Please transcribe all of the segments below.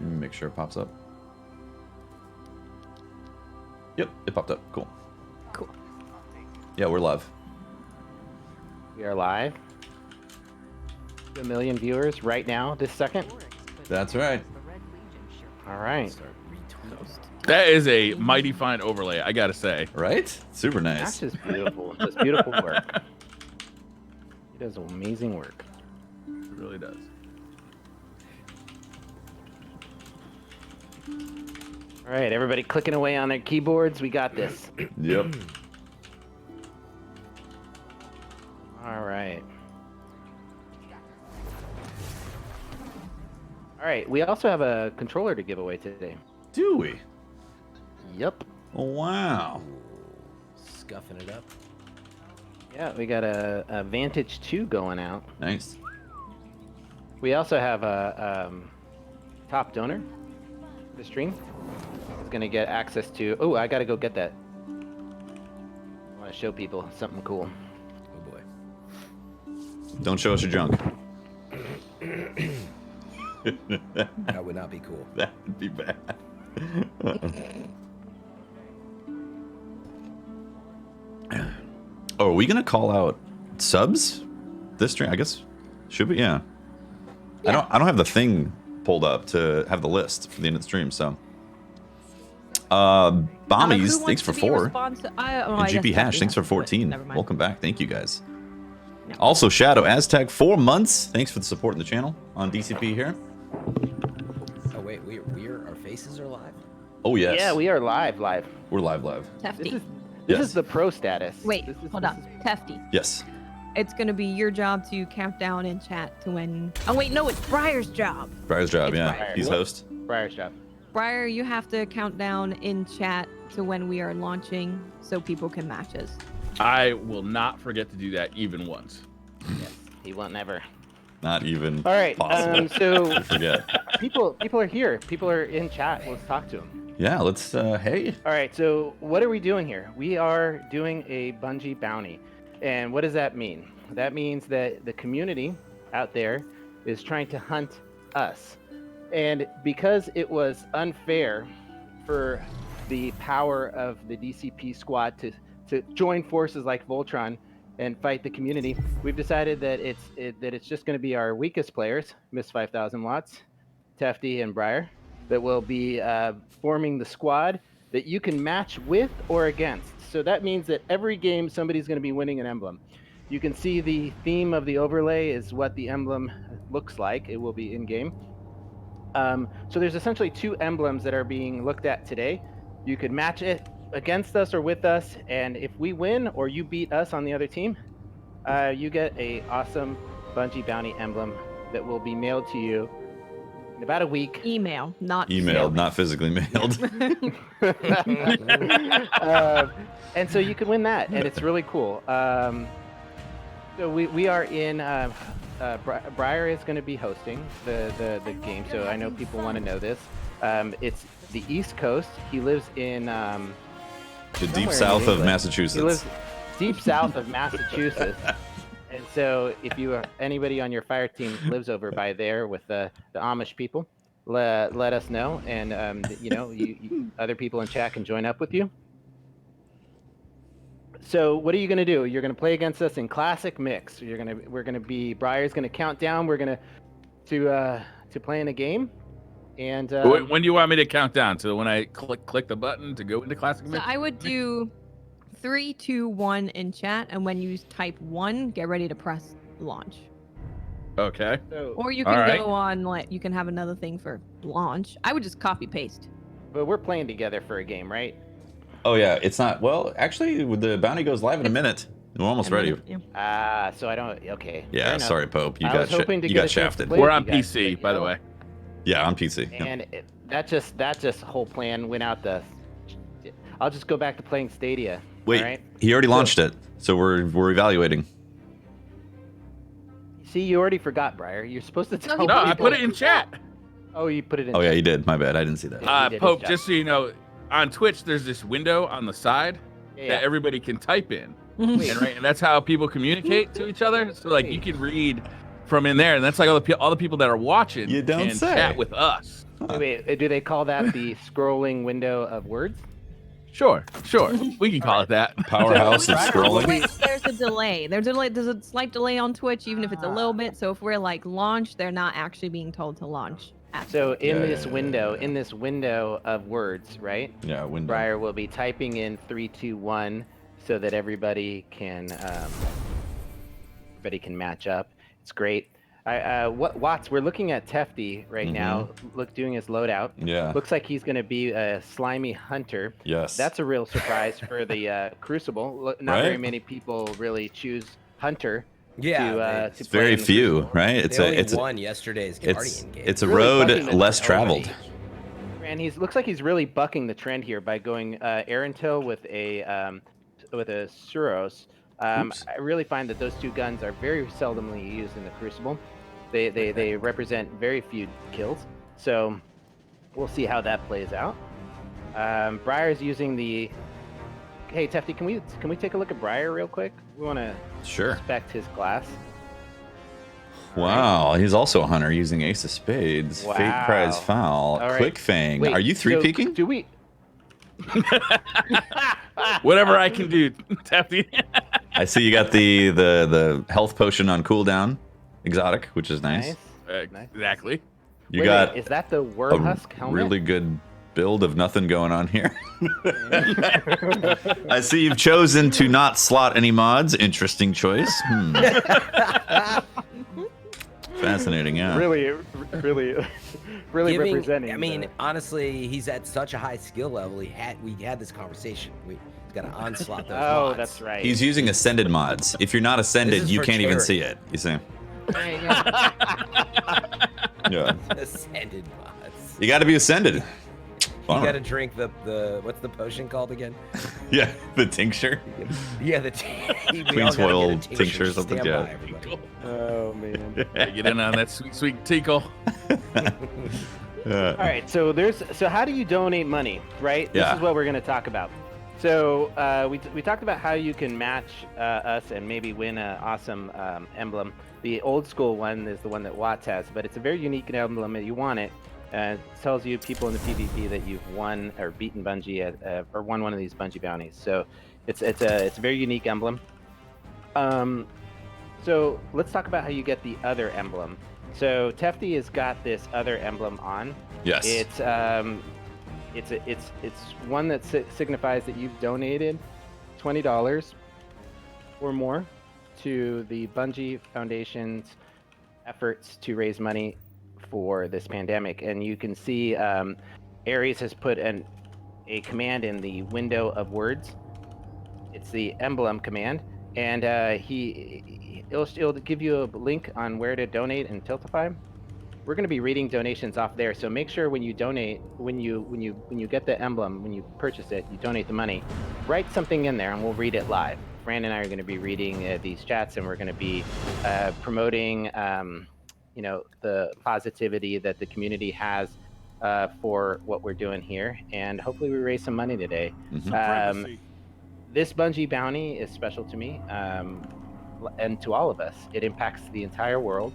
Let me make sure it pops up. Yep, it popped up. Cool. Cool. Yeah, we're live. We are live. 2 million viewers right now, this second. That's right. All right. That is a mighty fine overlay, I gotta say. Right? Super nice. That's just beautiful. Just beautiful work. He does amazing work. It really does. All right, everybody clicking away on their keyboards. We got this. Yep. All right. All right, we also have a controller to give away today. Do we? Yep. Oh, wow. Scuffing it up. Yeah, we got a Vantage 2 going out. Nice. We also have a top donor for the stream. Is going to get access to... Oh, I got to go get that. I want to show people something cool. Oh boy. Don't show us your junk. That would not be cool. That would be bad. Oh, are we gonna call out subs this stream? I guess should we? Yeah. I don't have the thing pulled up to have the list for the end of the stream. So, Bombies, thanks for 4. And GP Hash, thanks for 14. Welcome back. Thank you guys. No. Also, Shadow Aztec, 4 months. Thanks for the support in the channel on DCP here. Oh wait, our faces are live. Oh yes. Yeah, we are live. We're live. Tefty. This Yes. is the pro status. Wait, This is- hold this on. is- Tefty. Yes. It's gonna be your job to count down in chat to when. Oh wait, no, it's Briar's job. Briar's job. It's Yeah, Briar. he's host. Briar's job. Briar, you have to count down in chat to when we are launching so people can match us. I will not forget to do that even once. Yes, he won't never. Not even. All right. Possible. So I forget. people are here. People are in chat. Let's talk to them. Yeah. Let's. Hey. All right. So what are we doing here? We are doing a Bungie bounty, and what does that mean? That means that the community out there is trying to hunt us, and because it was unfair for the power of the DCP squad to join forces like Voltron and fight the community, we've decided that it's just going to be our weakest players, Miss 5,000 watts, Tefty and Briar, that will be forming the squad that you can match with or against. So that means that every game somebody's going to be winning an emblem. You can see the theme of the overlay is what the emblem looks like. It will be in game. So there's essentially 2 emblems that are being looked at today. You could match it against us or with us, and if we win or you beat us on the other team, you get a awesome Bungie bounty emblem that will be mailed to you in about a week. Email, not Emailed, not physically mailed. And so you can win that, and it's really cool. So we are in. Briar is going to be hosting the game, so I know people want to know this. It's the East Coast. He lives in The deep somewhere in south of England. Massachusetts. He lives deep south of Massachusetts. And so if you anybody on your fire team lives over by there with the Amish people, let us know, and you other people in chat can join up with you. So what are you going to do? You're going to play against us in classic mix. We're going to be Briar's going to count down. We're going to play in a game. And When do you want me to count down? So when I click the button to go into Classic So Mix? I would do 3, 2, 1 in chat, and when you type 1, get ready to press launch. Okay. Or you can All right. go on, like, you can have another thing for launch. I would just copy paste. But we're playing together for a game, right? Oh yeah, it's not. Well, actually, the bounty goes live in a minute. We're almost ready. Yeah. So I don't. Okay. fair Yeah, enough. sorry, Pope. You I got was hoping to you get got a chance to shafted. play We're with on you guys, PC, but, by the know, way. Yeah, on PC. Yep. And that just whole plan went out the. I'll just go back to playing Stadia. Wait, all right? he already launched it, so we're evaluating. See, you already forgot, Briar. You're supposed to tell he No, people. I put it in chat. Oh, you put it in. Oh yeah, you did. My bad. I didn't see that. Yeah. did Pope, his job. just so you know, on Twitch, there's this window on the side Yeah. that everybody can type in. Wait. And that's how people communicate to each other. So you can read from in there, and that's like all the people that are watching You don't can say. chat with us. Wait, do they call that the scrolling window of words? Sure. We can call it that. Powerhouse of scrolling. Wait, there's a delay. There's a slight delay on Twitch, even if it's a little bit. So if we're like launch, they're not actually being told to launch. So in Yeah, this yeah, window, yeah. in this window of words, right? Yeah, window. Briar will be typing in 3, 2, 1, so that everybody can match up. It's great. Watts, we're looking at Tefty right now. Doing his loadout. Yeah. Looks like he's going to be a slimy hunter. Yes. That's a real surprise for the Crucible. Not very many people really choose hunter. Yeah, to It's play very in the few, Crucible. right? They only won yesterday's Guardian game. It's a Really road bucking the less trend. traveled. And looks like he's really bucking the trend here by going Arantil with a Suros. I really find that those two guns are very seldomly used in the Crucible. They represent very few kills, so we'll see how that plays out. Briar's using the. Hey Tefty, can we take a look at Briar real quick? We want to inspect his glass. Wow, he's also a hunter using Ace of Spades, Fate Prize Foul, All right. Quick Fang. Wait, Are you three-peaking? Do we? Whatever I can do, Taffy. I see you got the health potion on cooldown, exotic, which is nice. Nice. Exactly. You Wait, got is that the worm a husk helmet? really good build of nothing going on here. I see you've chosen to not slot any mods. Interesting choice. Fascinating, yeah. Really representing. I mean, honestly, he's at such a high skill level. We had this conversation. He's got to onslaught those Oh, mods. that's right. He's using ascended mods. If you're not ascended, is you for can't even charity. see it. You see? Right, yeah. Yeah. Ascended mods. You got to be ascended. You got to drink the what's the potion called again? Yeah, the tincture. Yeah, the Queen's Oil tincture or something. Yeah. Oh man. Get in on that sweet tinkle. All right, so how do you donate money, right? This Yeah. is what we're going to talk about. So we talked about how you can match us and maybe win an awesome emblem. The old school one is the one that Watts has, but it's a very unique emblem that you want it. It tells you people in the PvP that you've won or beaten Bungie or won one of these Bungie bounties. So it's a very unique emblem. So let's talk about how you get the other emblem. So Tefty has got this other emblem on. Yes. It's one that signifies that you've donated $20 or more to the Bungie Foundation's efforts to raise money for this pandemic. And you can see Ares has put a command in the window of words. It's the emblem command, and it'll give you a link on where to donate in Tiltify. We're going to be reading donations off there, so make sure when you donate, when you get the emblem, when you purchase it, you donate the money, write something in there, and we'll read it live. Fran and I are going to be reading these chats, and we're going to be promoting, the positivity that the community has for what we're doing here, and hopefully we raise some money today. This Bungie bounty is special to me, and to all of us. It impacts the entire world.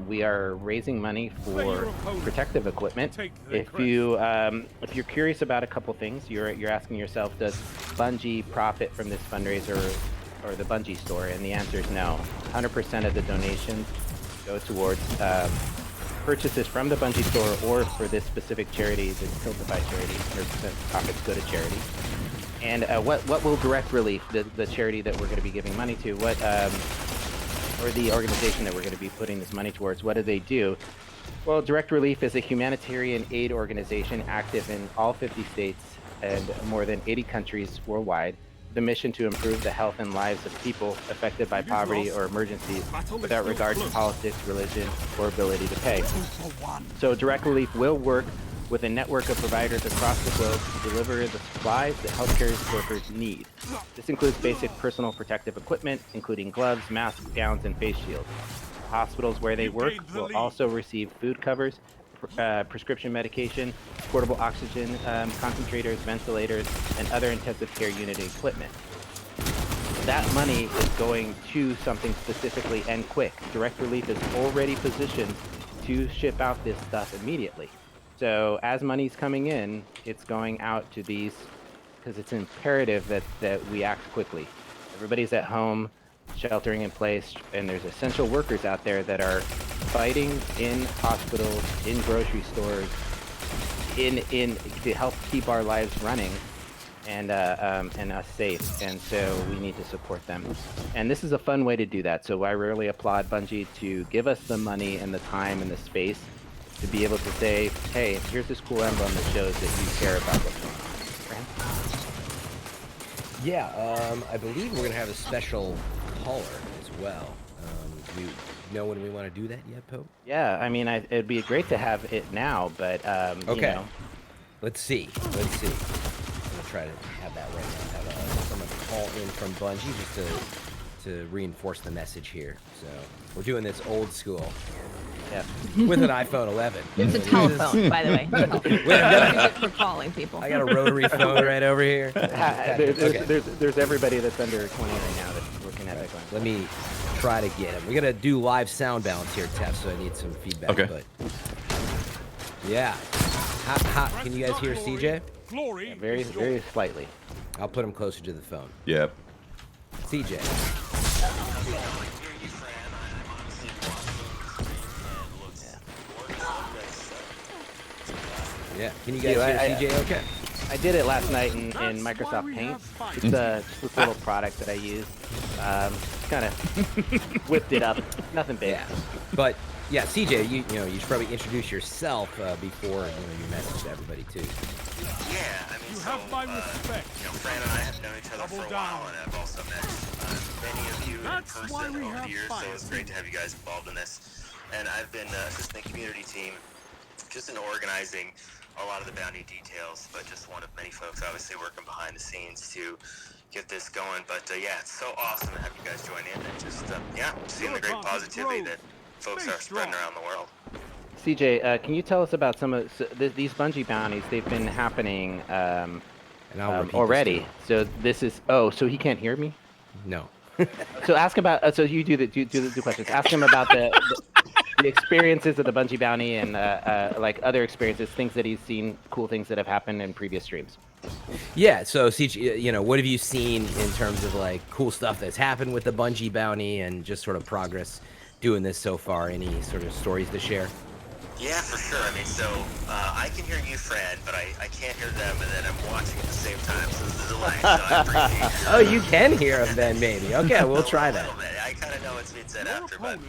We are raising money for protective equipment. If you're curious about a couple things, you're asking yourself, does Bungie profit from this fundraiser or the Bungie store? And the answer is no. 100% of the donations go towards purchases from the Bungie store or for this specific charity, the Tiltify charity. 100% profits go to charity. And what will Direct Relief, the charity that we're going to be giving money to, or the organization that we're going to be putting this money towards, what do they do? Well, Direct Relief is a humanitarian aid organization active in all 50 states and more than 80 countries worldwide. The mission to improve the health and lives of people affected by poverty or emergencies without regard to politics, religion, or ability to pay. So Direct Relief will work with a network of providers across the globe to deliver the supplies that healthcare workers need. This includes basic personal protective equipment, including gloves, masks, gowns, and face shields. Hospitals where they work will also receive food covers, prescription medication, portable oxygen concentrators, ventilators, and other intensive care unit equipment. That money is going to something specifically and quick. Direct Relief is already positioned to ship out this stuff immediately. So as money's coming in, it's going out to these, because it's imperative that we act quickly. Everybody's at home, sheltering in place, and there's essential workers out there that are fighting in hospitals, in grocery stores, in to help keep our lives running and us safe. And so we need to support them. And this is a fun way to do that. So I really applaud Bungie to give us the money and the time and the space to be able to say, hey, here's this cool emblem that shows that you care about what's going on. Fran? Yeah, I believe we're gonna have a special caller as well. Do you know when we want to do that yet, Pope? Yeah, I mean, it'd be great to have it now, but okay. You know. Let's see. I'm gonna try to have that right now. Have someone call in from Bungie just to reinforce the message here. So we're doing this old school. Yeah. With an iPhone 11. It's a telephone, by the way. It's for calling people. I got a rotary phone right over here. There's everybody that's under 20 right now that's looking at that going. Let me try to get him. We're gonna do live sound balance here, Tef, so I need some feedback. Okay. But yeah. Can you guys hear CJ? Yeah, very slightly. I'll put him closer to the phone. Yep. CJ. Yeah. Can you guys hear CJ okay? I did it last night in Microsoft Paint. It's just this little product that I use. Kind of whipped it up. Nothing big. Yeah. But yeah, CJ, you know, you should probably introduce yourself before you message to everybody too. Yeah, I mean, so, you know, Fran and I have known each other for a while, and I've also met many of you in person over the years, so it's great to have you guys involved in this. And I've been assisting the community team just in organizing a lot of the bounty details, but just one of many folks obviously working behind the scenes to get this going. But yeah, it's so awesome to have you guys join in and just, yeah, seeing the great positivity that folks are spreading around the world. CJ, can you tell us about some of these Bungie bounties? They've been happening already. So this is, so he can't hear me? No. So ask about, so you do the questions. Ask him about the experiences of the Bungie bounty and like other experiences, things that he's seen, cool things that have happened in previous streams. Yeah, so CJ, you know, what have you seen in terms of like cool stuff that's happened with the Bungie bounty and just sort of progress doing this so far? Any sort of stories to share? Yeah, for sure. I mean, so I can hear you, Fran, but I can't hear them, and then I'm watching at the same time, so there's a delay. So I appreciate Oh, you can hear them then, maybe. Okay, we'll try that. A little bit. I kind of know what's being said after, but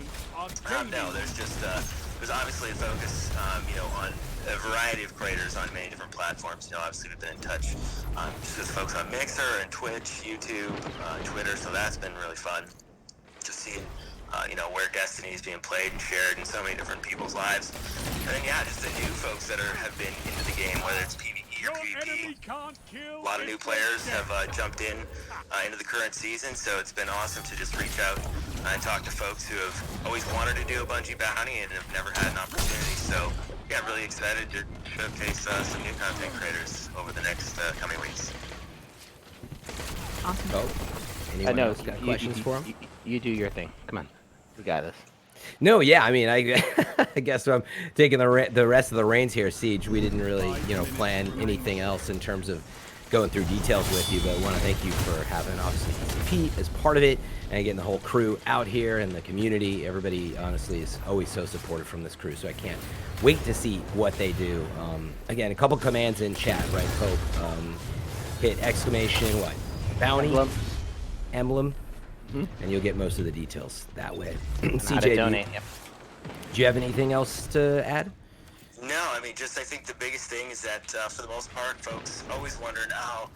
no, there's just there's obviously a focus, you know, on a variety of creators on many different platforms. You know, obviously we've been in touch just with folks on Mixer and Twitch, YouTube, Twitter, so that's been really fun. Just seeing. You know, where Destiny is being played and shared in so many different people's lives. And then, yeah, just the new folks that have been into the game, whether it's PvE or PvP. A lot of new players have jumped into the current season, so it's been awesome to just reach out and talk to folks who have always wanted to do a Bungie bounty and have never had an opportunity. So, yeah, really excited to showcase some new content creators over the next coming weeks. Awesome. Oh, anyone else got questions for him? You do your thing. Come on. We got this. No, yeah, I mean, I guess I'm taking the rest of the reins here, Siege. We didn't really, you know, plan anything else in terms of going through details with you, but I want to thank you for having, obviously, DCP as part of it, and getting the whole crew out here and the community. Everybody, honestly, is always so supportive from this crew, so I can't wait to see what they do. Again, a couple commands in chat, right, Pope? Hit exclamation, what? Bounty? Emblem. And you'll get most of the details that way. CJ, do you have anything else to add? No, I mean, just I think the biggest thing is that for the most part, folks always wondered, how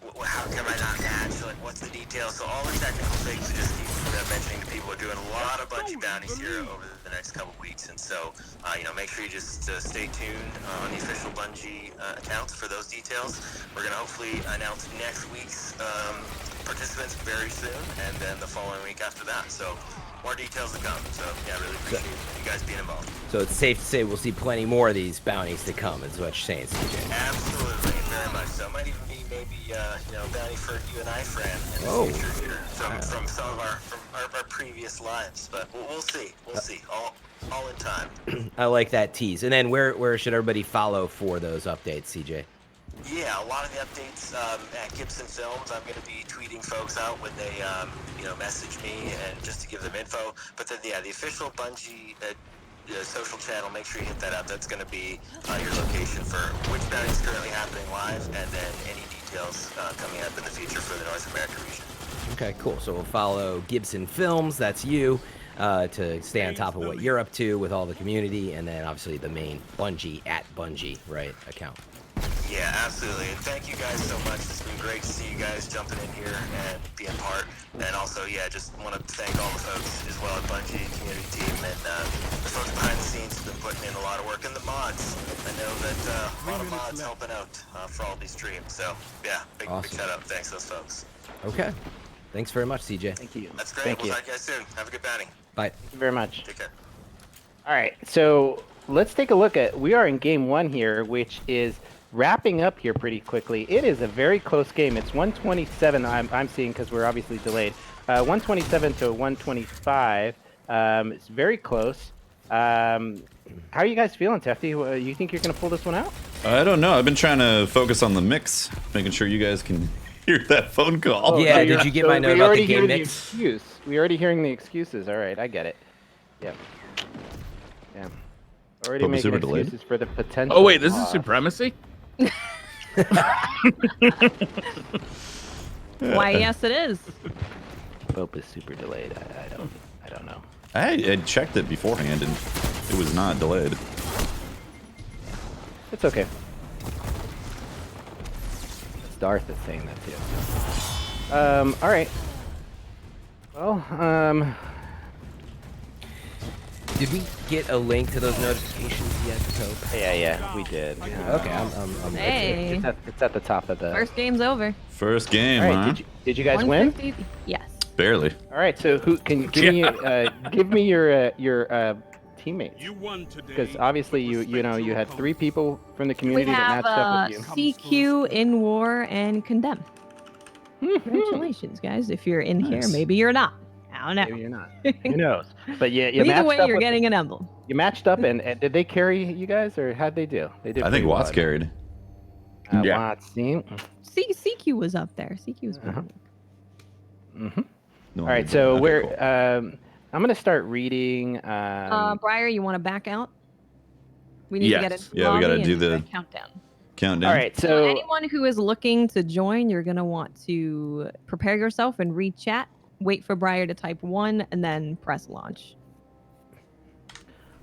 come I not match? Like, what's the details? So all the technical things we just keep mentioning to people. We're doing a lot of Bungie bounties here over the next couple weeks, and so you know, make sure you just stay tuned on the official Bungie accounts for those details. We're gonna hopefully announce next week's participants very soon, and then the following week after that. So more details to come. So yeah, I really appreciate you guys being involved. So it's safe to say we'll see plenty more of these bounties to come, is what you're saying, CJ. Absolutely, very much so. Might even be maybe bounty for you and I, Fran, in Whoa. the future here from some of our previous lives. But we'll see. We'll see. All in time. I like that tease. And then where should everybody follow for those updates, CJ? Yeah, a lot of the updates at Gibson Films. I'm going to be tweeting folks out when they, message me and just to give them info. But then, the official Bungie social channel, make sure you hit that up. That's going to be your location for which bounty is currently happening live, and then any details coming up in the future for the North America region. Okay, cool. So we'll follow Gibson Films, that's you, to stay on top of what you're up to with all the community, and then obviously the main Bungie right, account. Yeah, absolutely. And thank you guys so much. It's been great to see you guys jumping in here and being part. And also, just want to thank all the folks as well at Bungie community team and the folks behind the scenes who've been putting in a lot of work, and the mods. I know that a lot of mods helping out for all these streams. So, big shout out. Thanks to those folks. Okay. Thanks very much, CJ. Thank you. That's great. Thank We'll you. talk to you guys soon. Have a good bounty. Bye. Thank you very much. Take care. All right, so let's take a look at. We are in game 1 here, which is wrapping up here pretty quickly. It is a very close game. It's 127. I'm seeing because we're obviously delayed. 127 to 125. It's very close. How are you guys feeling, Tefty? You think you're gonna pull this one out? I don't know. I've been trying to focus on the mix, making sure you guys can hear that phone call. Oh, yeah, did you get my note about the game mix? We're already hearing the excuses. All right, I get it. Yep. Yeah. Already But we're making super delayed? excuses for the potential. Oh wait, this is loss. supremacy. Why, yes, it is. Pope is super delayed. I don't know. I had checked it beforehand and it was not delayed. It's okay. It's Darth that's saying that too. All right. Well, Did we get a link to those notifications yet, Pope? yeah, we did. Okay, I'm Hey, It's at the top of the. first game's over. First game, All right. huh? Did you guys win? 150. Yes. Barely. All right. So who can you give me your teammates? You won today. Because obviously you had 3 people from the We community have that matched up with you. CQ, In War, and Condemn. Congratulations, guys. If you're in here, Nice. maybe you're not. I don't know. Maybe you're not. Who knows? But you Either matched way, up you're with, getting an emblem. You matched up, and did they carry you guys, or how'd they do? They did. I think pretty well, Watts carried. Yeah. Watts, see? CQ was up there. CQ was pretty good. Mm-hmm. No, All right, okay, so we're. cool. I'm gonna start reading. Briar, you want to back out? We need to get Yes. it. Yeah, we gotta do the countdown. countdown. all right, So so anyone who is looking to join, you're gonna want to prepare yourself and read chat. Wait for Briar to type 1 and then press launch.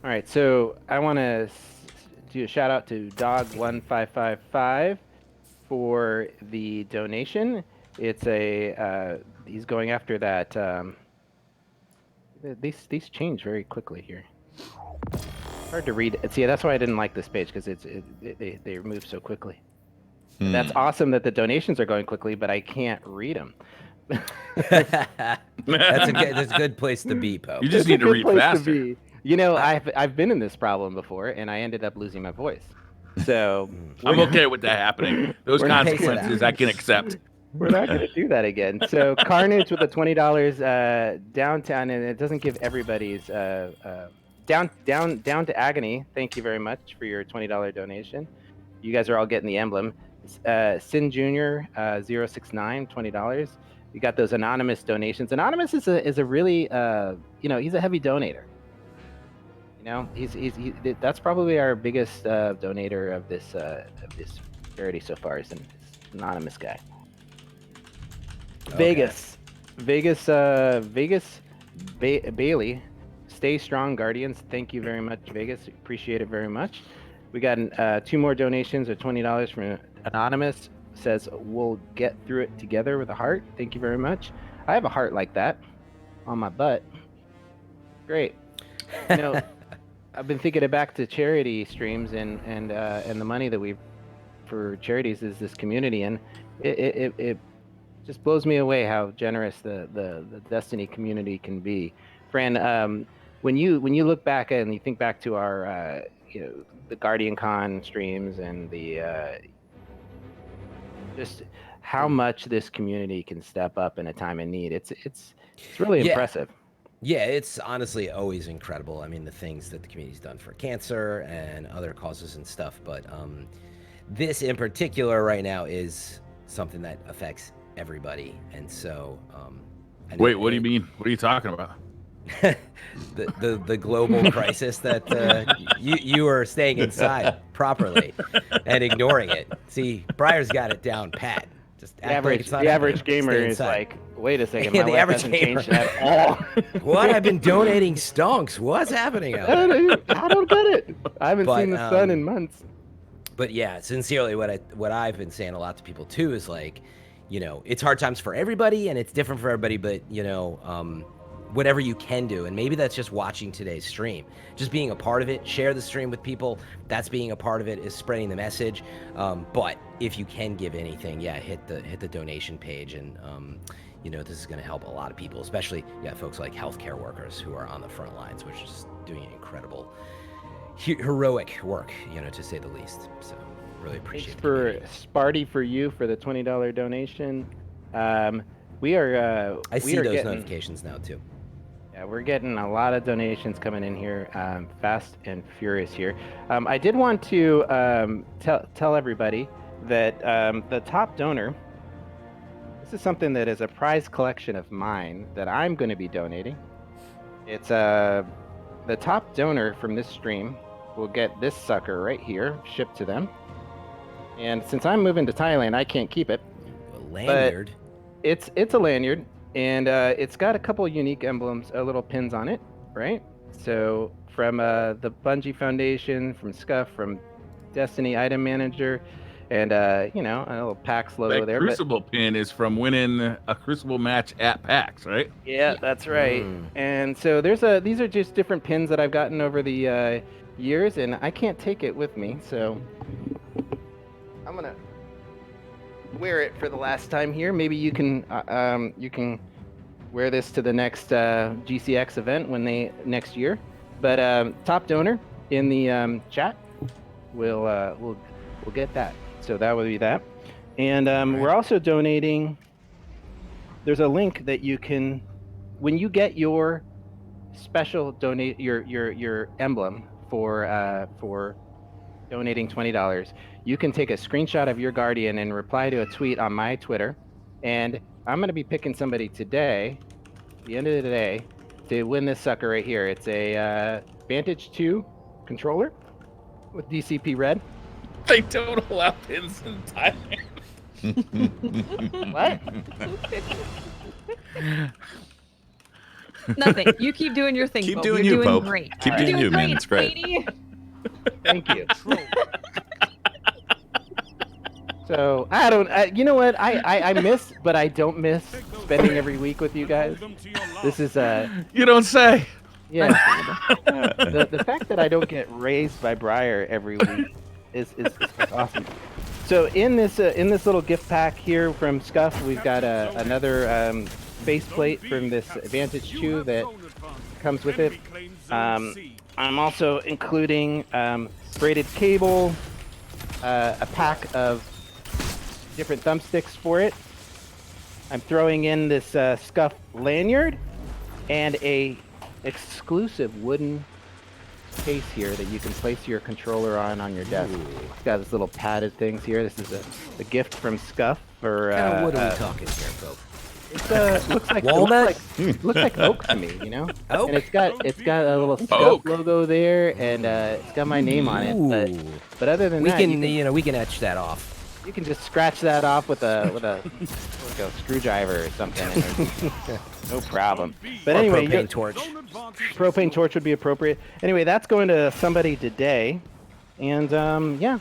all right, so I want to do a shout out to Dog1555 for the donation. It's a he's going after that. These change very quickly here. Hard to read. See, that's why I didn't like this page because they move so quickly. That's awesome that the donations are going quickly, but I can't read them. That's a good place to be, Pope. You just need to read faster. You know, I've been in this problem before, and I ended up losing my voice. So I'm okay with that happening. Those We're not- consequences I can accept. we're not going to do that again. So Carnage with the $20 downtown, and it doesn't give everybody's down to Agony. Thank you very much for your $20 donation. You guys are all getting the emblem. Sin Jr. 069 $20. You got those anonymous donations. Anonymous is a really he's a heavy donator. You know, he's that's probably our biggest donator of this charity so far. Is an anonymous guy. Okay. Vegas Bailey. Stay strong, Guardians. Thank you very much, Vegas. Appreciate it very much. We got 2 more donations of $20 from Anonymous. Says we'll get through it together with a heart. Thank you very much. I have a heart like that on my butt. Great. You know, I've been thinking back to charity streams and the money that we for charities is this community, and it just blows me away how generous the Destiny community can be. Fran, when you look back and you think back to our the Guardian Con streams and the just how much this community can step up in a time of need. It's really impressive. Yeah, it's honestly always incredible. I mean, the things that the community's done for cancer and other causes and stuff, but this in particular right now is something that affects everybody. And so Wait, what do you mean? What are you talking about? the global crisis that you are staying inside properly and ignoring it. See, Briar's got it down pat. Just The average gamer is like, wait a second, Yeah, my the life average hasn't gamer. changed at all. What? I've been donating stonks. What's happening out there? I don't get it. I haven't But, seen the sun in months. But yeah, sincerely, what I've been saying a lot to people too is like, you know, it's hard times for everybody and it's different for everybody, but you know, whatever you can do, and maybe that's just watching today's stream, just being a part of it, share the stream with people. That's being a part of it, is spreading the message. But if you can give anything, yeah, hit the donation page, and you know, this is going to help a lot of people, especially folks like healthcare workers who are on the front lines, which is doing incredible, heroic work, you know, to say the least. So really appreciate Thanks for Sparty for you for the $20 donation. We are. I see we are those getting, notifications now too. Yeah, we're getting a lot of donations coming in here, fast and furious here. I did want to tell everybody that the top donor. This is something that is a prize collection of mine that I'm going to be donating. It's the top donor from this stream will get this sucker right here shipped to them. And since I'm moving to Thailand, I can't keep it. A lanyard. It's a lanyard, and it's got a couple unique emblems, little pins on it, right? So from the Bungie Foundation, from Scuf, from Destiny Item Manager, and you know, a little PAX logo That there. Crucible pin is from winning a Crucible match at PAX, right? Yeah, that's right. And so these are just different pins that I've gotten over the years, and I can't take it with me, so I'm gonna wear it for the last time here. Maybe you can wear this to the next GCX event next year. But top donor in the chat will get that. So that would be that. And we're also donating. There's a link that you can, when you get your special donate your emblem for donating $20, you can take a screenshot of your Guardian and reply to a tweet on my Twitter, and I'm going to be picking somebody today, at the end of the day, to win this sucker right here. It's a Vantage 2 controller with DCP red. They don't allow pins in Thailand. What? Nothing. You keep doing your thing. Keep Pope. doing You're you, doing Pope. great. Keep You're doing you, man. great, It's great. lady. Thank you. So I don't. You know what? I miss, but I don't miss spending every week with you guys. This is You don't say. yeah. The fact that I don't get raised by Briar every week is awesome. So in this little gift pack here from Scuf, we've got another faceplate from this Vantage 2 that comes with it. I'm also including braided cable, a pack of different thumbsticks for it. I'm throwing in this Scuf lanyard and a exclusive wooden case here that you can place your controller on your desk. It's got this little padded things here. This is a gift from Scuf for. What are we talking here, Pope? It looks like Walnut? looks like oak to me, you know. Oak? And it's got a little Scuf Oak. logo there, and it's got my name on it. Ooh. But other than We that, can we can etch that off. you can just scratch that off with a screwdriver or something. And no problem. But Or anyway, propane torch. propane torch would be appropriate. Anyway, that's going to somebody today, and yeah,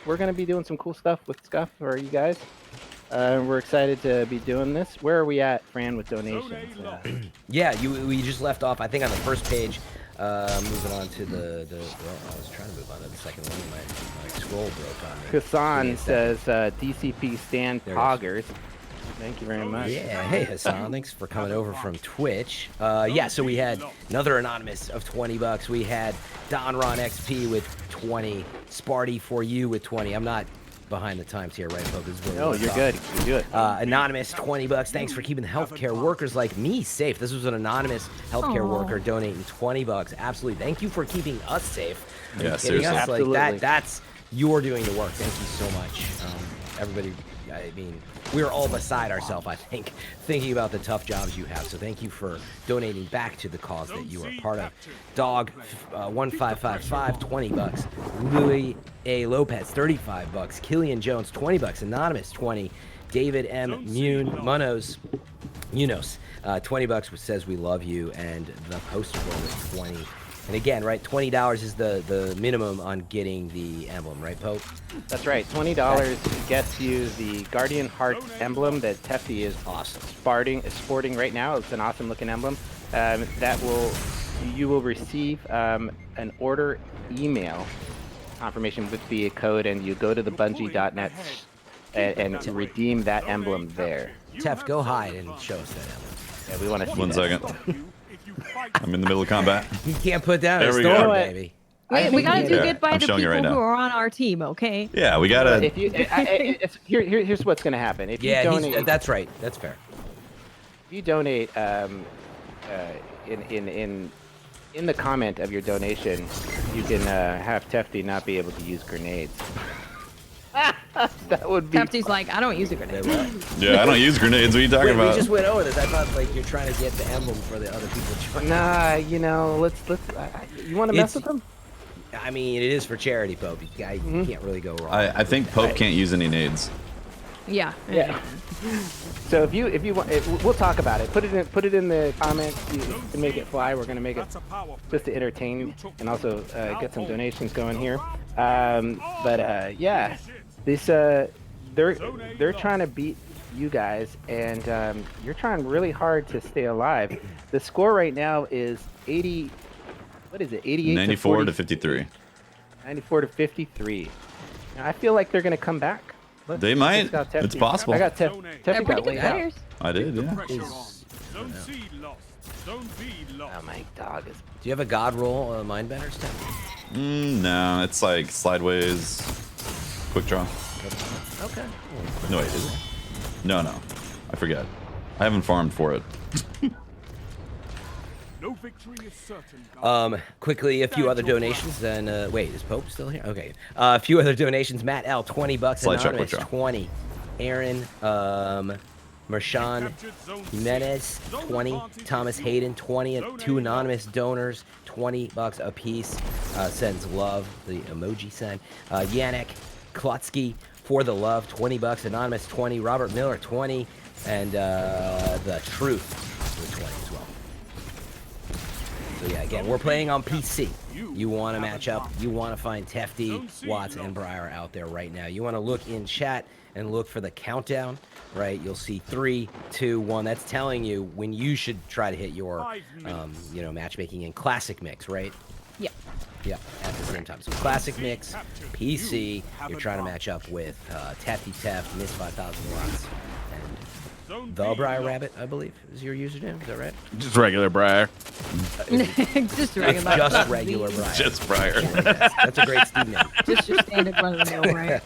we're going to be doing some cool stuff with Scuf for you guys. We're excited to be doing this. Where are we at, Fran, with donations? Yeah, we just left off, I think, on the first page. Moving on to the well, I was trying to move on to the second one. My scroll broke on me. Hassan says DCP stand There it is. poggers. Thank you very much. Yeah, hey Hassan, thanks for coming over from Twitch. Yeah, so we had another anonymous of $20. We had Don Ron XP with 20, Sparty for you with 20. I'm not behind the times here, right, folks? This is where we No, wanna you're talk. good. You do it. Anonymous, 20 bucks. Thanks for keeping the healthcare workers like me safe. This was an anonymous healthcare Aw. worker donating 20 bucks. Absolutely. Thank you for keeping us safe. Are you Yeah, kidding seriously. us? Absolutely. Like that's you're doing the work. Thank you so much. Everybody, I mean, we're all beside ourselves, I think, thinking about the tough jobs you have. So thank you for donating back to the cause that you are part of. Dog, 1555, 20 bucks. Louis A. Lopez, 35 bucks. Killian Jones, 20 bucks. Anonymous, 20. David M. Munoz, 20 bucks, which says we love you. And the poster boy with 20. And again, right, $20 is the minimum on getting the emblem, right, Pope? That's right. $20 gets you the Guardian Heart emblem that Tefty is Awesome. sporting right now. It's an awesome looking emblem. You will receive an order email confirmation with the code, and you go to the Bungie.net and to redeem that emblem there. Tef, go hide and show us that emblem. Yeah, we want to see 1 that. second. I'm in the middle of combat. He can't put down There his we go. storm, You know what? baby. We gotta do Yeah, good by I'm the showing you people right who now. are on our team, okay? Yeah, we gotta. If you, here's what's going to happen. If you Yeah, donate, that's right. That's fair. if you donate in the comment of your donation, you can have Tefty not be able to use grenades. That would be. Tefty's like, I don't use a grenade. Yeah, I don't use grenades. What are you talking Wait, we about? just went over this. I thought like you're trying to get the emblem for the other people joining. Nah, let's. You want to mess with them? I mean, it is for charity, Pope. You can't really go wrong. I think Pope can't use any nades. Yeah. Yeah. So if you want, we'll talk about it. Put it in the comments. You can make it fly. We're gonna make it just to entertain and also get some donations going here. Yeah, this they're trying to beat you guys, and you're trying really hard to stay alive. The score right now is 80. What is it? 88 94 to to 53. 94 to 53. Now, I feel like they're gonna come back. They might. It's possible. I got They're Tefty pretty got good laid out. players. I did, yeah. Oh, my dog is. Do you have a god roll, mind benders, Tef? No, it's like sideways, quick draw. Okay. No, wait, is it? No. I forget. I haven't farmed for it. No victory is certain. Quickly, a few other donations. Then wait, is Pope still here? Okay. A few other donations. Matt L, 20 bucks. Slide check, Anonymous, quick draw. 20. Aaron, Marshawn Jimenez, 20. Thomas Hayden, 20. And 2 anonymous donors, 20 bucks a piece. Sends love, the emoji sign. Yannick Klotsky for the love, 20 bucks. Anonymous, 20. Robert Miller, 20. And the truth with 20 as well. So yeah, again, we're playing on PC. You want to match up. You want to find Tefty, Watts, and Breyer out there right now. You want to look in chat and look for the countdown, right? You'll see 3, 2, 1. That's telling you when you should try to hit your, matchmaking in classic mix, right? Yeah. Yeah, at the same time. So classic mix, PC. You're trying to match up with Tefty Teft, Miss 5,000 Watts, and the Briar Rabbit, I believe, is your username. Is that right? Just regular Briar. Just regular. Just regular Briar. Just Briar. That's a great Steam name. Just your standard run of the mill, right?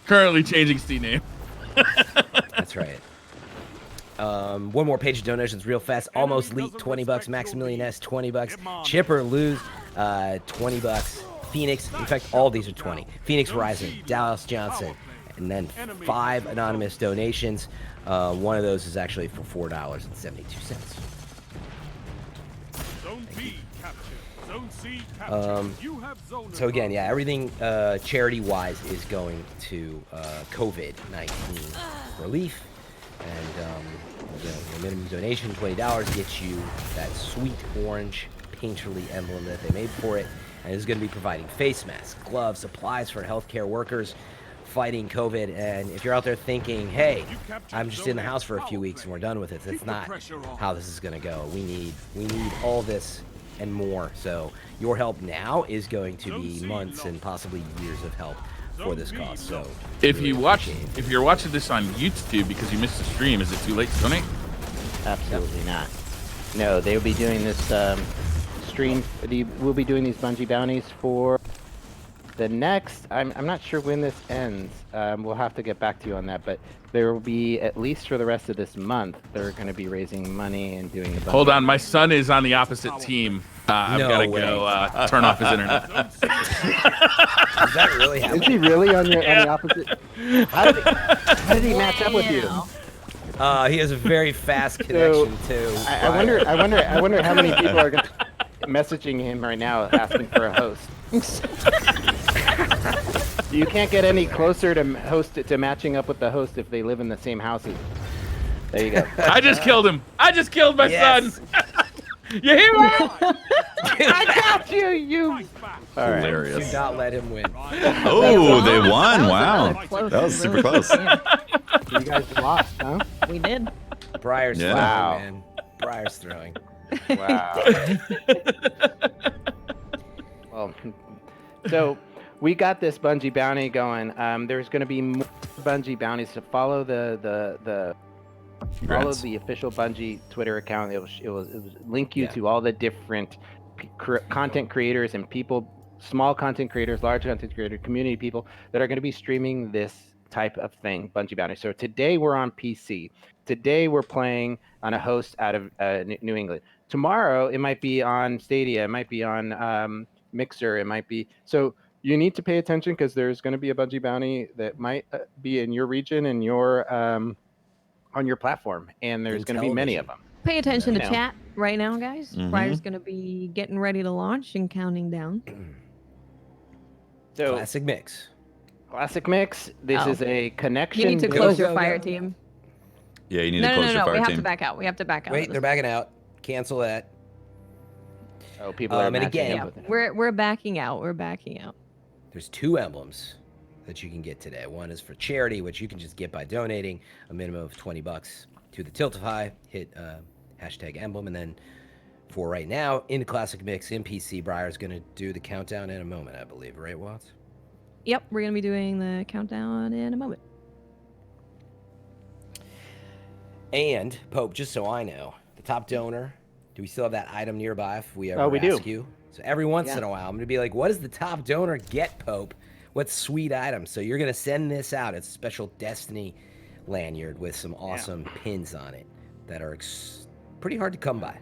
Currently changing Steam name. That's right. One more page of donations real fast. Almost Leak, 20 bucks. Maximilian S, 20 bucks. Chipper Lose, 20 bucks. Phoenix, in fact, all these are 20. Phoenix Rising, Dallas Johnson, and then 5 anonymous donations. One of those is actually for $4.72. So again, yeah, everything charity-wise is going to COVID-19 relief, and your minimum donation, $20, gets you that sweet orange painterly emblem that they made for it, and is going to be providing face masks, gloves, supplies for healthcare workers fighting COVID. And if you're out there thinking, hey, I'm just in the house for a few weeks and we're done with it, that's not how this is going to go. We need all this and more. So your help now is going to be months and possibly years of help for this cause. So If you're watching this on YouTube because you missed the stream, is it too late to donate? Absolutely not. No, they will be doing this stream. We'll be doing these Bungie bounties for The next, I'm not sure when this ends. We'll have to get back to you on that, but there will be, at least for the rest of this month, they're going to be raising money and doing a bunch Hold of- on, my son is on the opposite team. I've No got to way. go turn off his internet. Is that really Is happening? he really on the opposite? How did he match up with you? He has a very fast connection too. I wonder how many people are messaging him right now asking for a host. You can't get any closer to matching up with the host if they live in the same houses. There you go. I just killed him. I just killed my Yes. son. You hear me? I got you. You. All right. Do Hilarious. not let him win. Oh, they won! That was Wow, another close, that was super really close. close. You guys lost, huh? We did. Briar's Yeah. throwing, Wow. man. Briar's throwing. Wow. Well, so we got this Bungie bounty going. There's going to be more Bungie bounties to follow follow Congrats. the official Bungie Twitter account. It will link you Yeah. to all the different content creators and people, small content creators, large content creator, community people that are going to be streaming this type of thing, Bungie bounty. So today we're on PC. Today we're playing on a host out of New England. Tomorrow it might be on Stadia. It might be on Mixer. It might be so. You need to pay attention because there's going to be a Bungie bounty that might be in your region and your on your platform, and there's going to be many of them. Pay attention to Yeah. chat right now, guys. Mhm. Briar's going to be getting ready to launch and counting down. So Classic mix. classic mix. This Oh. is a connection. You need to Go, close go, your fire go. team. Yeah, you need No, to no, close no, your no. fire We have team. to back out. We have to back out. Wait, of they're this. backing out. Cancel that. Oh, people are and matching again- up Yeah, with it. we're backing out. We're backing out. There's 2 emblems that you can get today. One is for charity, which you can just get by donating a minimum of $20 to the Tiltify. Hit hashtag emblem, and then for right now in the classic mix in PC, Briar's gonna do the countdown in a moment, I believe. Right, Watts? Yep, we're going to be doing the countdown in a moment. And Pope, just so I know, the top donor. Do we still have that item nearby if we ever Oh, we do. ask you? So every once Yeah. in a while, I'm gonna be like, "What does the top donor get, Pope? What sweet item?" So you're gonna send this out. It's a special Destiny lanyard with some awesome pins on it that are pretty hard to come by.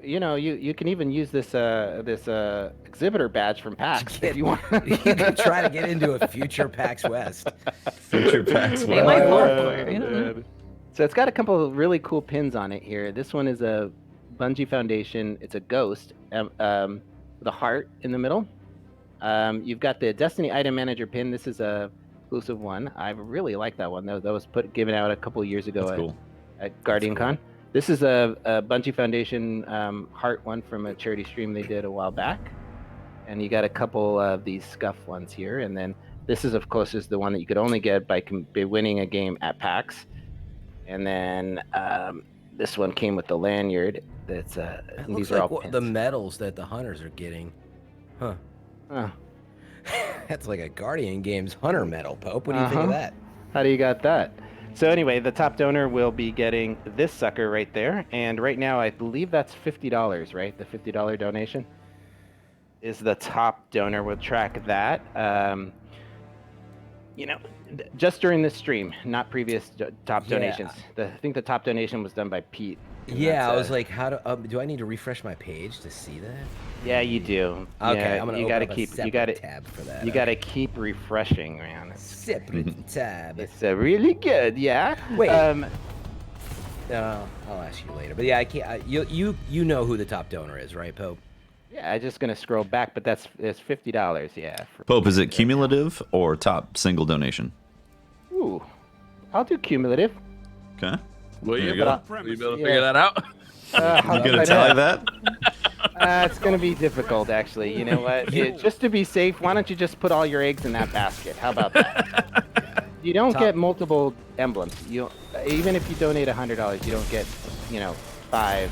You know, you can even use this exhibitor badge from PAX if you want. You can try to get into a future PAX West. Future packs. They might fall for it. You don't know. So it's got a couple of really cool pins on it here. This one is a Bungie Foundation. It's a ghost with a heart in the middle. You've got the Destiny Item Manager pin. This is a exclusive one. I really like that one. That was given out a couple of years ago That's at, cool. at Guardian Con. This is a Bungie Foundation heart one from a charity stream they did a while back. And you got a couple of these Scuf ones here. And then this is, of course, is the one that you could only get by winning a game at PAX. And then this one came with the lanyard. That's It these looks are like all the pins. medals that the hunters are getting. Huh. Oh, That's like a Guardian Games hunter medal, Pope. What do you think of Uh-huh. that? how do you got that? So anyway, the top donor will be getting this sucker right there. And right now, I believe that's $50, right? The $50 donation is the top donor. We'll track that. You know, just during this stream, not previous top Yeah. donations. I think the top donation was done by Pete. and Yeah, I that's, was like, how do I need to refresh my page to see that? yeah, you do. Okay, yeah, I'm gonna you open gotta up a keep, separate you gotta, tab for that. you gotta keep refreshing, man. separate tab. It's really good, yeah. Wait. I'll ask you later. But yeah, I can't. You know who the top donor is, right, Pope? Yeah, I'm just gonna scroll back, but it's $50, yeah. Pope, is it cumulative or top single donation? Ooh, I'll do cumulative. Okay. Will There you? you go. Will you be able to Yeah. figure that out? How You do gonna I tally know? that? It's gonna be difficult, actually. You know what? Just to be safe, why don't you just put all your eggs in that basket? How about that? You don't get multiple emblems. You even if you donate $100, you don't get, 5.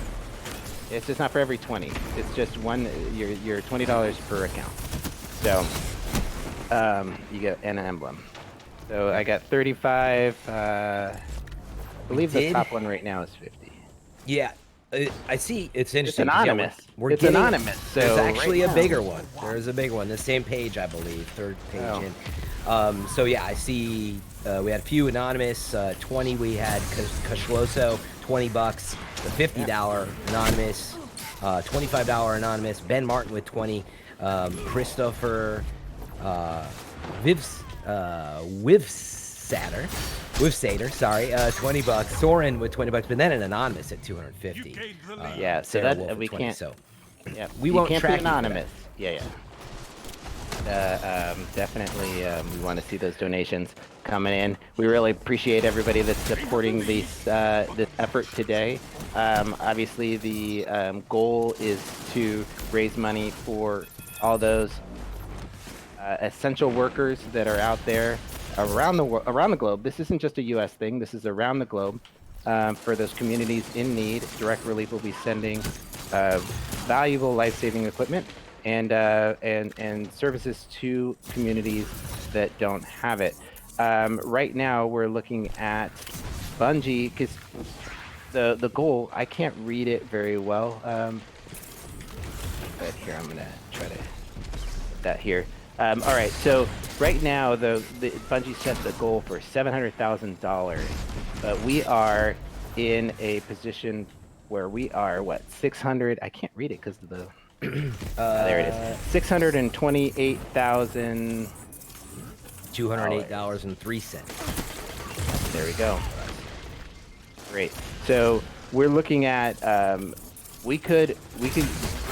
It's just not for every 20. It's just one. You're $20 per account. So you get an emblem. So I got 35. I believe the did? top one right now is 50. Yeah. I see. It's It's interesting. 'cause, yeah, anonymous. We're It's getting, anonymous. So there's actually right a now- bigger one. There is a bigger one. The same page, I believe. Third page Oh. in. So yeah, I see. We had a few anonymous. 20 we had Kashloso, $20. The $50 anonymous. $25 anonymous. Ben Martin with 20. Christopher Wivsader, sorry, $20. Soren with $20, but then an anonymous at 250. Yeah, so Sarah that Wolf we with 20, can't. So Yeah, we you won't can't track be you for that. anonymous. Yeah. Definitely, we want to see those donations coming in. We really appreciate everybody that's supporting this effort today. Obviously, the goal is to raise money for all those essential workers that are out there around the globe. This isn't just a U.S. thing. This is around the globe. For those communities in need, Direct Relief will be sending valuable life-saving equipment and services to communities that don't have it. Right now, we're looking at Bungie because the goal. I can't read it very well. But here, I'm gonna try to put that here. All right, so right now the Bungie set the goal for $700,000, but we are in a position where we are 600. I can't read it because of the. There it is. $628,000. $208.03. There we go. Great. So we're looking at we could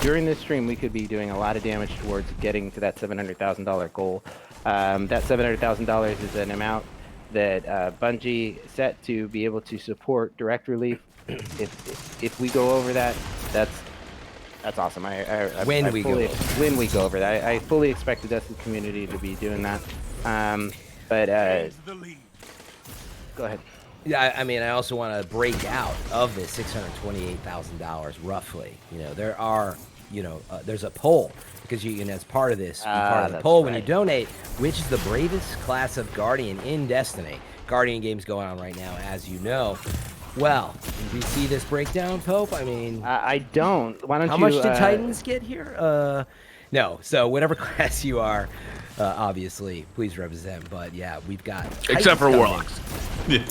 during this stream we could be doing a lot of damage towards getting to that $700,000 goal. That $700,000 is an amount that Bungie set to be able to support Direct Relief. If we go over that, that's awesome. When we go over that, I fully expected us as a community to be doing that. But go ahead. Yeah, I mean, I also want to break out of this $628,000 roughly. You know, there are, there's a poll because as part of this, part of the that's poll when you right. donate, which is the bravest class of Guardian in Destiny. Guardian game's going on right now, as you know. Well, do you see this breakdown, Pope? I mean, I don't. Why don't how you? much did Titans get here? No. So whatever class you are, obviously, please represent. But yeah, we've got Except for Titans coming Warlocks. in.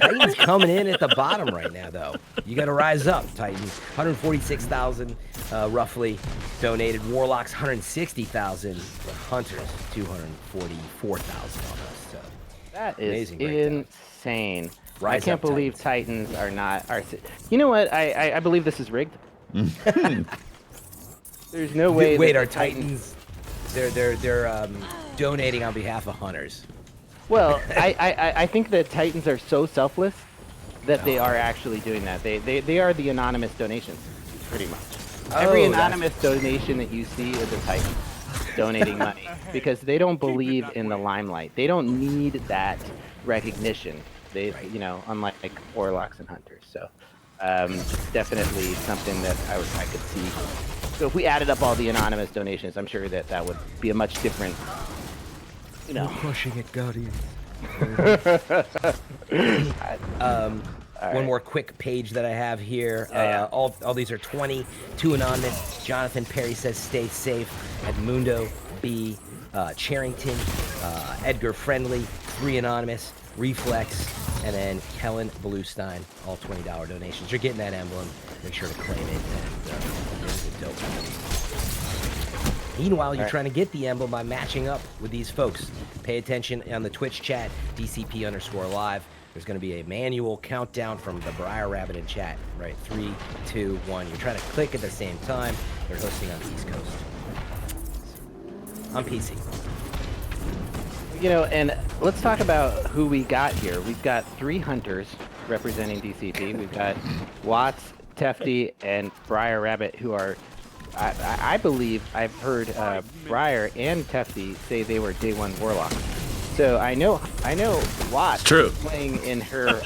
Titans coming in at the bottom right now, though. You got to rise up, Titans. 146,000 roughly donated. Warlocks 160,000. Hunters 244,000 almost. So That is amazing breakdown. insane. I Rise can't up, believe Titans. Titans are not. You know what? I believe this is rigged. There's no way. Wait, that are the Titans? They're donating on behalf of hunters. Well, I think that Titans are so selfless that they are actually doing that. They are the anonymous donations, pretty much. Every anonymous donation that you see is a Titan donating money because they don't believe in the limelight. They don't need that recognition. They, unlike Warlocks and Hunters. So, definitely something that I could see. So if we added up all the anonymous donations, I'm sure that would be a much different, Pushing it, Guardians. All One right. more quick page that I have here. All these are 20. 2 anonymous. Jonathan Perry says stay safe. Edmundo B. Charrington. Edgar Friendly. 3 anonymous. Reflex. And then Kellen Bluestein. All $20 donations. You're getting that emblem. Make sure to claim it. And it's a dope emblem. Meanwhile, you're trying to get the emblem by matching up with these folks. Pay attention on the Twitch chat, DCP_live. There's going to be a manual countdown from the Briar Rabbit in chat. Right, 3, 2, 1. You're trying to click at the same time. They're hosting on East Coast. On PC. And let's talk about who we got here. We've got 3 hunters representing DCP. We've got Watts, Tefty, and Briar Rabbit, who are, I believe, I've heard Briar and Tefty say they were day 1 Warlocks. So I know Watts True. playing in her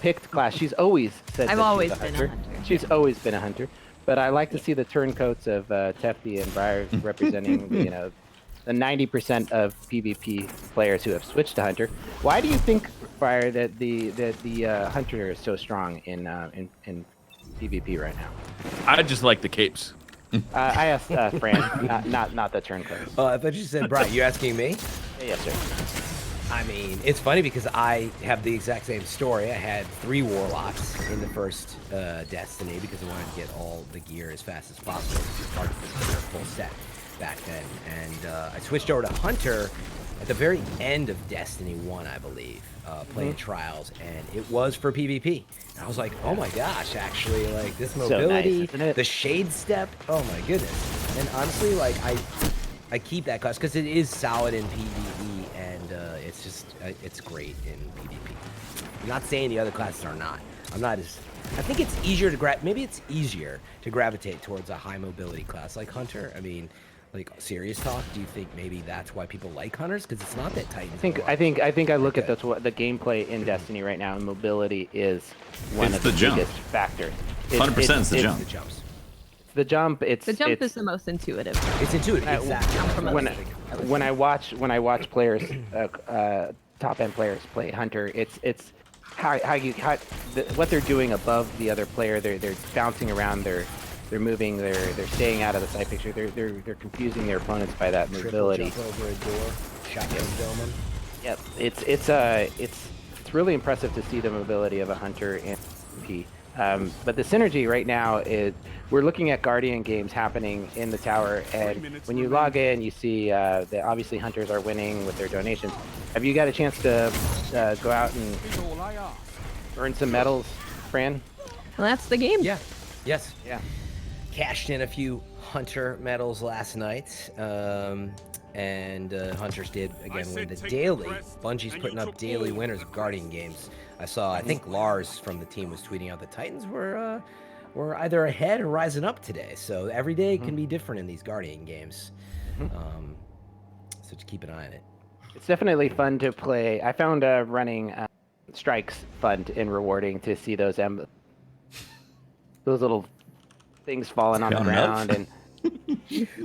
picked class. She's always said I've that always she's a been a hunter. hunter. She's always been a hunter. But I like to see the turncoats of Tefty and Briar representing, the 90% of PvP players who have switched to Hunter. Why do you think, Fire, that the Hunter is so strong in PvP right now? I just like the capes. I asked Fran, not the turncoats. I thought you said, Brian, you asking me? Yes, sir. I mean, it's funny because I have the exact same story. I had 3 warlocks in the first Destiny because I wanted to get all the gear as fast as possible. It was hard to get their full set back then. And I switched over to Hunter at the very end of Destiny 1, I believe, playing Trials, and it was for PvP. And I was like, oh my gosh, actually, like, this mobility, so nice, isn't it? the shade step, oh my goodness. And honestly, like, I keep that class because it is solid in PvE, and it's just, it's great in PvP. I'm not saying the other classes are not. I think it's easier to maybe it's easier to gravitate towards a high mobility class like Hunter. I mean, like, serious talk, do you think maybe that's why people like Hunters? Because it's not that tight. I think I look at the gameplay in Destiny right now, and mobility is one of the biggest factors. 100% is the jump. The jumps. The jump. The jump is the most intuitive. It's intuitive. Exactly. When I watch players, top end players play Hunter, it's what they're doing above the other player. They're bouncing around. They're moving. They're staying out of the sight picture. They're confusing their opponents by that mobility. Triple jump over a door. Shotgun Bowman. Yep. It's really impressive to see the mobility of a Hunter in PvP. But the synergy right now is we're looking at Guardian games happening in the tower, and when you log in, you see that obviously Hunters are winning with their donations. Have you got a chance to go out and earn some medals, Fran? Well, that's the game. Yeah. Yes. Yeah. Cashed in a few Hunter medals last night. And Hunters did again win the daily. Bungie's putting up daily winners of Guardian games. I think Lars from the team was tweeting out the Titans were either ahead or rising up today. So every day can be different in these Guardian games. So just keep an eye on it. It's definitely fun to play. I found running strikes fun and rewarding to see those little things falling on the ground and.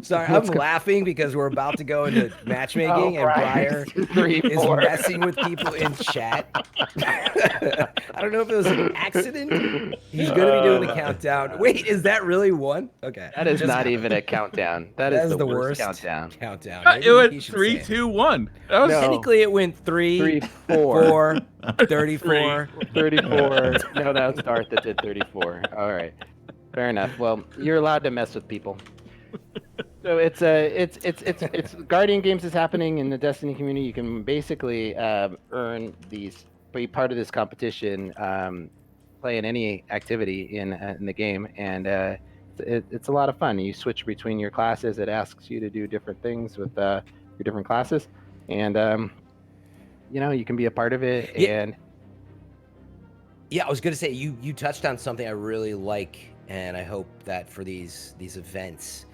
Sorry, I'm laughing because we're about to go into matchmaking, and Briar is messing with people in chat. I don't know if it was an accident. He's going to be doing the countdown. Wait, is that really one? Okay. That is not even a countdown. That is the worst countdown. Maybe It went he should 3, say 2, 1. That was No. Technically, it went 3, 4, 34. 34. No, that was Darth that did 34. All right. Fair enough. Well, you're allowed to mess with people. So it's Guardian games is happening in the Destiny community. You can basically earn these, be part of this competition, play in any activity in the game, and it's a lot of fun. You switch between your classes. It asks you to do different things with your different classes, and you can be a part of it. And Yeah, I was gonna say you touched on something I really like, and I hope that for these events.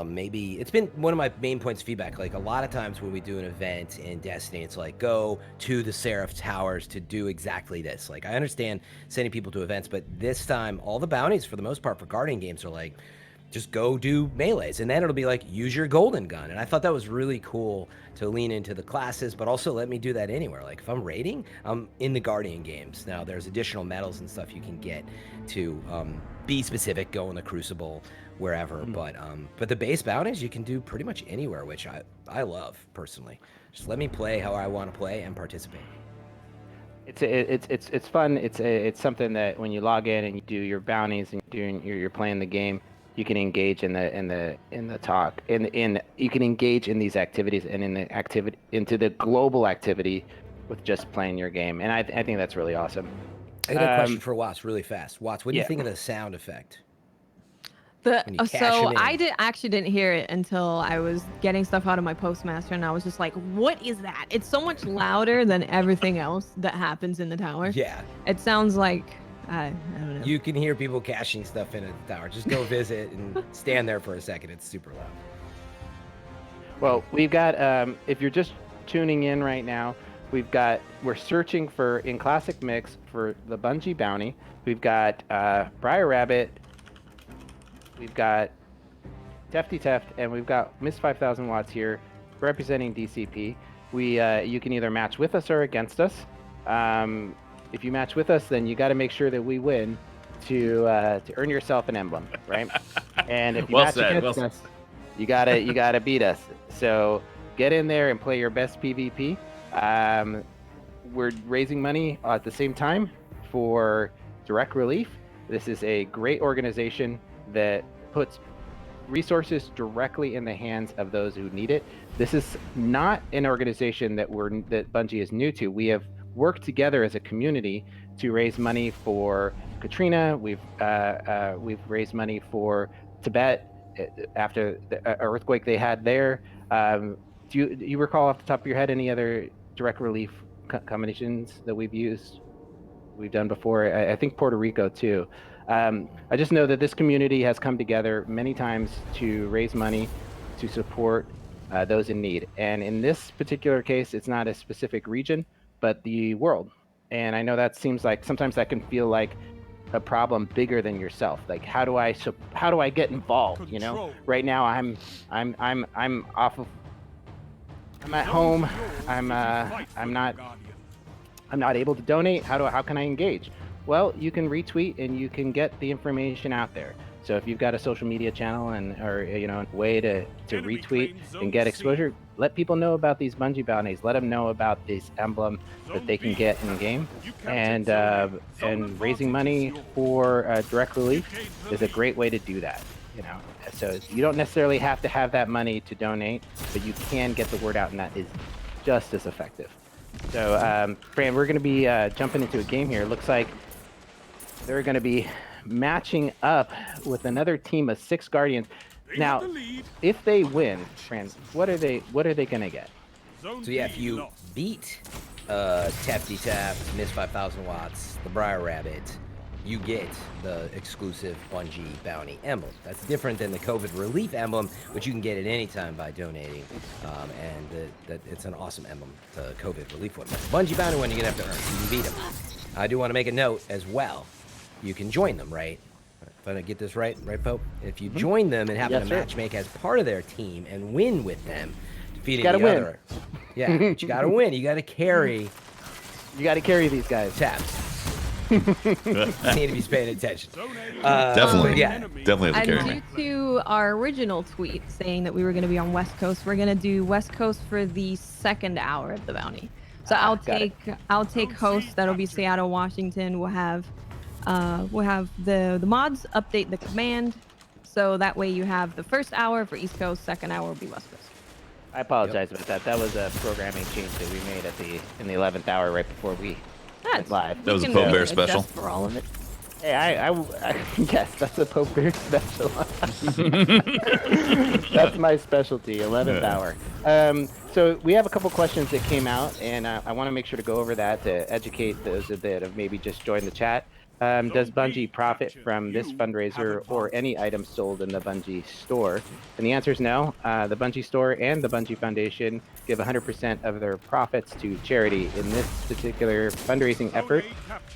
Maybe it's been one of my main points of feedback. Like, a lot of times when we do an event in Destiny, it's like, go to the Seraph Towers to do exactly this. Like, I understand sending people to events, but this time all the bounties for the most part for Guardian games are like, just go do melees, and then it'll be like, use your golden gun. And I thought that was really cool to lean into the classes, but also let me do that anywhere. Like, if I'm raiding, I'm in the Guardian games. Now there's additional medals and stuff you can get to be specific, go in the Crucible, wherever, but the base bounties you can do pretty much anywhere, which I love personally. Just let me play how I want to play and participate. It's fun. It's something that when you log in and you do your bounties and you're playing the game, you can engage in the talk, you can engage in these activities and into the global activity with just playing your game, and I think that's really awesome. I got a question for Watts really fast. Watts, what do you think of the sound effect? I actually didn't hear it until I was getting stuff out of my Postmaster, and I was just like, what is that? It's so much louder than everything else that happens in the tower. Yeah. It sounds like, I don't know. You can hear people cashing stuff in at the tower. Just go visit and stand there for a second. It's super loud. Well, we've got, if you're just tuning in right now, we're searching for, in Classic Mix, for the Bungie bounty. We've got Briar Rabbit, we've got Tefty Teft, and we've got Miss 5000 Watts here representing DCP. You can either match with us or against us. If you match with us, then you got to make sure that we win to earn yourself an emblem, right? And if you match against us, you gotta beat us. So get in there and play your best PvP. We're raising money at the same time for Direct Relief. This is a great organization that puts resources directly in the hands of those who need it. This is not an organization that Bungie is new to. We have worked together as a community to raise money for Katrina. We've raised money for Tibet after the earthquake they had there. Do you recall off the top of your head any other direct relief combinations that we've done before? I think Puerto Rico too. I just know that this community has come together many times to raise money to support those in need. And in this particular case, it's not a specific region, but the world. And I know that seems like sometimes that can feel like a problem bigger than yourself. Like, how do I get involved? You know, right now I'm at home. I'm not able to donate. How can I engage? Well, you can retweet and you can get the information out there. So if you've got a social media channel or a way to retweet and get exposure, let people know about these Bungie bounties. Let them know about this emblem that they can get in game. And raising money for direct relief is a great way to do that. So you don't necessarily have to have that money to donate, but you can get the word out, and that is just as effective. So, Fran, we're going to be jumping into a game here. It looks like they're going to be matching up with another team of 6 Guardians. Now, if they win, Fran, what are they going to get? So yeah, if you beat Tefty Tap, Miss 5000 Watts, the Briar Rabbit, you get the exclusive Bungie bounty emblem. That's different than the COVID relief emblem, which you can get at any time by donating. And it's an awesome emblem, the COVID relief one. But the Bungie bounty one, you're gonna have to earn. You can beat them. I do want to make a note as well. You can join them, right? If I get this right, Pope? If you join them and happen to matchmake as part of their team and win with them, defeating the other. Yeah, but you gotta win. You gotta carry. You gotta carry these guys. Taps. I need to be paying attention. Definitely. Yeah. Definitely have to carry And me. due to our original tweet saying that we were going to be on West Coast, we're going to do West Coast for the second hour of the bounty. So I'll take host. That'll be Seattle, Washington. We'll have the mods update the command, so that way you have the first hour for East Coast, second hour will be West Coast. I apologize about that. That was a programming change that we made in the 11th hour right before we went live. That was a Pope Bear special. For all of it. Hey, I yes, that's a Pope Bear special. That's my specialty, 11th hour. So we have a couple questions that came out, and I want to make sure to go over that to educate those that have maybe just joined the chat. Does Bungie profit from this fundraiser or any items sold in the Bungie store? And the answer is no. The Bungie store and the Bungie Foundation give 100% of their profits to charity. In this particular fundraising effort,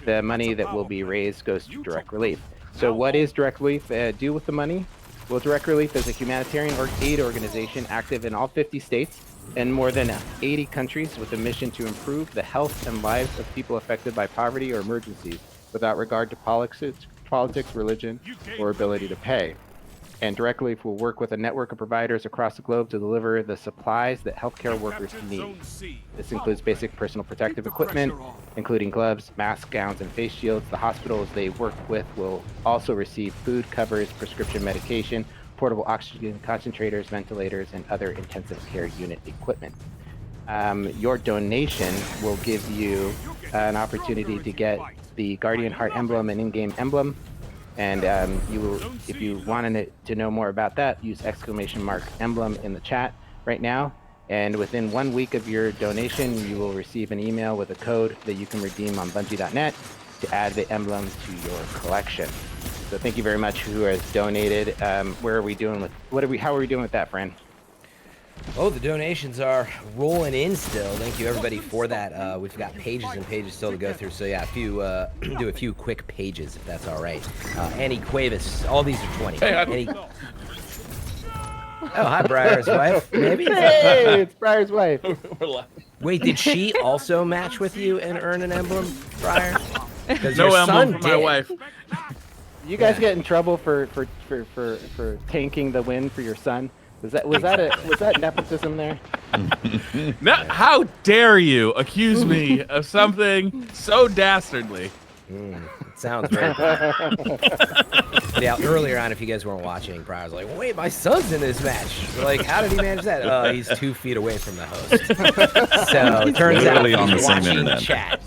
the money that will be raised goes to Direct Relief. So what is Direct Relief do with the money? Well, Direct Relief is a humanitarian aid organization active in all 50 states and more than 80 countries with a mission to improve the health and lives of people affected by poverty or emergencies, without regard to politics, religion, or ability to pay. And Direct Relief will work with a network of providers across the globe to deliver the supplies that healthcare workers need. This includes basic personal protective equipment, including gloves, masks, gowns, and face shields. The hospitals they work with will also receive food, covers, prescription medication, portable oxygen concentrators, ventilators, and other intensive care unit equipment. Your donation will give you an opportunity to get the Guardian Heart emblem and in-game emblem, and you will, if you wanted to know more about that, use !emblem in the chat right now, and within 1 week of your donation you will receive an email with a code that you can redeem on Bungie.net to add the emblem to your collection. So thank you very much who has donated. How are we doing with that, Fran? Oh, the donations are rolling in still. Thank you everybody for that. We've got pages and pages still to go through. So yeah, do a few quick pages if that's all right. Annie Cuevas, all these are 20. Hey, Annie... Oh, hi, Briar's wife. Maybe. Hey, it's Briar's wife. Wait, did she also match with you and earn an emblem, Briar? 'Cause No your emblem son for my did. wife. You guys get in trouble for tanking the win for your son. Was that nepotism there? No, how dare you accuse me of something so dastardly? It sounds very bad. Yeah, earlier on, if you guys weren't watching, Brian was like, wait, my son's in this match. We're like, how did he manage that? He's 2 feet away from the host. So it turns out Literally on he's the same watching internet. chat.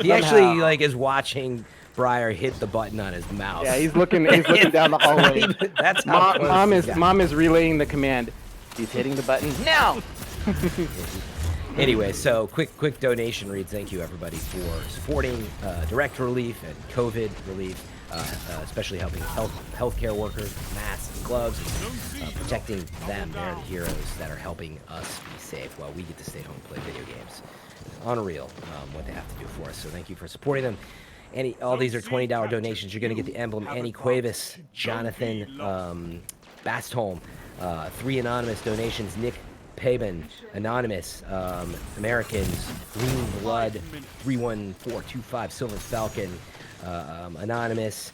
He actually like is watching Briar hit the button on his mouse. Yeah, he's looking down the hallway. That's how close he got. Mom is relaying the command. He's hitting the button now. Anyway, so quick donation reads. Thank you everybody for supporting direct relief and COVID relief, especially helping healthcare workers, masks and gloves, protecting them. They're the heroes that are helping us be safe while we get to stay home and play video games. It's unreal what they have to do for us. So thank you for supporting them. All these are $20 donations. You're going to get the emblem. Annie Cuevas, Jonathan Bastholm, 3 anonymous donations. Nick Paban, Anonymous, Americans, Green Blood, 31425, Silver Falcon, Anonymous,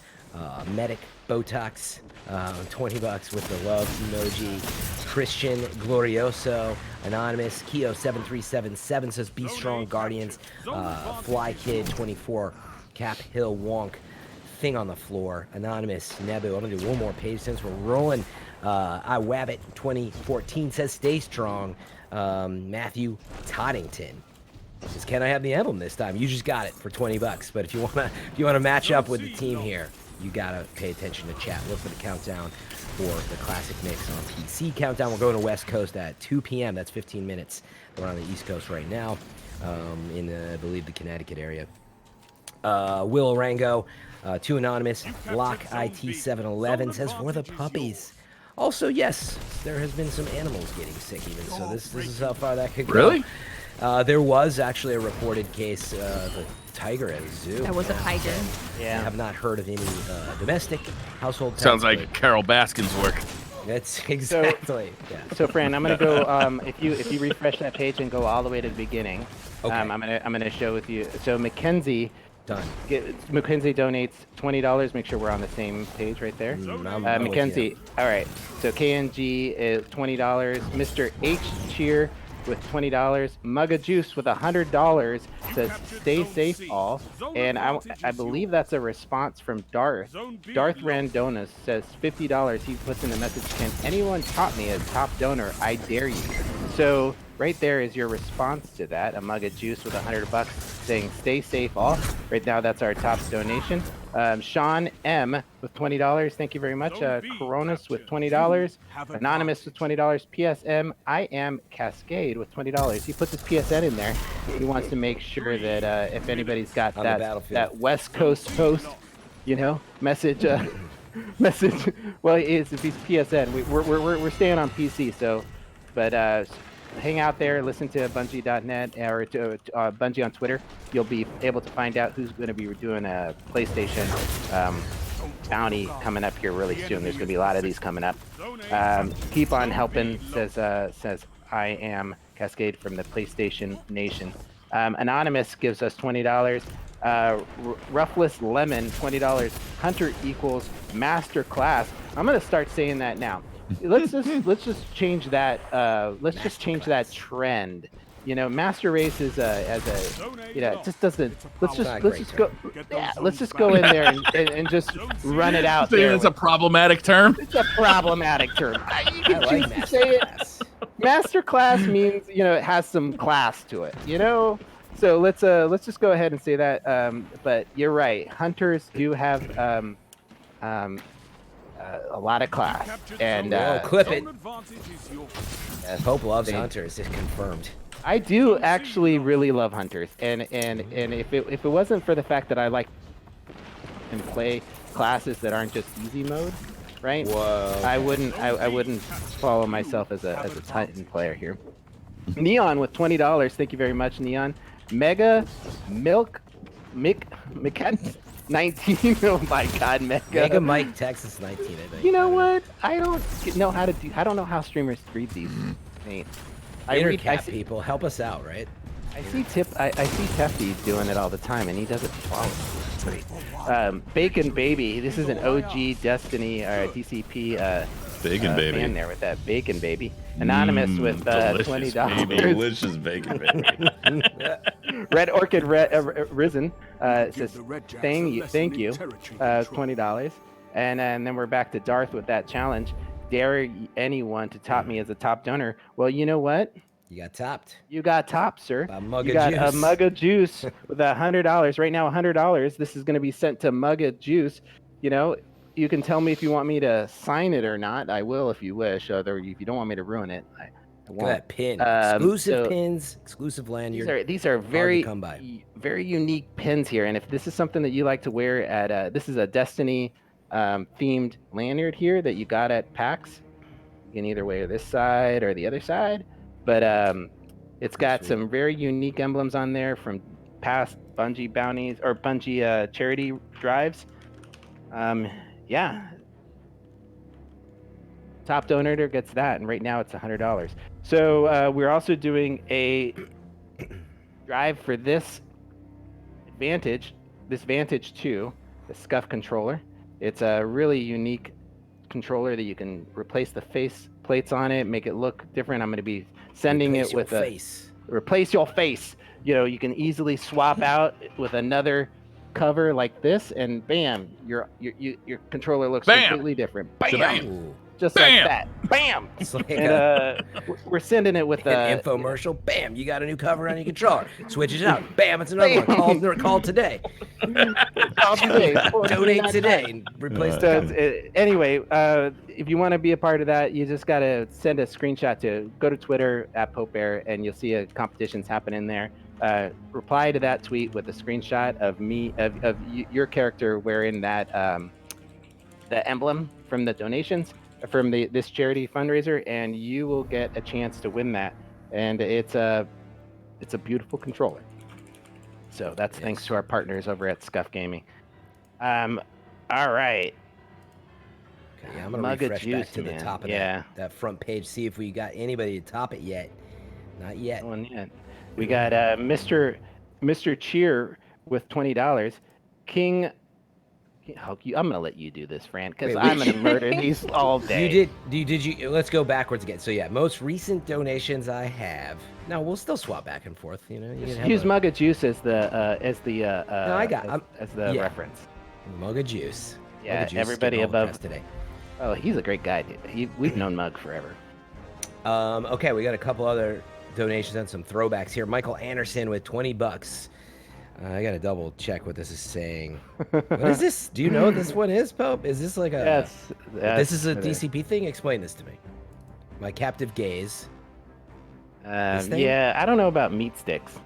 Medic, Botox, $20 with the love emoji, Christian Glorioso, Anonymous, Keo7377 says Be Strong Guardians, Fly Kid 24, Cap Hill Wonk, Thing on the Floor, Anonymous, Nebu. I'm gonna do one more page since we're rolling. I Wabbit 2014 says Stay Strong. Matthew Toddington says, can I have the emblem this time? You just got it for $20. But if you wanna match up with the team here, you gotta pay attention to chat. Look for the countdown for the Classic Mix on PC. Countdown, we're going to West Coast at 2 p.m. That's 15 minutes. We're on the East Coast right now, in I believe the Connecticut area. Will Rango, 2 anonymous, Lock IT711 says for the puppies. Also, yes, there has been some animals getting sick even, so this is how far that could go. Really? There was actually a reported case of a tiger at a zoo. That was a tiger. I have not heard of any domestic household pets. Sounds like Carol Baskin's work. That's exactly. Yeah. So, Fran, I'm gonna go. If you refresh that page and go all the way to the beginning, Okay. I'm gonna show with you. So Mackenzie. Done. Mackenzie donates $20. Make sure we're on the same page right there. I'm with Mackenzie. you. All right. So KNG is $20. Mr. H Cheer with $20. Mugga Juice with $100 says stay safe all. And I believe that's a response from Darth. Darth Randonis says $50. He puts in the message, can anyone top me as top donor? I dare you. So right there is your response to that. A mug of juice with $100 saying stay safe all. Right now that's our top donation. Sean M with $20. Thank you very much. Coronas with $20. Anonymous with $20. PSM I am Cascade with $20. He puts his PSN in there. He wants to make sure that if anybody's got that West Coast host, message. Message. Well, if he's PSN, we're staying on PC. So, but hang out there, listen to Bungie.net or to Bungie on Twitter. You'll be able to find out who's going to be doing a PlayStation bounty coming up here really soon. There's going to be a lot of these coming up. Keep on helping, says I am Cascade from the PlayStation Nation. Anonymous gives us $20. Roughless Lemon, $20. Hunter equals master class. I'm going to start saying that now. Let's just change that. Let's just change that trend. Master race is it just doesn't. Let's just go in there and just run it out there. It's a problematic term. It's a problematic term. You can choose to say it. Master class means it has some class to it. So let's just go ahead and say that. But you're right. Hunters do have a lot of class, and clip it. Hope loves hunters. It's confirmed. I do actually really love hunters, and if it wasn't for the fact that I like and play classes that aren't just easy mode, right? Whoa. I wouldn't follow myself as a Titan player here. Neon with $20. Thank you very much, Neon. Mega Milk Mick 19. Oh my God, Mega. Mega Mike Texas 19. I think. You know what? I don't know how to do. I don't know how streamers read these names. I Intercap see, people, help us out, right? I see Tefty doing it all the time, and he does it flawlessly. It's great. Bacon Baby. This is an OG Destiny or DCP Bacon baby. fan there with that Bacon Baby. Anonymous with delicious $20. baby. Delicious bacon baby. Red Orchid Risen says thank you, $20, and then we're back to Darth with that challenge. Dare anyone to top me as a top donor? Well, you know what? You got topped. You got topped, sir. A mug you of got juice. a mug of juice with $100 right now. $100. This is going to be sent to Mug of Juice. You know, you can tell me if you want me to sign it or not. I will if you wish. Other, if you don't want me to ruin it, I Look won't. at that pin. Exclusive so pins, exclusive lanyard. These are very come by. very unique pins here, and if this is something that you like to wear at this is a Destiny themed lanyard here that you got at PAX. You can either wear this side or the other side, but it's got some very unique emblems on there from past Bungie bounties or Bungie charity drives. Yeah, top donor gets that, and right now it's $100. So we're also doing a drive for this Vantage 2, the Scuf controller. It's a really unique controller that you can replace the face plates on it, make it look different. I'm going to be sending Replace it with your a face. replace your face. You know, you can easily swap out with another cover like this, and bam, your controller looks Bam! completely different. Bam, Shabam. Ooh. just Bam! like that. Bam. It's like And we're sending it with an a infomercial. Bam, you got a new cover on your controller. Switch it out. Bam, it's another one. Call today. Donate today and replace the So cover. anyway, if you want to be a part of that, you just got to send a screenshot to go to Twitter at Pope Bear, and you'll see competitions happening there. Reply to that tweet with a screenshot of your character wearing that the emblem from the donations from this charity fundraiser, and you will get a chance to win that. And it's a beautiful controller. So that's thanks to our partners over at Scuf Gaming. All right. Okay, yeah, I'm gonna Mug of refresh back juice, to the man. top of Yeah. that front page. See if we got anybody to top it yet. Not yet. One yet. We got Mr. Cheer with $20. King. I'm gonna let you do this, Fran, because Wait, I'm gonna murder these all day. Did you? Let's go backwards again. So yeah, most recent donations I have. No, we'll still swap back and forth. You know, you can have Use a Mug of Juice as the Yeah. reference. mug of juice. Yeah, Mug of juice, everybody getting all the above- press today. Oh, he's a great guy. We've known Mug forever. Okay, we got a couple other donations and some throwbacks here. Michael Anderson with $20. I gotta double check what this is saying. What is this? Do you know what this one is, Pope? Is this like a? Yes. This is a DCP thing. Explain this to me. My captive gaze. This thing? Yeah, I don't know about meat sticks.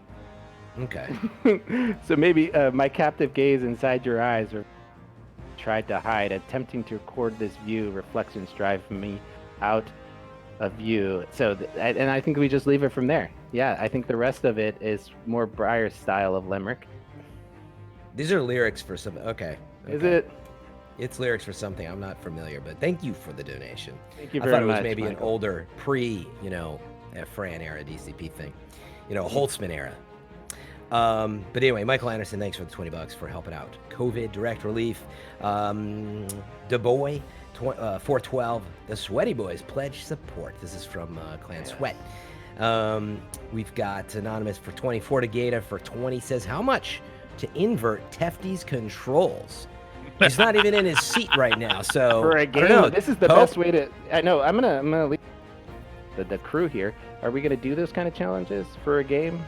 Okay. So maybe my captive gaze inside your eyes or tried to hide, attempting to record this view. Reflections drive me out of view. So, and I think we just leave it from there. Yeah, I think the rest of it is more Briar's style of limerick. These are lyrics for some. Okay. Is okay. it? It's lyrics for something I'm not familiar, but thank you for the donation. Thank you I very thought it was much, maybe an Michael. older Fran era DCP thing, Holtzman era. But anyway, Michael Anderson, thanks for the $20 for helping out. COVID direct relief. DeBoy 412. The Sweaty Boys pledge support. This is from Clan Sweat. We've got Anonymous for 24. Gata for 20 says how much to invert Tefty's controls. He's not even in his seat right now, so For a I game, don't know. this is the Pope? best way to. I know. I'm gonna leave the crew here. Are we gonna do those kind of challenges for a game?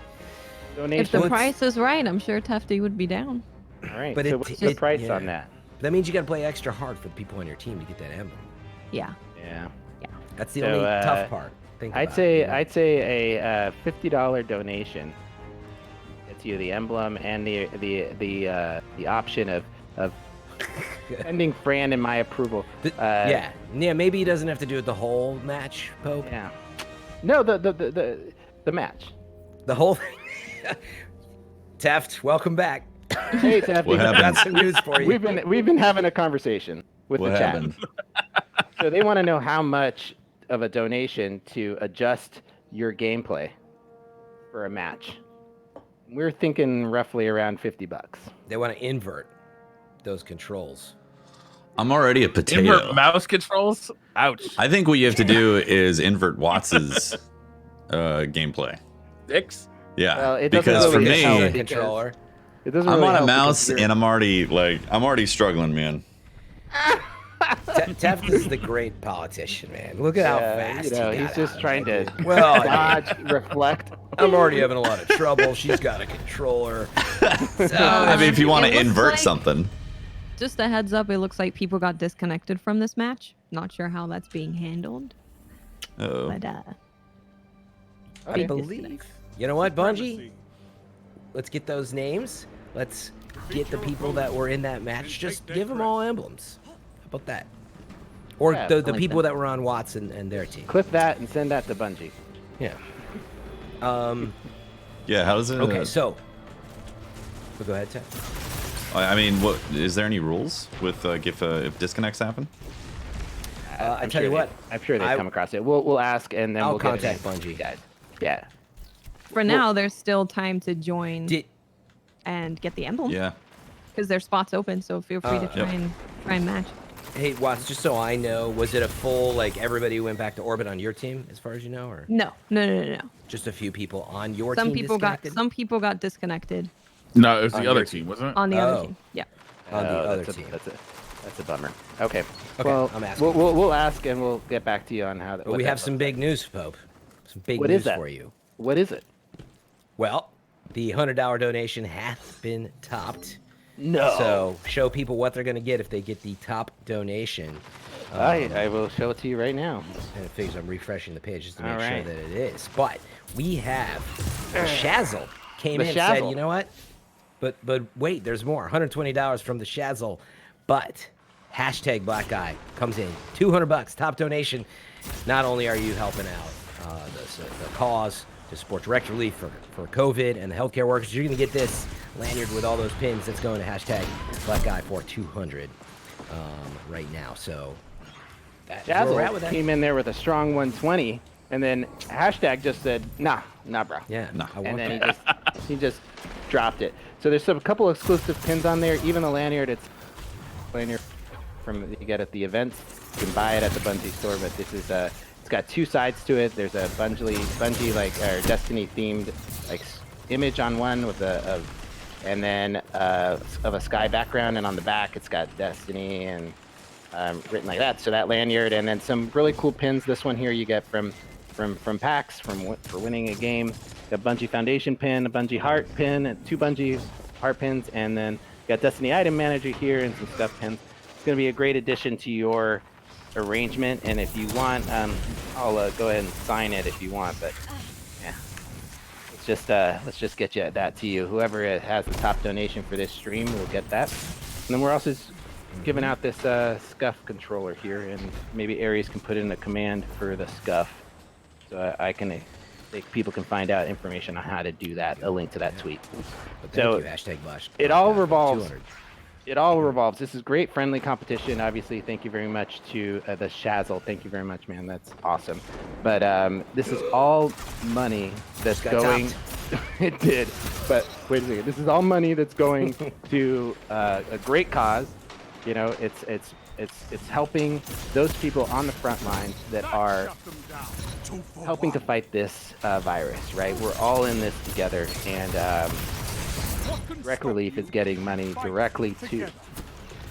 Donation. If the Well, price is right, I'm sure Tefty would be down. All right. But so it- what's the it- price yeah. on that? That means you got to play extra hard for the people on your team to get that emblem. Yeah. Yeah. That's the So, only tough part. Think I'd about say it, you know? I'd say a $50 donation gets you the emblem and the option of sending Fran and my approval. yeah, maybe he doesn't have to do it the whole match, Pope. Yeah. No, the match. The whole thing. Teft, welcome back. Hey, Taffy. What happened? Got some news for you. We've been having a conversation with What the chat. happened? So they want to know how much of a donation to adjust your gameplay for a match. We're thinking roughly around $50. They want to invert those controls. I'm already a potato. Invert mouse controls. Ouch. I think what you have to do is invert Watts's gameplay. Dicks. Yeah, Well, it doesn't because for really me, help the because- controller. It doesn't I'm really on a help because mouse you're- and I'm already struggling, man. Teft is the great politician, man. Look at how Yeah, fast you know, he got he's just out of trying it. to Well, I dodge, reflect. I'm already having a lot of trouble. She's got a controller. So, I mean, if you want to It looks invert like- something, Just a heads up, it looks like people got disconnected from this match. Not sure how that's being handled, oh, but I Okay. believe. You know what, Bungie? Let's get those names. Let's get the people that were in that match. Just give them all emblems. How about that? Or Yeah, the link people them. that were on Watson and their team. Clip that and send that to Bungie. Yeah. yeah. How does it? Okay, so. Well, go ahead, Ted. I mean, what is there any rules with if disconnects happen? I tell you what. I'm sure they've I- come across it. We'll ask and then I'll we'll get contact it in. Bungie. Guys. Yeah. for now, there's still time to join Did and get the emblem Yeah. because there's spots open. So feel free to Yep. try and match. hey Watts, just so I know, was it a full like everybody went back to orbit on your team as far as you know, or No. just a few people on your Some team? people got disconnected No, it was On the other your team, wasn't it? on the Oh. other team. Yeah. on the other that's team. That's a bummer. Okay. Okay, Well, I'm asking. we'll ask and we'll get back to you on how that. But what we that have some looks big news, Pope. Some big What news is that? for you. like. What is it? Well, the $100 donation hath been topped. No. So show people what they're going to get if they get the top donation. I will show it to you right now. And it figures I'm refreshing the page just to make All sure right. that it is. But we have the Shazzle came The in and said, Shazzle. you know what? But wait, there's more. $120 from the Shazzle. But hashtag Black Guy comes in. $200 top donation. Not only are you helping out the cause to support direct relief for COVID and the healthcare workers, you're going to get this lanyard with all those pins that's going to hashtag Black Guy for 200 right now. So that's where we're at with Jazzle that. came in there with a strong 120, and then hashtag just said, nah, bro. Yeah, No. I want And then that. he just dropped it. So there's a couple exclusive pins on there. Even the lanyard, it's lanyard from you get at the event. You can buy it at the Bungie store, but this is it's got two sides to it. There's a Bungie like or Destiny themed like image on one with and then of a sky background, and on the back it's got Destiny and written like that. So that lanyard, and then some really cool pins. This one here you get from PAX for winning a game. A Bungie Foundation pin, a Bungie Heart pin, and two Bungie Heart pins, and then you got Destiny Item Manager here and some stuff pins. It's going to be a great addition to your arrangement, and if you want, I'll go ahead and sign it if you want. But yeah, let's just get you that to you. Whoever has the top donation for this stream will get that. And then we're also giving out this Scuf controller here, and maybe Aries can put in a command for the Scuf, so people can find out information on how to do that. A link to that tweet. But So, thank you, hashtag Black it all Guy for revolves. 200. It all revolves. This is great friendly competition. Obviously, thank you very much to the Shazzle. Thank you very much, man. That's awesome. But this is all money that's Got going. topped. It did. But wait a second. This is all money that's going to a great cause. You know, it's helping those people on the front lines that are helping to fight this virus. Right? We're all in this together, and. Direct Relief is getting money directly to,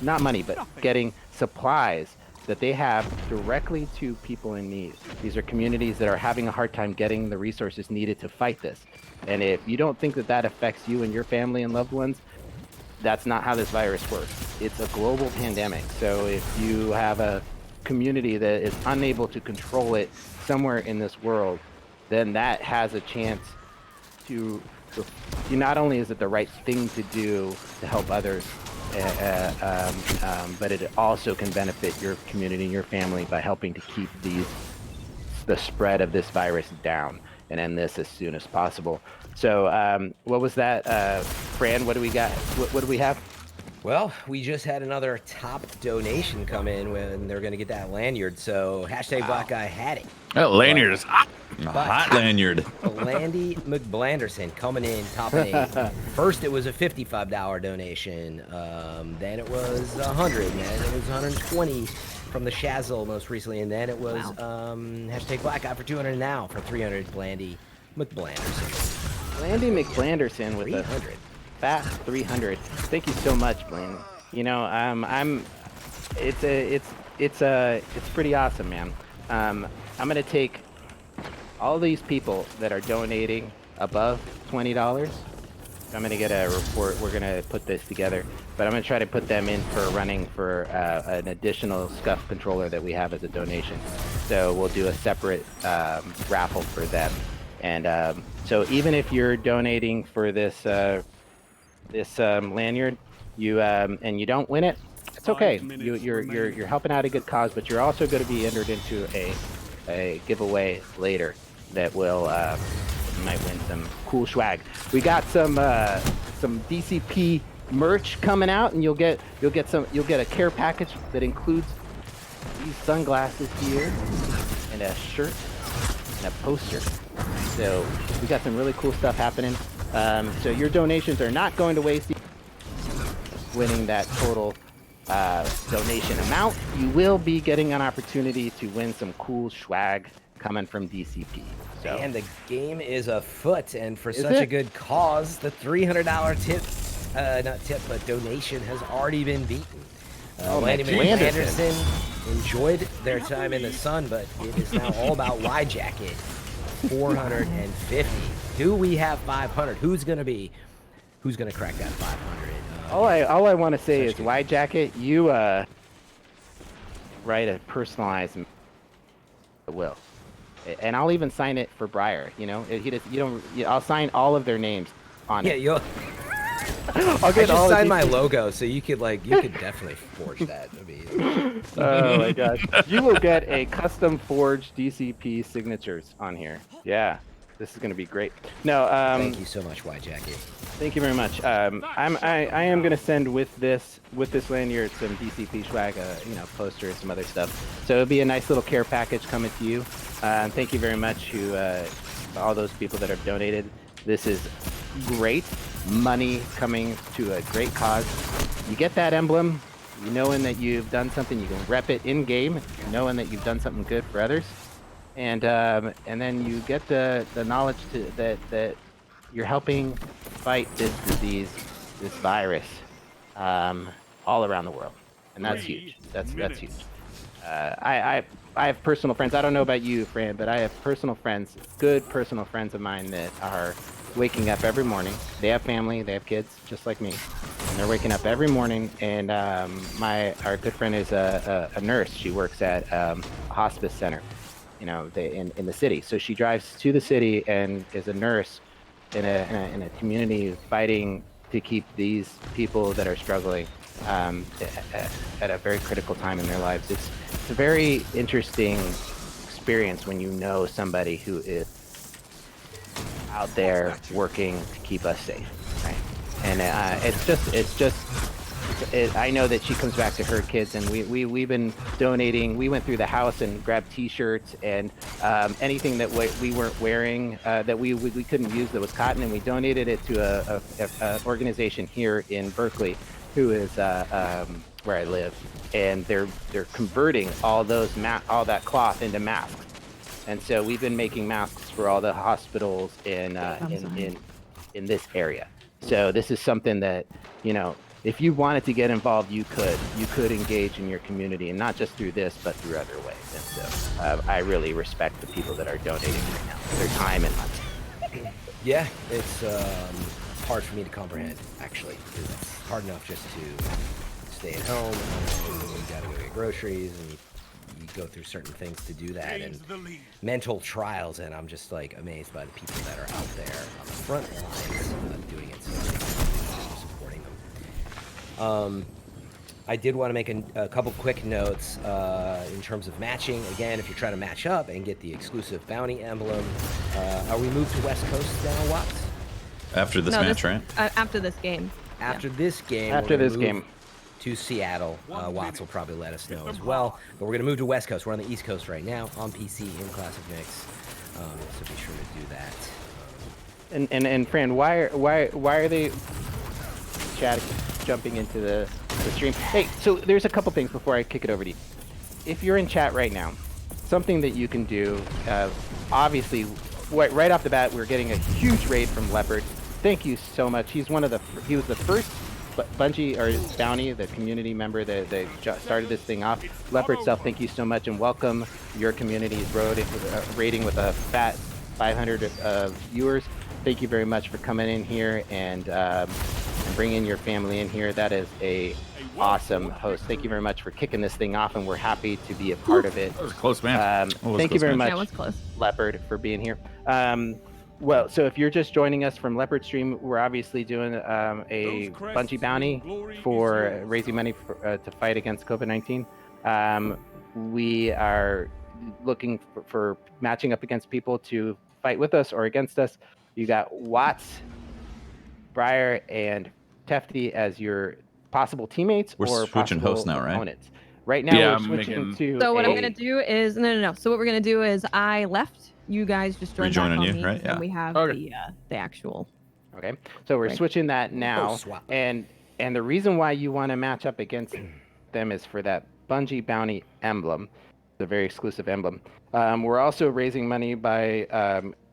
not money, but getting supplies that they have directly to people in need. These are communities that are having a hard time getting the resources needed to fight this. And if you don't think that that affects you and your family and loved ones, that's not how this virus works. It's a global pandemic. So if you have a community that is unable to control it somewhere in this world, then that has a chance to not only is it the right thing to do to help others, but it also can benefit your community and your family by helping to keep the spread of this virus down and end this as soon as possible. So what was that, Fran? What do we got? What do we have? Well, we just had another top donation come in when they're going to get that lanyard. So hashtag Black Guy had it. That lanyard is hot. A hot lanyard. Landy McBlanderson coming in top 8. First, it was a $55 donation. Then it was $100. And then it was $120 from the Shazzle most recently. And then it was hashtag Black Guy for $200 now for $300. Landy McBlanderson. Landy McBlanderson with a 300. fast 300. Thank you so much, Blaine. You know, it's pretty awesome, man. I'm gonna take all these people that are donating above $20. I'm gonna get a report. We're gonna put this together, but I'm gonna try to put them in for running for an additional Scuf controller that we have as a donation. So we'll do a separate raffle for them. And so even if you're donating for this lanyard, and you don't win it, it's okay. You're helping out a good cause, but you're also going to be entered into a giveaway later that will you might win some cool swag. We got some DCP merch coming out, and you'll get a care package that includes these sunglasses here and a shirt and a poster. So we got some really cool stuff happening. So your donations are not going to waste. Winning that total donation amount, you will be getting an opportunity to win some cool swag coming from DCP. So. And the game is afoot, and for such a good cause, the $300 tip, not tip, but donation has already been beaten. Landy McAnderson enjoyed their time in the sun, but it is now all about Y Jacket. 450. Do we have 500? Who's gonna crack that 500? All I want to say is, Y Jacket, you write a personalized will, and I'll even sign it for Briar. You know, I'll sign all of their names on it. Yeah, I'll get all sign my logo, so you could definitely forge that. Oh my gosh, you will get a custom forged DCP signatures on here. Yeah, this is gonna be great. No, thank you so much, Y Jacket. Thank you very much. I am gonna send with this lanyard some DCP swag, poster and some other stuff. So it'll be a nice little care package coming to you. Thank you very much to all those people that have donated. This is great money coming to a great cause. You get that emblem, knowing that you've done something. You can rep it in game, knowing that you've done something good for others, and then you get the knowledge that you're helping fight this disease, this virus, all around the world, and that's huge. That's huge. I have personal friends. I don't know about you, Fran, but I have personal friends, good personal friends of mine that are waking up every morning. They have family, they have kids, just like me, and they're waking up every morning. And our good friend is a nurse. She works at a hospice center, in the city. So she drives to the city and is a nurse in a community fighting to keep these people that are struggling at a very critical time in their lives. It's a very interesting experience when you know somebody who is out there working to keep us safe, right? And I know that she comes back to her kids, and we've been donating. We went through the house and grabbed T-shirts and anything that we weren't wearing that we couldn't use that was cotton, and we donated it to a organization here in Berkeley, who is where I live, and they're converting all that cloth into masks. And so we've been making masks for all the hospitals in this area. So this is something that, if you wanted to get involved, you could engage in your community, and not just through this, but through other ways. And so I really respect the people that are donating right now, their time and money. Yeah, it's hard for me to comprehend, actually, because it's hard enough just to stay at home, and you gotta go get groceries, and you go through certain things to do that, and mental trials, and I'm just amazed by the people that are out there on the front lines doing it, so just supporting them. I did want to make a couple quick notes in terms of matching. Again, if you're trying to match up and get the exclusive bounty emblem, are we moved to West Coast now, Watts? After this No, match, right? After this game. After this game, After we're gonna this move game. to Seattle. Watts will probably let us know as well. But we're gonna move to West Coast. We're on the East Coast right now on PC in Classic Mix. So be sure to do that. And Fran, why are they chat jumping into the stream? Hey, so there's a couple things before I kick it over to you. If you're in chat right now, something that you can do, obviously, right off the bat, we're getting a huge raid from Leopard. Thank you so much. He was the first Bungie or Bounty, the community member that started this thing off. Leopard self, thank you so much, and welcome your community's rating with a fat 500 viewers. Thank you very much for coming in here and bringing your family in here. That is a awesome host. Thank you very much for kicking this thing off, and we're happy to be a part of it. That was a close match. Thank you very much, Yeah, it was close. Leopard, for being here. Well, so if you're just joining us from Leopard Stream, we're obviously doing a Bungie bounty for raising money to fight against COVID-19. We are looking for matching up against people to fight with us or against us. You got Watts, Breyer, and Tefty as your possible teammates We're or switching possible hosts now, right? opponents. Right now, Yeah, we're switching to. So what I'm a- gonna do is no. So what we're gonna do is I left. You guys just joined back Rejoin on on you, me, right? and Yeah. we have Okay. the actual. Okay, so we're Right. switching that now, swap. and the reason why you want to match up against them is for that Bungie bounty emblem, the very exclusive emblem. We're also raising money by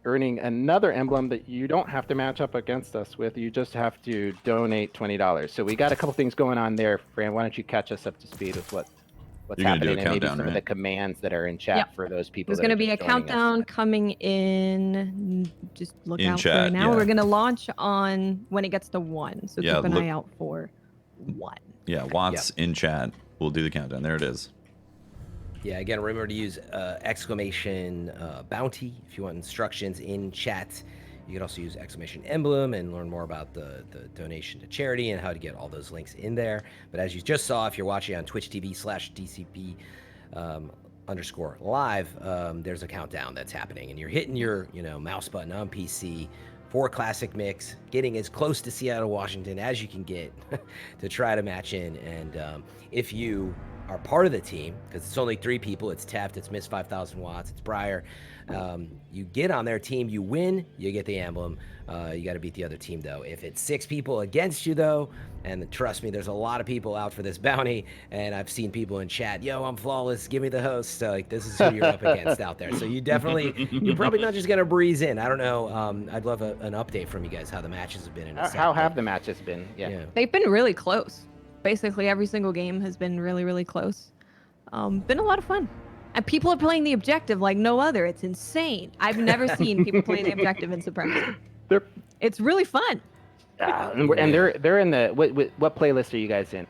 earning another emblem that you don't have to match up against us with. You just have to donate $20. So we got a couple things going on there, Fran. Why don't you catch us up to speed with what's You're gonna do a happening and maybe countdown, some of the right? commands that are in chat Yep. for those people. There's that are gonna be a just joining us. countdown coming in. Just look In out for chat, it now. yeah. We're gonna launch on when it gets to 1. So Yeah, keep an look- eye out for 1. Yeah, Watts in chat. We'll do the countdown. There it is. Yeah, again, remember to use exclamation bounty if you want instructions in chat. You can also use exclamation emblem and learn more about the donation to charity and how to get all those links in there. But as you just saw, if you're watching on Twitch TV/DCP _ live, there's a countdown that's happening, and you're hitting your mouse button on PC for Classic Mix, getting as close to Seattle, Washington as you can get to try to match in. And if you are part of the team, because it's only 3 people, it's Teft, it's Miss 5000 Watts, it's Breyer. You get on their team, you win, you get the emblem. You got to beat the other team, though. If it's 6 people against you, though, and trust me, there's a lot of people out for this bounty, and I've seen people in chat, yo, I'm flawless, give me the host. So, like, this is who you're up against out there. So you're probably not just going to breeze in. I don't know. I'd love an update from you guys, how the matches have been. In a How second. have the matches been? Yeah. They've been really close. Basically, every single game has been really, really close. Been a lot of fun. And people are playing the objective like no other. It's insane. I've never seen people play the objective in Supremacy. It's really fun. And they're in the what playlist are you guys in?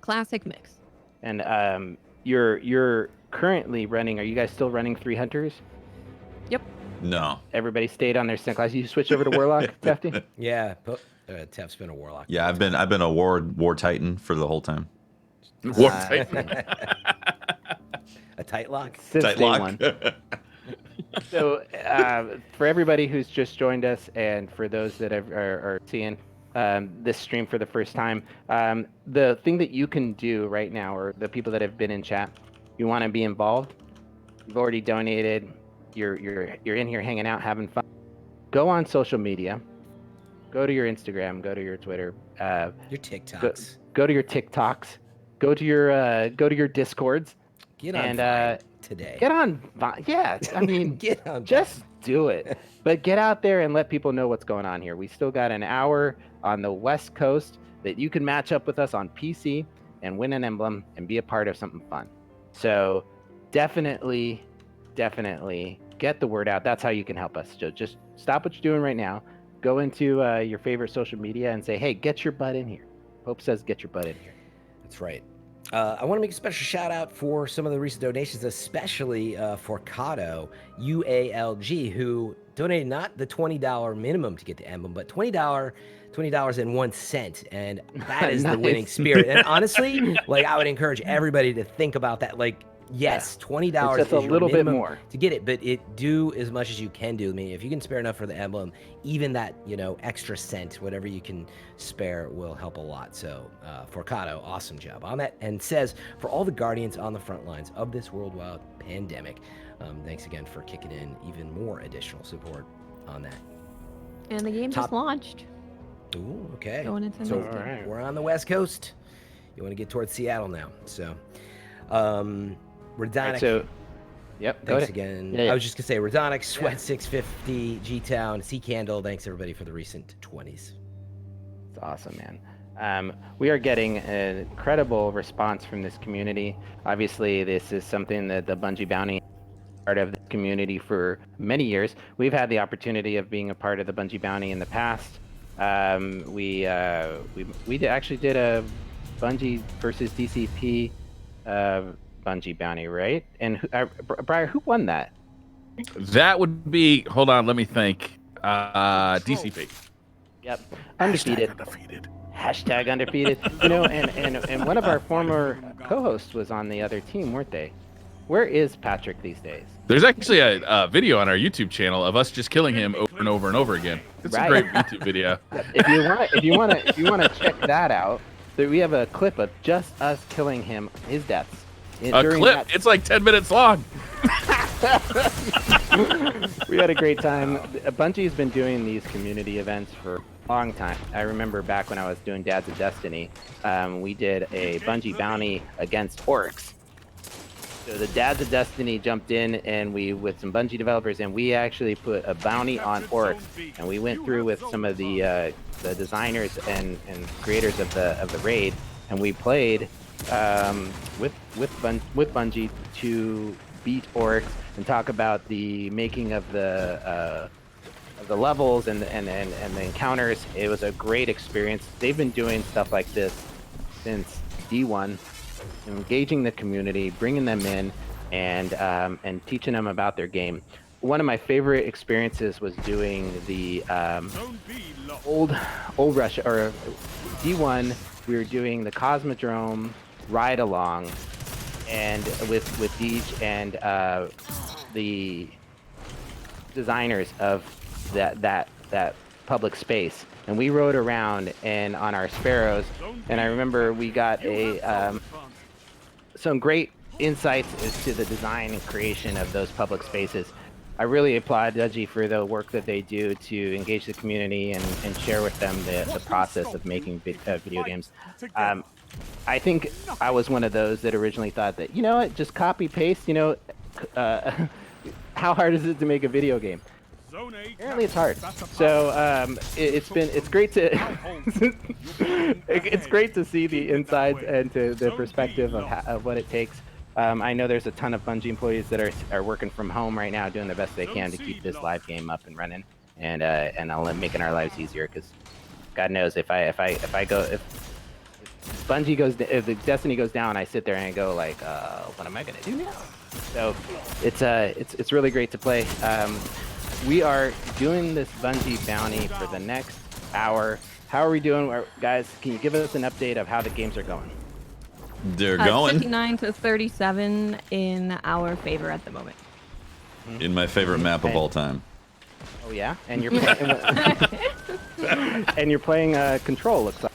Classic Mix. And you're currently running. Are you guys still running 3 Hunters? Yep. No. Everybody stayed on their sync class. You switched over to Warlock, Tefty? Yeah, Teft's been a warlock. Yeah, I've been a war titan for the whole time. War Titan. A tight lock. Since Tight day lock. one. So for everybody who's just joined us, and for those that are seeing this stream for the first time, the thing that you can do right now, or the people that have been in chat, you want to be involved. You've already donated. You're in here hanging out, having fun. Go on social media. Go to your Instagram. Go to your Twitter. Your TikToks. Go to your TikToks. Go to your Discords. Get on And, Vine today. Get on. Yeah, I mean, Get on just do it. But get out there and let people know what's going on here. We still got an hour on the West Coast that you can match up with us on PC and win an emblem and be a part of something fun. So definitely get the word out. That's how you can help us. So just stop what you're doing right now. Go into your favorite social media and say, hey, get your butt in here. Hope says get your butt in here. That's right. I want to make a special shout out for some of the recent donations, especially for Kato UALG, who donated not the $20 minimum to get the emblem, but $20.01, and that is the Nice. winning spirit. And honestly, like, I would encourage everybody to think about that. Like, Yes, $20 It's just a is your little bit minimum more. to get it, but do as much as you can do. I mean, if you can spare enough for the emblem, even that, extra cent, whatever you can spare will help a lot. So, Forcado, awesome job on that. And says, for all the Guardians on the front lines of this worldwide pandemic, thanks again for kicking in even more additional support on that. And the game just launched. Ooh, okay. Going into So next week. we're on the West Coast. You want to get towards Seattle now. So, Redonic. So, yep. Thanks again. Yeah. I was just gonna say Redonic, Sweat 650, G Town, Sea Candle. Thanks everybody for the recent 20s. It's awesome, man. We are getting an incredible response from this community. Obviously, this is something that the Bungie Bounty part of the community for many years. We've had the opportunity of being a part of the Bungie Bounty in the past. We actually did a Bungie versus DCP Bungie Bounty, right? And Briar, who won that? That would be. Hold on, let me think. DCP. Yep, undefeated. Hashtag undefeated. And one of our former co-hosts was on the other team, weren't they? Where is Patrick these days? There's actually a video on our YouTube channel of us just killing him over and over and over again. It's a great YouTube video. If you want to check that out, we have a clip of just us killing him, his deaths. A clip? It's like 10 minutes long. We had a great time. Bungie's been doing these community events for a long time. I remember back when I was doing Dads of Destiny, we did a Bungie bounty against orcs. So the Dads of Destiny jumped in, and with some Bungie developers, and we actually put a bounty on orcs, and we went through with some of the designers and creators of the raid, and we played with Bungie to beat orcs and talk about the making of the levels and the encounters. It was a great experience. They've been doing stuff like this since D1. Engaging the community, bringing them in, and teaching them about their game. One of my favorite experiences was doing the old Russia or D1. We were doing the Cosmodrome ride along, and with Deej and the designers of that public space, and we rode around and on our Sparrows, and I remember we got some great insights as to the design and creation of those public spaces. I really applaud Bungie for the work that they do to engage the community and share with them the process of making video games. I think I was one of those that originally thought that, just copy paste, how hard is it to make a video game? Apparently it's hard. So it's great to it's great to see the insides and to the perspective of what it takes. I know there's a ton of Bungie employees that are working from home right now, doing the best they can to keep this live game up and running, and making our lives easier. Because God knows if Bungie goes, if the Destiny goes down, I sit there and I go like, what am I gonna do now? So it's really great to play. We are doing this Bungie bounty for the next hour. How are we doing, guys? Can you give us an update of how the games are going? They're going 59 to 37 in our favor at the moment. in my favorite map of all time. Oh yeah, and you're and you're playing Control, looks like.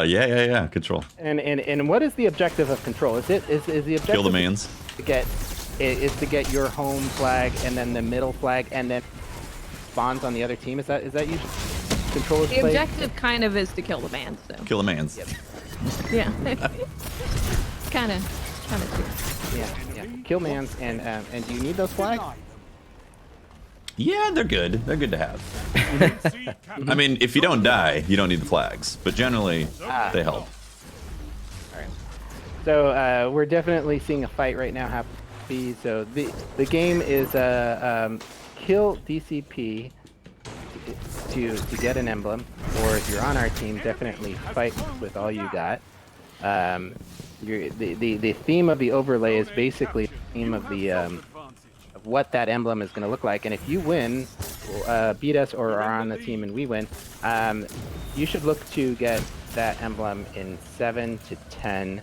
Yeah. Control. And what is the objective of Control? Is the objective Kill the mains. to get your home flag and then the middle flag and then spawns on the other team? Is that usually Control's The play? objective kind of is to kill the man, so. Kill the mains. Yep. Yeah. kind of. Yeah. Kill mans and do you need those flags? Yeah, they're good. They're good to have. I mean, if you don't die, you don't need the flags, but generally they help. All right. So we're definitely seeing a fight right now happen. So the game is kill DCP to get an emblem, or if you're on our team, definitely fight with all you got. The theme of the overlay is basically the theme of the of what that emblem is going to look like, and if you win, beat us, or are on the team and we win, you should look to get that emblem in 7 to 10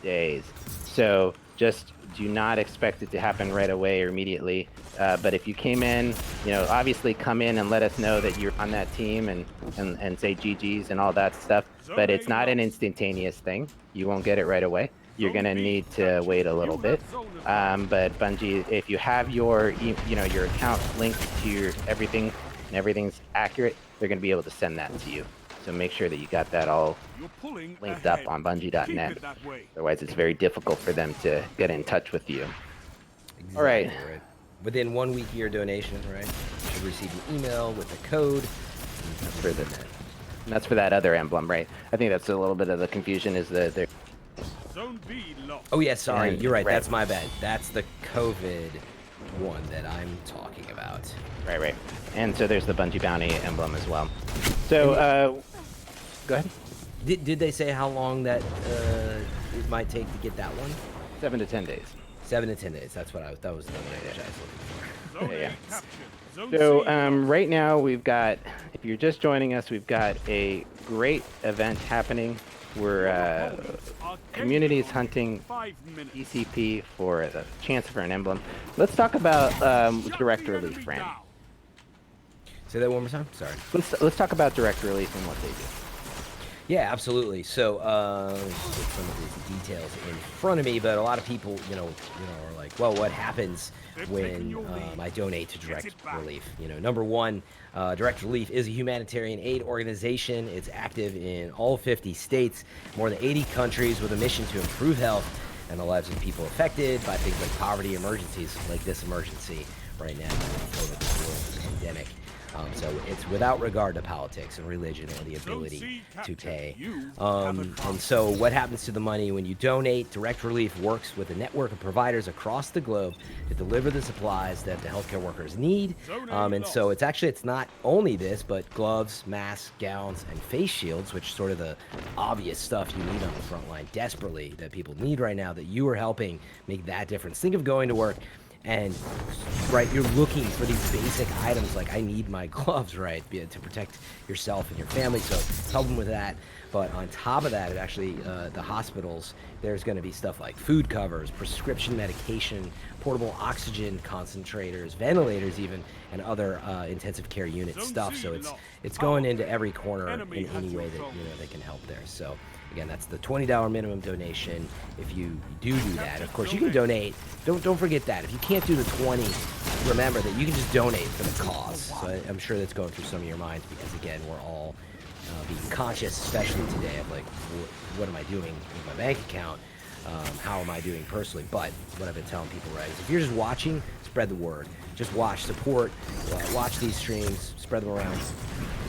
days. So Just do not expect it to happen right away or immediately. But if you came in, obviously come in and let us know that you're on that team and say GGs and all that stuff. But it's not an instantaneous thing. You won't get it right away. You're going to need to wait a little bit. But Bungie, if you have your account linked to your everything and everything's accurate, they're going to be able to send that to you. So make sure that you got that all linked up on Bungie.net. Otherwise, it's very difficult for them to get in touch with you. Exactly, All right. Within 1 week of your donation, right? You should receive an email with a code. That's for that other emblem, right? I think that's a little bit of the confusion is that they're... Oh, yeah, sorry. And- You're right. right. That's my bad. That's the COVID one that I'm talking about. Right. And so there's the Bungie Bounty emblem as well. So, go ahead. Did they say how long that it might take to get that one? 7 to 10 days. 7 to 10 days. That was the language I was looking for. Yeah. So right now we've got, if you're just joining us, we've got a great event happening. We're communities hunting DCP for the chance for an emblem. Let's talk about direct relief, Randy. Say that one more time. Sorry. Let's talk about direct relief and what they do. Yeah, absolutely. So, get some of these details in front of me, but a lot of people, are like, well, what happens when I donate to Direct Relief? Number one, Direct Relief is a humanitarian aid organization. It's active in all 50 states, more than 80 countries, with a mission to improve health and the lives of people affected by things like poverty emergencies, like this emergency right now, the COVID pandemic. So it's without regard to politics and religion or the ability to pay. And so what happens to the money when you donate? Direct Relief works with a network of providers across the globe to deliver the supplies that the healthcare workers need. And so it's not only this, but gloves, masks, gowns, and face shields, which is sort of the obvious stuff you need on the front line desperately that people need right now, that you are helping make that difference. Think of going to work and you're looking for these basic items like I need my gloves, right, to protect yourself and your family, so help them with that. But on top of that, it actually, the hospitals, there's going to be stuff like food covers, prescription medication, portable oxygen concentrators, ventilators even, and other intensive care unit stuff. So it's going into every corner in any way that they can help there. So again, that's the $20 minimum donation. If you do that, of course, you can donate. Don't forget that. If you can't do the 20, remember that you can just donate for the cause. So I'm sure that's going through some of your minds because, again, we're all being conscious, especially today, of like, what am I doing with my bank account? How am I doing personally? But what I've been telling people, right, is if you're just watching, spread the word. Just watch, support, watch these streams, spread them around.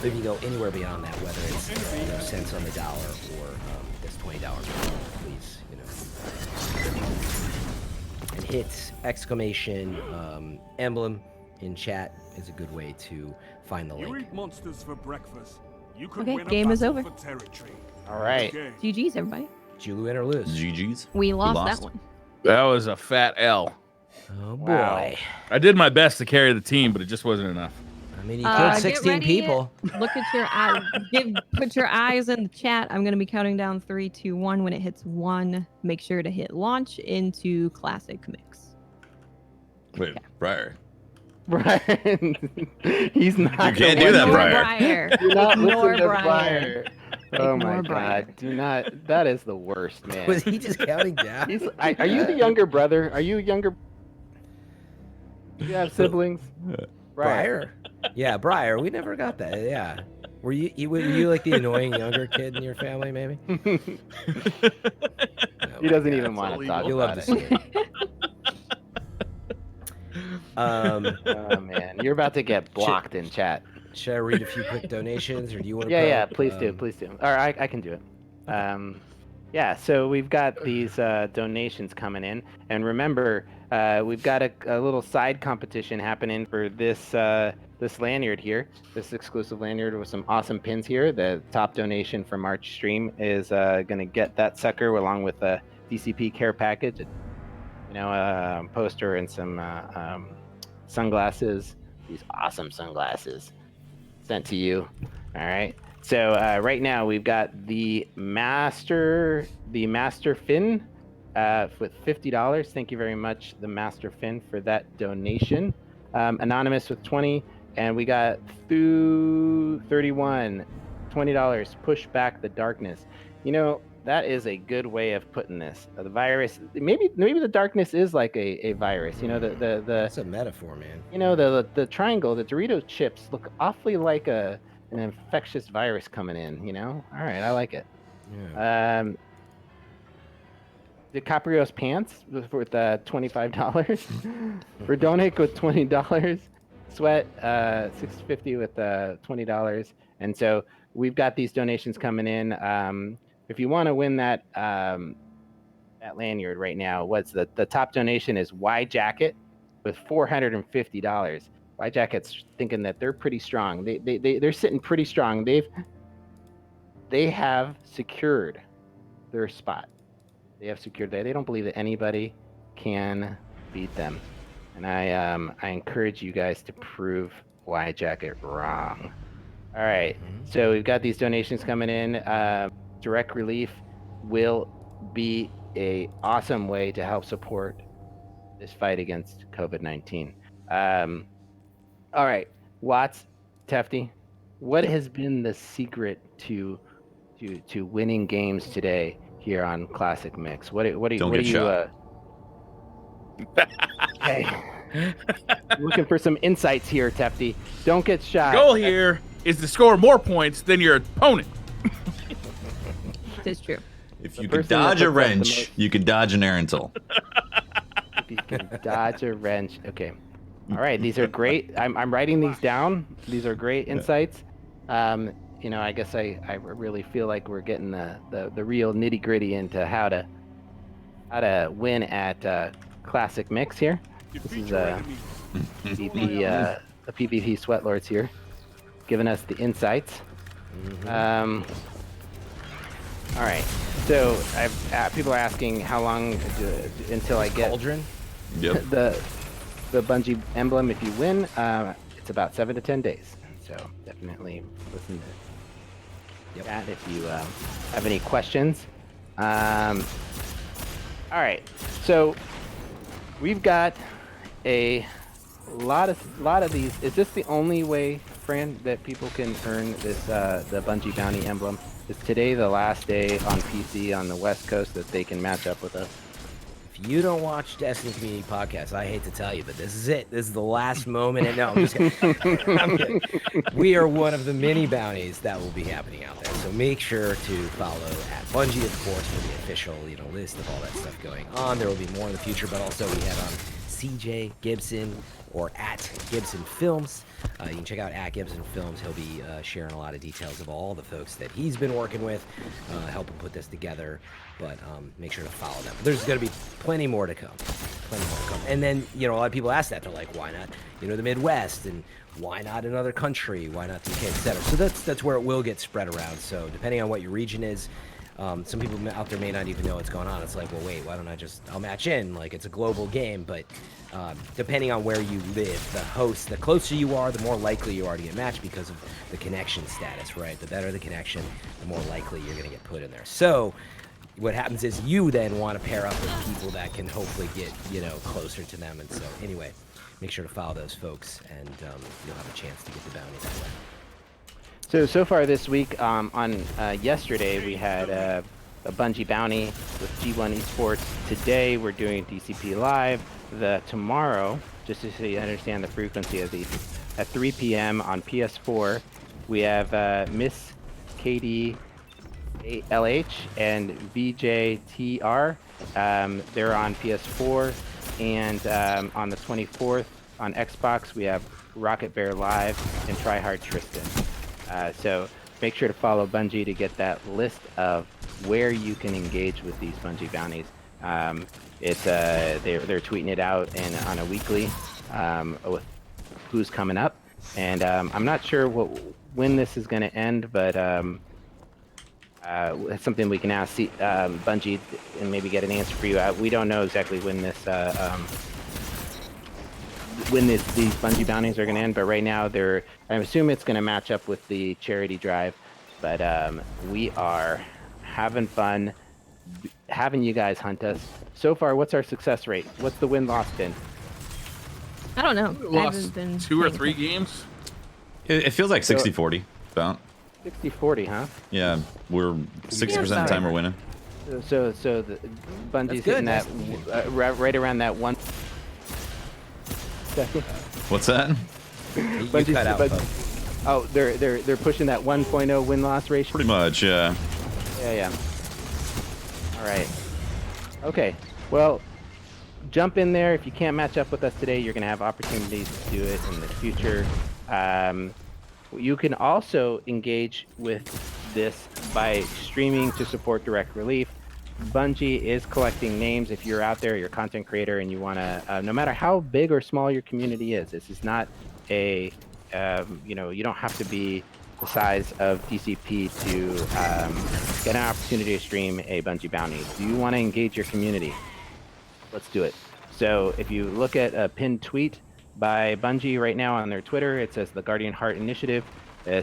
If you go anywhere beyond that, whether it's cents on the dollar or this $20, please, and hit exclamation emblem in chat is a good way to find the You link. eat monsters for breakfast. You could Okay, win a game is battle over. for territory. All right. Okay. GG's, everybody. Did you win or lose? GG's. We lost lost. that one. That was a fat L. Oh boy. Wow. I did my best to carry the team, but it just wasn't enough. I mean, you Get killed 16 ready. people. Look at your eyes. Put your eyes in the chat. I'm going to be counting down 3, 2, 1. When it hits 1, make sure to hit launch into Classic Mix. Wait, Briar. Brian, he's not. You can't do that, Ignore Briar. Briar. Do not Ignore listen to Briar. Briar. Oh my Ignore Briar. God! Do not. That is the worst, man. Was he just counting down? Are you the younger brother? Are you younger? Do you have siblings? Briar? Yeah, Briar. We never got that. Yeah. Were you like the annoying younger kid in your family, maybe? He doesn't even want to talk You love about to it. see it. Oh man, you're about to get blocked in chat. Should I read a few quick donations, or do you want to? Yeah, please do, please do. Or I can do it. Yeah, so we've got these donations coming in, and remember, we've got a little side competition happening for this this lanyard here, this exclusive lanyard with some awesome pins here. The top donation from March stream is gonna get that sucker along with a DCP care package, a poster and some sunglasses. These awesome sunglasses sent to you. All right. So right now we've got the Master Fin with $50. Thank you very much, the Master Finn, for that donation. Anonymous with 20, and we got Thu 31, $20. Push back the darkness. You know, that is a good way of putting this. The virus, maybe the darkness is like a virus. You know, the That's a metaphor, man. you know, the triangle, the Dorito chips look awfully like an infectious virus coming in. You know, all right, I like it. Yeah. The Caprios pants with $25. Verdonic with $20. Sweat $6.50 with $20. And so we've got these donations coming in. If you want to win that lanyard right now, what's the top donation is Y Jacket with $450. Y Jacket's thinking that they're pretty strong. They're sitting pretty strong. They have secured their spot. They have secured that. They don't believe that anybody can beat them. And I encourage you guys to prove Y Jacket wrong. All right. So we've got these donations coming in. Direct relief will be a awesome way to help support this fight against COVID-19. All right, Watts, Tefty, what has been the secret to winning games today here on Classic Mix? What are you? Hey, looking for some insights here, Tefty. Don't get shot. The goal here is to score more points than your opponent. It's true. If you could dodge a wrench, you could dodge an Arental. If you can dodge a wrench. Okay. All right. These are great. I'm writing these down. These are great insights. You know, I guess I really feel like we're getting the real nitty gritty into how to win at Classic Mix here. This is the PvP Sweatlords here, giving us the insights. All right. So people are asking how long until I get Cauldron? Yep. the Bungie emblem. If you win, it's about 7 to 10 days. So definitely listen to that if you have any questions. All right. So we've got a lot of these. Is this the only way, Fran, that people can earn this the Bungie bounty emblem? Is today the last day on PC on the West Coast that they can match up with us? If you don't watch Destiny Community Podcast, I hate to tell you, but this is it. This is the last moment. And no, I'm just kidding. I'm kidding. We are one of the many bounties that will be happening out there. So make sure to follow at Bungie, of course, for the official list of all that stuff going on. There will be more in the future, but also we have on CJ Gibson or at Gibson Films. You can check out at Gibson Films. He'll be sharing a lot of details of all the folks that he's been working with, helping put this together. But make sure to follow them. There's going to be plenty more to come. And then, a lot of people ask that. They're like, why not, the Midwest? And why not another country? Why not the UK, etc.? So that's where it will get spread around. So depending on what your region is, some people out there may not even know what's going on. It's like, well, wait, why don't I'll match in? Like, it's a global game. But depending on where you live, the closer you are, the more likely you are to get matched because of the connection status, right? The better the connection, the more likely you're going to get put in there. So what happens is you then want to pair up with people that can hopefully get, closer to them. And so anyway, make sure to follow those folks, and you'll have a chance to get the bounty that way. So far this week, on yesterday we had a Bungie bounty with G1 Esports. Today we're doing DCP Live. Tomorrow, just so you understand the frequency of these, at 3 p.m. on PS4, we have Miss KD LH and VJTR. They're on PS4, and on the 24th on Xbox we have Rocket Bear Live and Try Hard Tristan. So make sure to follow Bungie to get that list of where you can engage with these Bungie bounties. They're tweeting it out on a weekly with who's coming up, and I'm not sure when this is going to end, but it's something we can ask Bungie and maybe get an answer for you. We don't know exactly when these Bungie bounties are going to end, but right now I assume it's going to match up with the charity drive. But we are having fun having you guys hunt us. So far, what's our success rate? What's the win-loss been? I don't know. I Lost haven't been 2 or paying 3 attention. games. It feels like 60-40, about. 60-40, huh? Yeah, we're 60% of the about time right. we're winning. So the Bungie's That's good, hitting that right around that 1 second. What's that? You Bungie's- cut out. but- Pope. Oh, they're pushing that 1.0 win-loss ratio. Pretty much, yeah. Yeah. All right. Okay. Well, jump in there. If you can't match up with us today, you're going to have opportunities to do it in the future. You can also engage with this by streaming to support direct relief. Bungie is collecting names. If you're out there, you're a content creator, and you want to, no matter how big or small your community is, this is not a, you don't have to be the size of DCP to get an opportunity to stream a Bungie bounty. Do you want to engage your community? Let's do it. So if you look at a pinned tweet by Bungie right now on their Twitter, it says the Guardian Heart Initiative,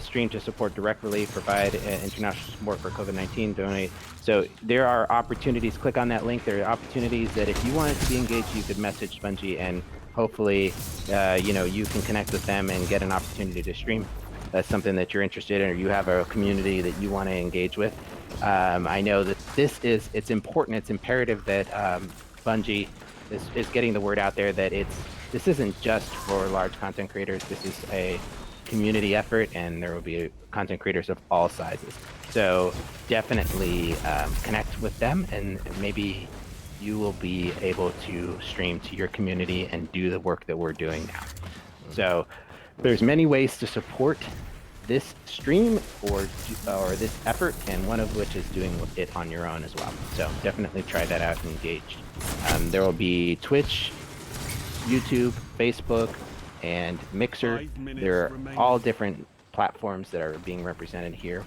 stream to support direct relief, provide international support for COVID-19, donate. So there are opportunities. Click on that link. There are opportunities that if you wanted to be engaged, you could message Bungie, and hopefully, you can connect with them and get an opportunity to stream. That's something that you're interested in, or you have a community that you want to engage with. I know that it's important, it's imperative that Bungie is getting the word out there that this isn't just for large content creators. This is a community effort, and there will be content creators of all sizes. So definitely connect with them, and maybe you will be able to stream to your community and do the work that we're doing now. So there's many ways to support this stream or this effort, and one of which is doing it on your own as well. So definitely try that out and engage. There will be Twitch, YouTube, Facebook, and Mixer. 5 minutes They're remaining. all different platforms that are being represented here.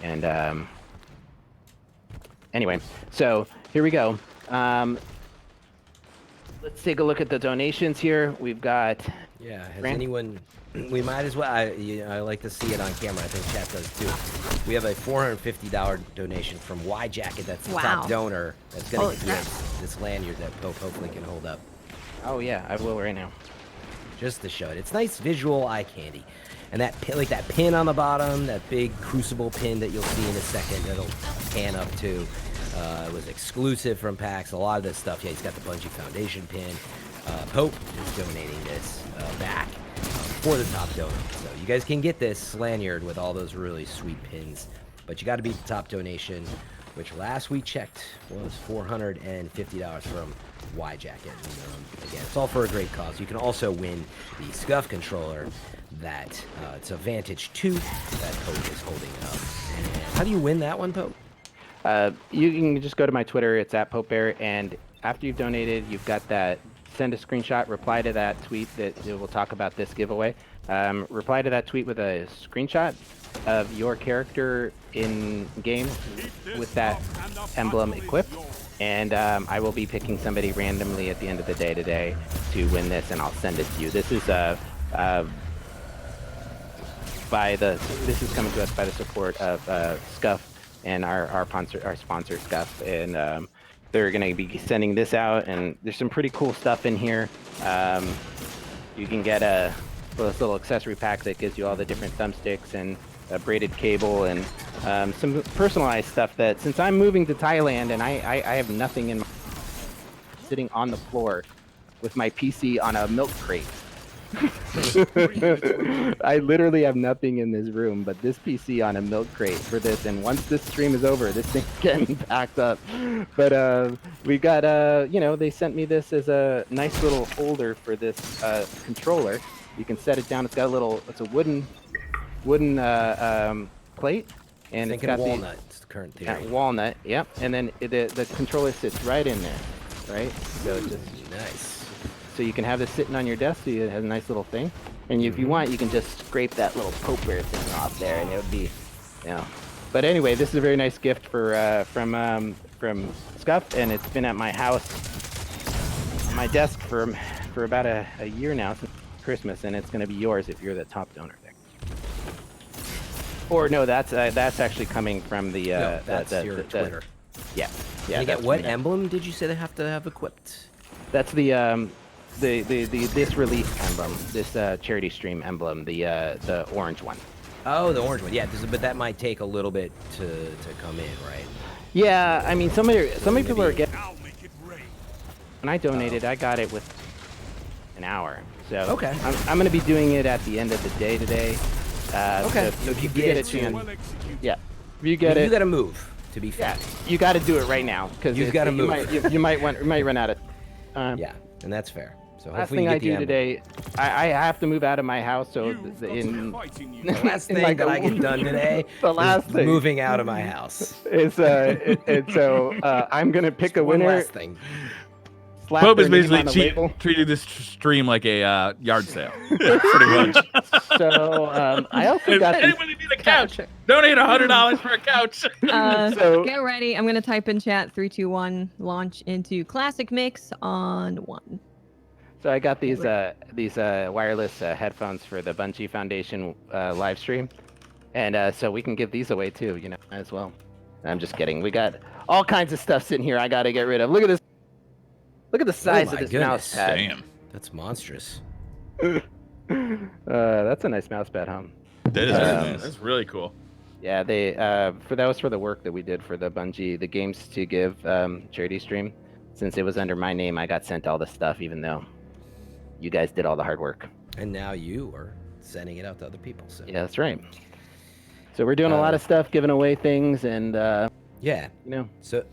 And anyway, so here we go. Let's take a look at the donations here. We've got Yeah, has Grant? anyone? We might as well. I like to see it on camera. I think chat does too. We have a $450 donation from Y Jacket. That's the Wow. top donor. That's gonna Holy get you crap. this lanyard that Pope hopefully can hold up, Oh yeah, I will right now. just to show it. It's nice visual eye candy, and that pin, like that pin on the bottom, that big Crucible pin that you'll see in a second. That'll pan up to. It was exclusive from PAX. A lot of this stuff. Yeah, he's got the Bungie Foundation pin. Pope is donating this back for the top donor. So you guys can get this lanyard with all those really sweet pins, but you got to beat the top donation, which last we checked was $450 from Y Jacket. And, again, it's all for a great cause. You can also win the Scuf controller that it's a Vantage 2 that Pope is holding up. And how do you win that one, Pope? You can just go to my Twitter. It's @PopeBear, and after you've donated, you've got that. Send a screenshot. Reply to that tweet that we'll talk about this giveaway. Reply to that tweet with a screenshot of your character in game with that emblem equipped, and I will be picking somebody randomly at the end of the day today to win this, and I'll send it to you. This is this is coming to us by the support of Scuf and our sponsor Scuf, and they're going to be sending this out, and there's some pretty cool stuff in here. You can get this little accessory pack that gives you all the different thumbsticks and a braided cable, and some personalized stuff that, since I'm moving to Thailand and I have nothing in my, sitting on the floor with my PC on a milk crate. I literally have nothing in this room but this PC on a milk crate for this, and once this stream is over, this thing's getting packed up. But we got they sent me this as a nice little holder for this controller. You can set it down. It's got it's a wooden plate, and it's Thinking got walnut. It's the current theory. walnut. Yep, and then the controller sits right in there, right? So it's just Nice. so you can have this sitting on your desk, so it has a nice little thing. And if you want, you can just scrape that little Pope Bear thing off there, and it would be, But anyway, this is a very nice gift from Scuf, and it's been at my house, on my desk for about a year now, since Christmas, and it's going to be yours if you're the top donor there. Or no, that's actually coming from the No, that's your Twitter. Yeah. And Yeah. you get that's what from there. emblem did you say they have to have equipped? That's the this release emblem, this charity stream emblem, the orange one. Oh, the orange one. Yeah, but that might take a little bit to come in, right? Yeah, I mean, some people are maybe- getting. I'll make it rain. When I donated, I got it with an hour. So Okay. I'm going to be doing it at the end of the day today. Okay. So If you get get it, to- Well executed. yeah. If you get You it, got to move. To be fair. yeah, you got to do it right now because You've gotta move. You might run out of. Yeah, and that's fair. So Last hopefully thing you I get the do emblem. today, I have to move out of my house. So You've got some fighting you. The last in thing like that a- I get done today The last is thing. moving out of my house. is so I'm gonna pick a One winner. last thing. Slap Pope their is name basically on the label. treating this stream like a yard sale. Pretty much. So I also got these. Anybody need a couch? Donate $100 for a couch. So- Get ready. I'm gonna type in chat 3, 2, 1. Launch into classic mix on 1. So I got these wireless headphones for the Bungie Foundation live stream, and so we can give these away too, you know, as well. I'm just kidding. We got all kinds of stuff sitting here. I got to get rid of. Look at this. Look at the size my of this goodness. mouse pad. Damn. That's monstrous. That's a nice mouse pad, huh? That is very nice. That's really cool. Yeah, they that was for the work that we did for the Bungie, the Games to Give charity stream. Since it was under my name, I got sent all the stuff, even though you guys did all the hard work. And now you are sending it out to other people. So Yeah, that's right. So we're doing a lot of stuff, giving away things, and yeah. you know, So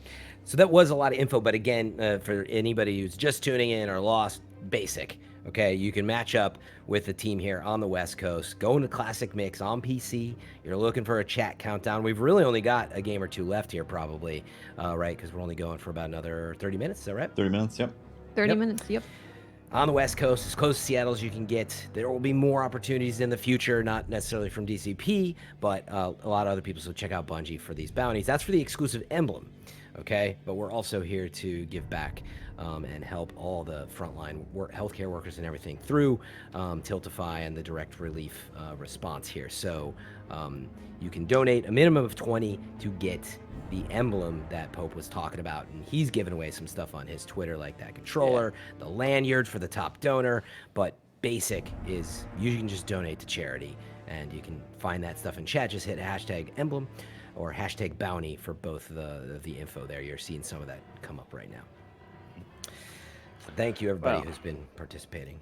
that was a lot of info, but again, for anybody who's just tuning in or lost, basic. Okay, you can match up with the team here on the West Coast. Go into Classic Mix on PC. You're looking for a chat countdown. We've really only got a game or two left here, probably, right? Because we're only going for about another 30 minutes. Is that right? 30 minutes, yep. 30 Yep. minutes. Yep. On the West Coast, as close to Seattle as you can get. There will be more opportunities in the future, not necessarily from DCP, but a lot of other people. So check out Bungie for these bounties. That's for the exclusive emblem, okay? But we're also here to give back and help all the frontline healthcare workers and everything through Tiltify and the direct relief response here. So you can donate a minimum of 20 to get the emblem that Pope was talking about, and he's giving away some stuff on his Twitter, like that controller, the lanyard for the top donor. But basic is you can just donate to charity, and you can find that stuff in chat. Just hit hashtag emblem or hashtag bounty for both the info there. You're seeing some of that come up right now. So thank you everybody Well, who's been participating.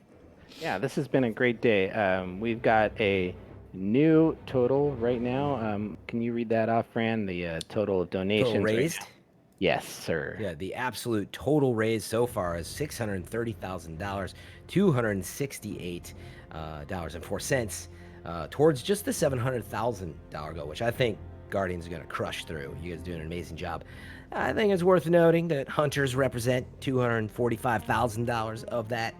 yeah, this has been a great day. We've got a new total right now. Can you read that off, Fran? The total of donations Total right raised? now. Yes, sir. Yeah, the absolute total raised so far is $630,000, $268.04 towards just the $700,000 goal, which I think Guardians are going to crush through. You guys are doing an amazing job. I think it's worth noting that Hunters represent $245,000 of that,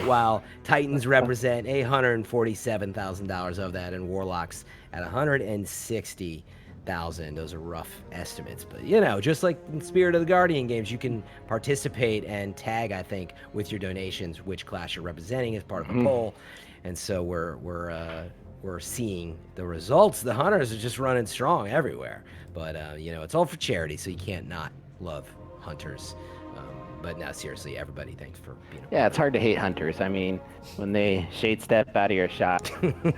while Titans represent $147,000 of that, and Warlocks at $160,000. Those are rough estimates, but you know, just like in Spirit of the Guardian games, you can participate and tag, I think, with your donations which class you're representing as part of a poll, and so we're seeing the results. The Hunters are just running strong everywhere, but you know, it's all for charity, so you can't not love Hunters. But now, seriously, everybody, thanks for being. Yeah, it's hard to hate Hunters. I mean, when they shade step out of your shot,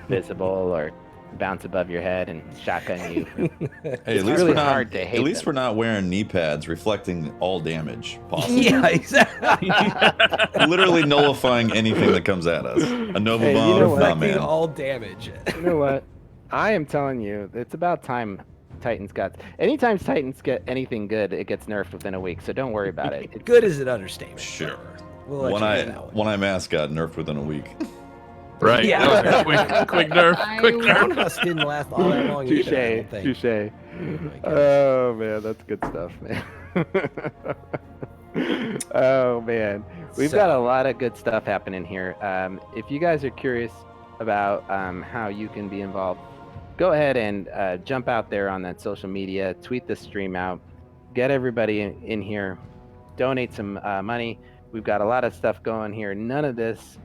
visible, or bounce above your head and shotgun you. Hey, It's at least really we're not. hard to hate At least them. we're not wearing knee pads reflecting all damage possible. Yeah, exactly. Literally nullifying anything that comes at us. A Nova Hey, you bomb, know what? nah, Reflecting man. all damage. You know what? I am telling you, it's about time Titans got. Anytime Titans get anything good, it gets nerfed within a week. So don't worry about it. It's- Good is an understatement. Sure. We'll let One you eye, know that one. one eye mask got nerfed within a week. Right. Yeah. That was a quick nerf. Quick nerf. Roundhouse didn't last all that long Touche, either, I don't think. touche. my God. Oh man, that's good stuff, man. Oh man, we've got a lot of good stuff happening here. If you guys are curious about how you can be involved, go ahead and jump out there on that social media, tweet the stream out, get everybody in here, donate some money. We've got a lot of stuff going here. None of this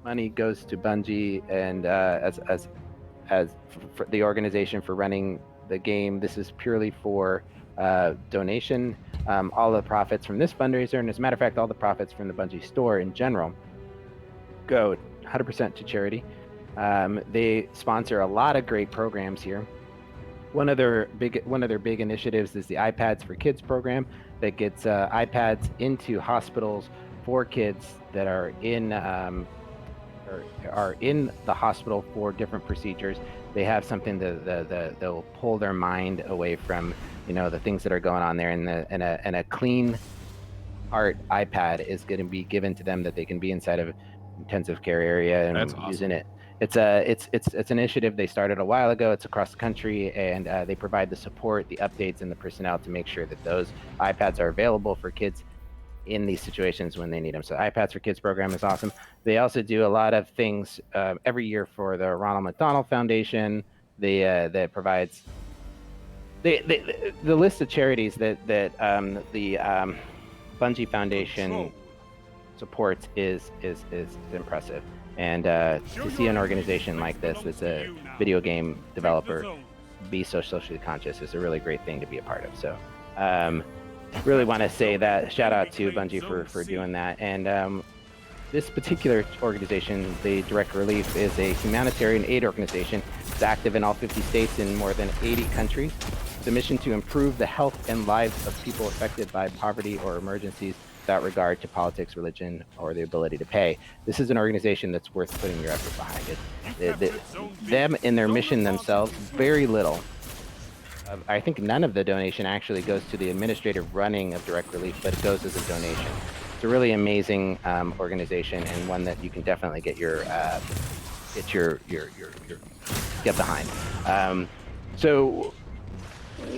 money goes to Bungie and as for the organization for running the game. This is purely for donation. All the profits from this fundraiser, and as a matter of fact, all the profits from the Bungie store in general, go 100% to charity. They sponsor a lot of great programs here. One of their big initiatives is the iPads for Kids program that gets iPads into hospitals for kids that are in the hospital for different procedures. They have something that they'll pull their mind away from, the things that are going on there, and a clean heart iPad is going to be given to them that they can be inside of intensive care area and That's awesome. using it. It's an initiative they started a while ago. It's across the country, and they provide the support, the updates, and the personnel to make sure that those iPads are available for kids in these situations when they need them. So iPads for Kids program is awesome. They also do a lot of things every year for the Ronald McDonald Foundation. That provides the list of charities that the Bungie Foundation supports is impressive. And to see an organization like this, that's a video game developer, be so socially conscious is a really great thing to be a part of. So really want to say that shout out to Bungie for doing that. And this particular organization, the Direct Relief, is a humanitarian aid organization. It's active in all 50 states in more than 80 countries. The mission to improve the health and lives of people affected by poverty or emergencies without regard to politics, religion, or the ability to pay. This is an organization that's worth putting your effort behind. Them in their mission themselves, very little. I think none of the donation actually goes to the administrative running of Direct Relief, but it goes as a donation. It's a really amazing organization, and one that you can definitely get get behind. So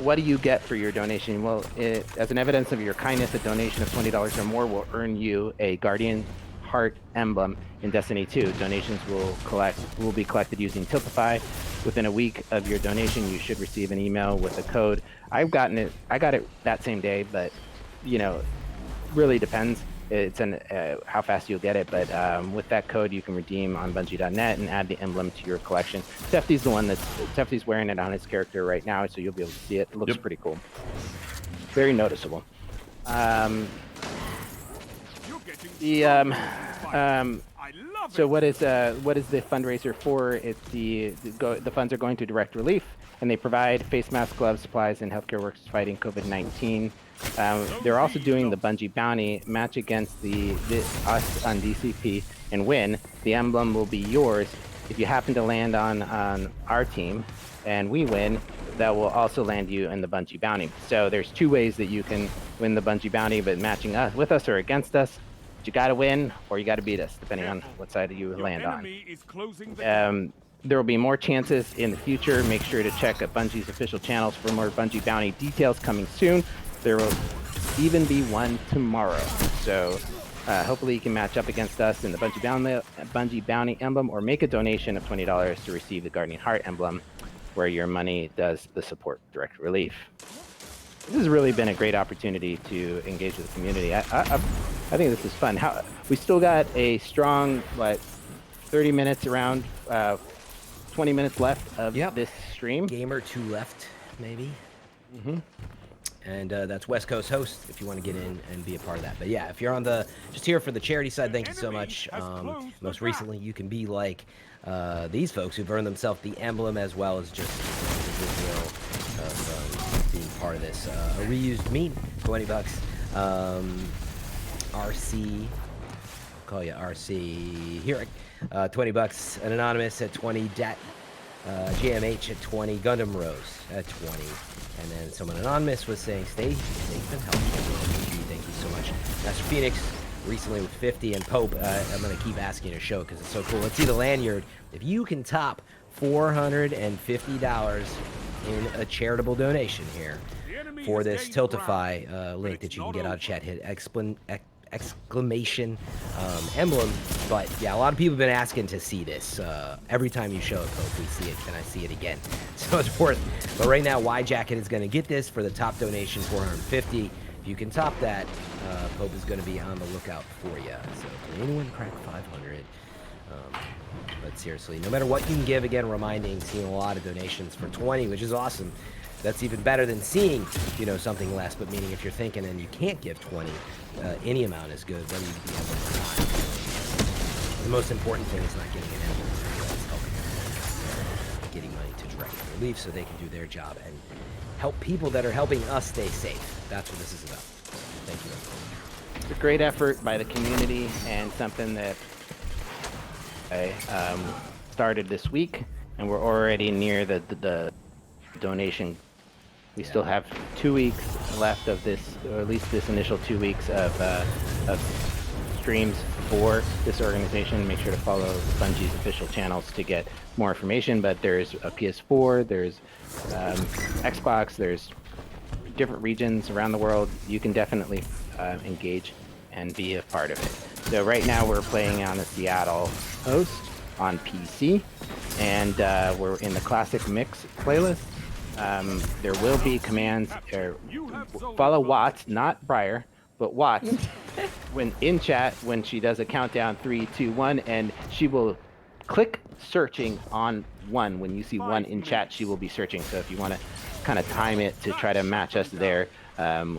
what do you get for your donation? Well, as an evidence of your kindness, a donation of $20 or more will earn you a Guardian Heart emblem in Destiny 2. Donations will be collected using Tiltify. Within a week of your donation, you should receive an email with a code. I got it that same day, but really depends. It's how fast you'll get it, but with that code you can redeem on Bungie.net and add the emblem to your collection. Tefty's wearing it on his character right now, so you'll be able to see it. It looks pretty cool, very noticeable. So what is the fundraiser for? It's the funds are going to Direct Relief, and they provide face masks, gloves, supplies, and healthcare workers fighting COVID-19. They're also doing the Bungie Bounty match against us on DCP and win. The emblem will be yours if you happen to land on our team, and we win. That will also land you in the Bungie Bounty. So there's two ways that you can win the Bungie Bounty, but matching us with us or against us. You got to win or you got to beat us, depending on what side you land on. There will be more chances in the future. Make sure to check out Bungie's official channels for more Bungie Bounty details coming soon. There will even be one tomorrow. So hopefully you can match up against us in the Bungie Bounty emblem, or make a donation of $20 to receive the Guardian Heart emblem, where your money does the support Direct Relief. This has really been a great opportunity to engage with the community. I think this is fun. We still got a strong 30 minutes around 20 minutes left of this stream. Game or two left, maybe. Mm-hmm. And that's West Coast host if you want to get in and be a part of that. But yeah, if you're on just here for the charity side, thank you so much. Most recently, you can be like these folks who've earned themselves the emblem, as well as just the goodwill of being part of this. A reused meme, $20. RC, I'll call you RC here. $20. An anonymous at 20. GMH at 20. Gundam Rose at 20. And then someone anonymous was saying, stay safe and healthy. Thank you so much. Master Phoenix recently with 50, and Pope, I'm going to keep asking you to show it because it's so cool. Let's see the lanyard. If you can top $450 in a charitable donation here for this Tiltify link that you can get out of chat, hit exclamation emblem. But yeah, a lot of people have been asking to see this. Every time you show it, Pope, we see it. Can I see it again? So it's worth. But right now, Y Jacket is going to get this for the top donation, $450. If you can top that, Pope is going to be on the lookout for you. So can anyone crack 500? But seriously, no matter what you can give, again, reminding, seeing a lot of donations for 20, which is awesome. that's even better than seeing, something less. But meaning if you're thinking and you can't give 20, any amount is good, whether you be able or not. The most important thing is not getting an emblem. That's helping them getting money to direct relief so they can do their job and help people that are helping us stay safe. That's what this is about. Thank you. It's a great effort by the community and something that I started this week, and we're already near the donation. We still have 2 weeks left of this, or at least this initial 2 weeks of streams for this organization. Make sure to follow Bungie's official channels to get more information. But there's a PS4, there's Xbox, there's different regions around the world. You can definitely engage and be a part of it. So right now we're playing on the Seattle host on PC, and we're in the classic mix playlist. There will be commands, follow Watts, not Briar, but Watts, when in chat, when she does a countdown 3, 2, 1, and she will click searching on 1. When you see 1 in chat, she will be searching. So if you want to kind of time it to try to match us there,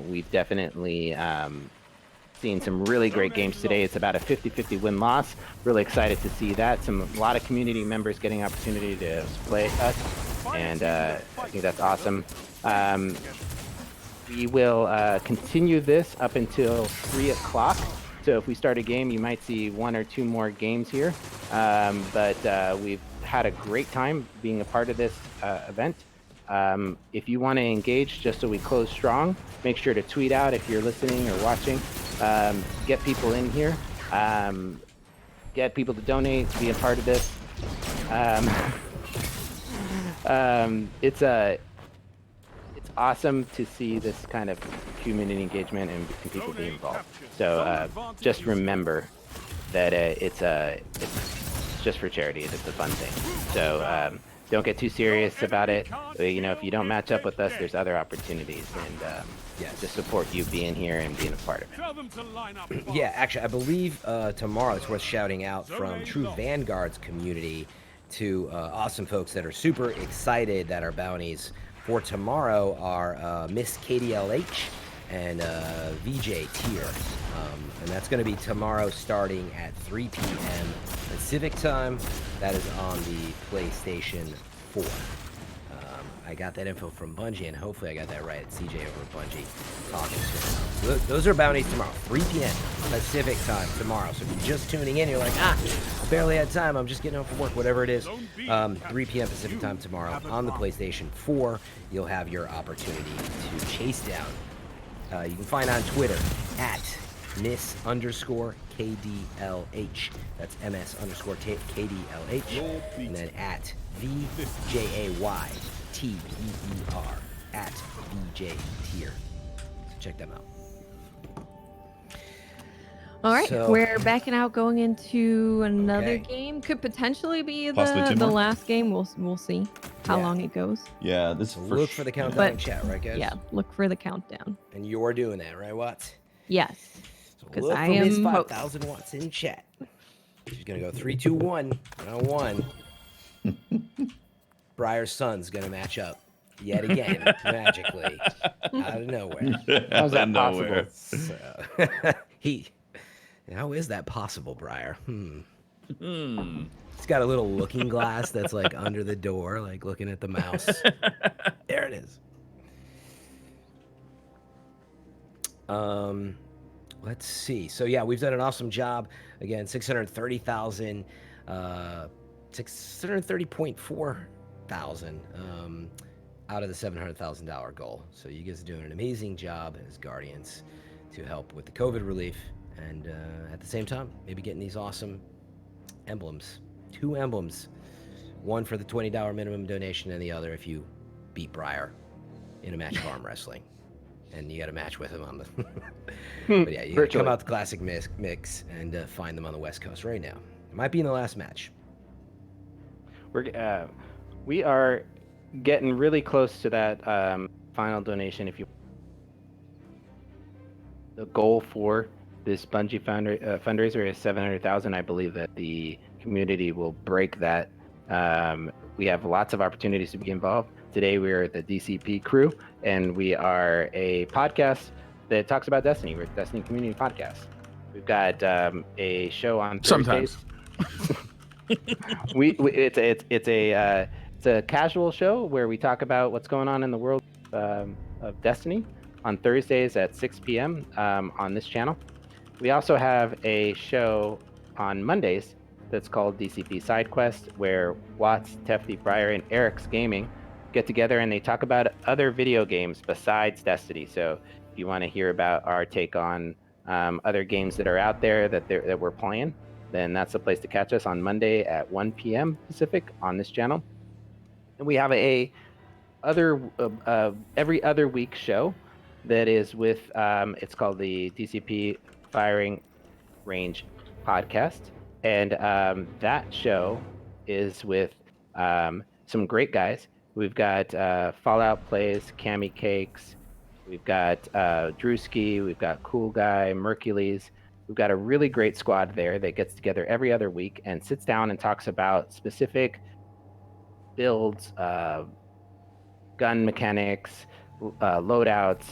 we've definitely seen some really great games today. It's about a 50-50 win-loss. Really excited to see that. A lot of community members getting opportunity to play us, and I think that's awesome. We will continue this up until 3 o'clock. So if we start a game, you might see 1 or 2 more games here. But we've had a great time being a part of this event. If you want to engage, just so we close strong, make sure to tweet out if you're listening or watching. Get people in here. Get people to donate, be a part of this. It's awesome to see this kind of community engagement and people be involved. So just remember that it's just for charity. It's a fun thing. So don't get too serious about it. If you don't match up with us, there's other opportunities, and just support you being here and being a part of it. Yeah, actually, I believe tomorrow it's worth shouting out from True Vanguard's community to awesome folks that are super excited that our bounties for tomorrow are Miss KDLH and VJ Tier. And that's going to be tomorrow starting at 3 p.m. Pacific time. That is on the PlayStation 4. I got that info from Bungie, and hopefully I got that right. CJ over at Bungie talking to him. So those are bounties tomorrow, 3 p.m. Pacific time tomorrow. So if you're just tuning in, you're like, I barely had time. I'm just getting home from work, whatever it is. 3 p.m. Pacific time tomorrow on the PlayStation 4. You'll have your opportunity to chase down. You can find on Twitter at Miss_KDLH. That's MS_KDLH. And then at VJAYTEER at VJ Tier. So check them out. All right, So- we're backing out, going into another game. Could potentially be Possibly 2 the more? last game. We'll see how Yeah. long it goes. Yeah, this So for look for the countdown But- in chat, right, guys? Yeah, look for the countdown. And you're doing that, right, Watts? Yes, So 'cause look I for Miss am host. 5,000 Watts in chat. She's gonna go 3, 2, 1. Round 1. Briar's son's gonna match up yet again, magically, out of nowhere. How's that possible? So, how is that possible, Briar? He's got a little looking glass that's like under the door, like looking at the mouse. There it is. Let's see. So yeah, we've done an awesome job. Again, 630,000, 630.4 thousand out of the $700,000 goal. So you guys are doing an amazing job as Guardians to help with the COVID relief, and at the same time, maybe getting these awesome emblems. 2 emblems. One for the $20 minimum donation, and the other if you beat Briar in a match of arm wrestling. And you got a match with him on the... But yeah, you gotta come out the classic mix and find them on the West Coast right now. It might be in the last match. We are getting really close to that final donation. If you, the goal for this Bungie fundraiser is 700,000. I believe that the community will break that. We have lots of opportunities to be involved. Today we are the DCP crew, and we are a podcast that talks about Destiny. We're a Destiny community podcast. We've got a show on Thursdays. Sometimes. It's a casual show where we talk about what's going on in the world of Destiny on Thursdays at 6 p.m. On this channel. We also have a show on Mondays that's called DCP Side Quest, where Watts, Tefty, Briar, and Scuf Gaming get together and they talk about other video games besides Destiny. So if you want to hear about our take on other games that are out there that we're playing, then that's the place to catch us on Monday at 1 p.m. Pacific on this channel. And we have every other week show that is with it's called the DCP Firing Range Podcast, and that show is with some great guys. We've got Fallout Plays, Cammy Cakes, we've got Drewski, we've got Cool Guy, Mercules. We've got a really great squad there that gets together every other week and sits down and talks about specific builds, gun mechanics, loadouts,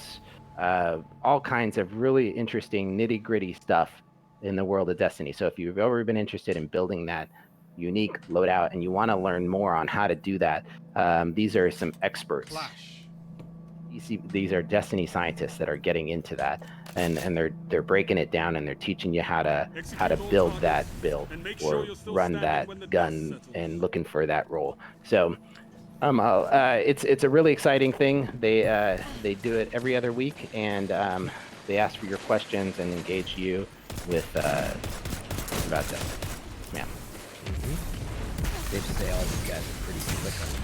all kinds of really interesting nitty-gritty stuff in the world of Destiny. So if you've ever been interested in building that unique loadout and you want to learn more on how to do that, these are some experts. Flash. These are Destiny scientists that are getting into that, and they're breaking it down and they're teaching you how to build that build or run that gun and looking for that role. So it's a really exciting thing. They do it every other week, and they ask for your questions and engage you with about that. Yeah. Safe to say all these guys are pretty slick on the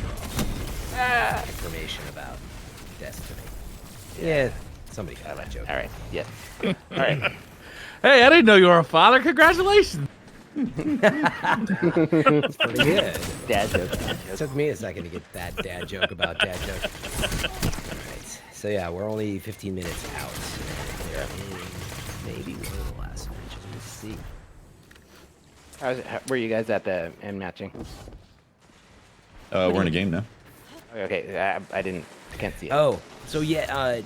draw. Information about Destiny. Yeah, somebody got that joke. All right. Yeah. All right. Hey, I didn't know you were a father. Congratulations. That's pretty good. Dad joke. It took me a second to get that dad joke about dad joke. Alright, so yeah, we're only 15 minutes out. There maybe one of the last matches. We'll see. How were you guys at the end matching? We're in a game now. Okay, I can't see it. Oh, so yeah,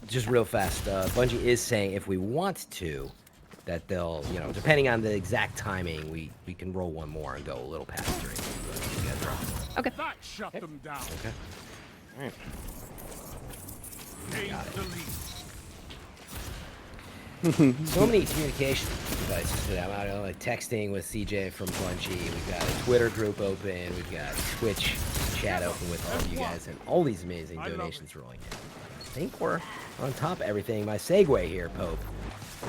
just real fast. Bungie is saying if we want to, that they'll, depending on the exact timing, we can roll one more and go a little past 3. You guys are Okay. That shut them down. okay. All right. Aim delete. So many communication devices today. I'm out like texting with CJ from Bungie. We've got a Twitter group open. We've got Twitch chat open with all of you guys, and all these amazing donations rolling in. I think we're on top of everything. My segue here, Pope,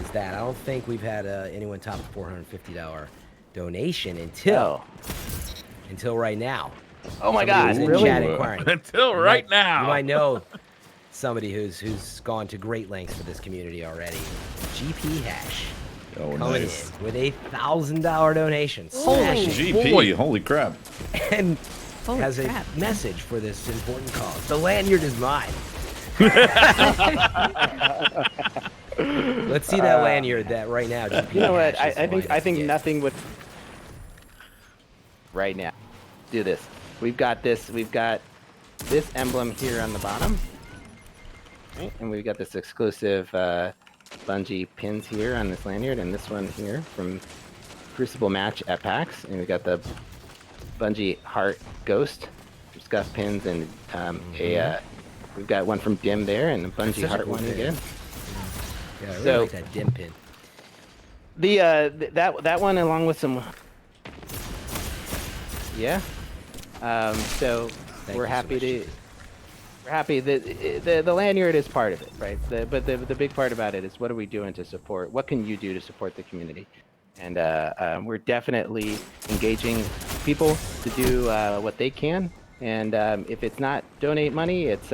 is that I don't think we've had anyone top a $450 donation until right now. Oh my Somebody God! was in Really? chat inquiring. Until right now. You might know somebody who's gone to great lengths for this community already. GP Hash Oh, coming nice. in with $1,000 donation. Smashing. GP, holy crap. And Holy has crap. a message for this important cause. The lanyard is mine. Let's see that lanyard that right now. GP You know what? Hash is I think wanting to get. nothing would. Right now, do this. We've got this. We've got this emblem here on the bottom, right? And we've got this exclusive Bungie pins here on this lanyard, and this one here from Crucible Match at PAX, and we've got the Bungie Heart Ghost, Scuf pins, and we've got one from Dim there, and the Bungie such a Heart cool one pin. again. Yeah, I really So- like that dim pin. The that one along with some. Yeah. So Thank we're you so happy much, to. GP. We're happy that the lanyard is part of it, right? But the big part about it is what are we doing to support? What can you do to support the community? And we're definitely engaging people to do what they can. And if it's not donate money, it's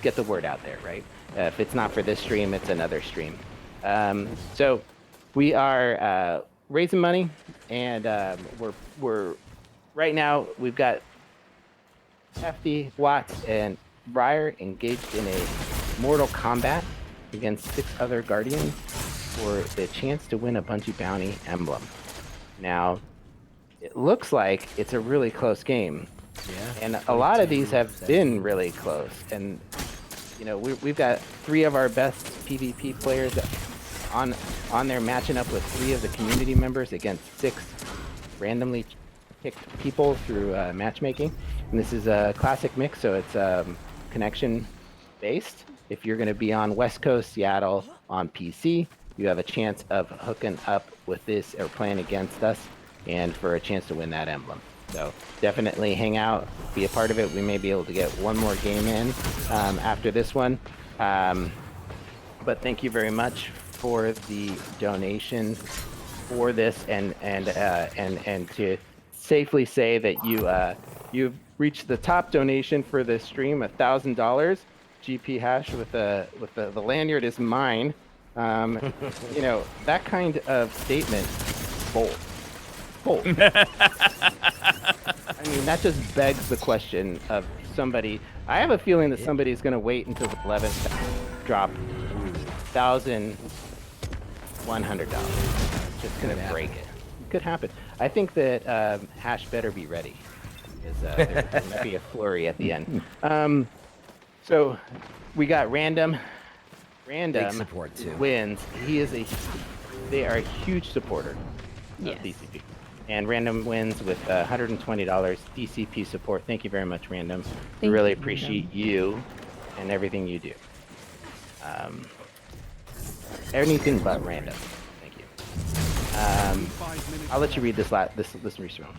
get the word out there, right? If it's not for this stream, it's another stream. So we are raising money, and we're right now we've got Hefty, Watts, and Briar engaged in a mortal combat against 6 other Guardians for the chance to win a Bungie Bounty emblem. Now, it looks like it's a really close game, Yeah. And a lot of these have been really close. And you know, we've got 3 of our best PvP players on there matching up with 3 of the community members against 6 randomly picked people through matchmaking. And this is a classic mix, so it's connection based. If you're going to be on West Coast, Seattle on PC, you have a chance of hooking up with this or playing against us and for a chance to win that emblem. So definitely hang out, be a part of it. We may be able to get one more game in after this one. But thank you very much for the donation for this, and to safely say that you've reached the top donation for this stream, $1,000. GP hash with the lanyard is mine. You know, that kind of statement, bold. I mean, that just begs the question of somebody. I have a feeling that somebody is going to wait until the 11th to drop $1,100. Just going to break it. It could happen. I think that Hash better be ready, because there might be a flurry at the end. So we got Random. Big support too. Wins. They are a huge supporter of DCP. And Random wins with $120 DCP support. Thank you very much, Random. We really appreciate you and everything you do. Anything but Random. Thank you. I'll let you read this recent one.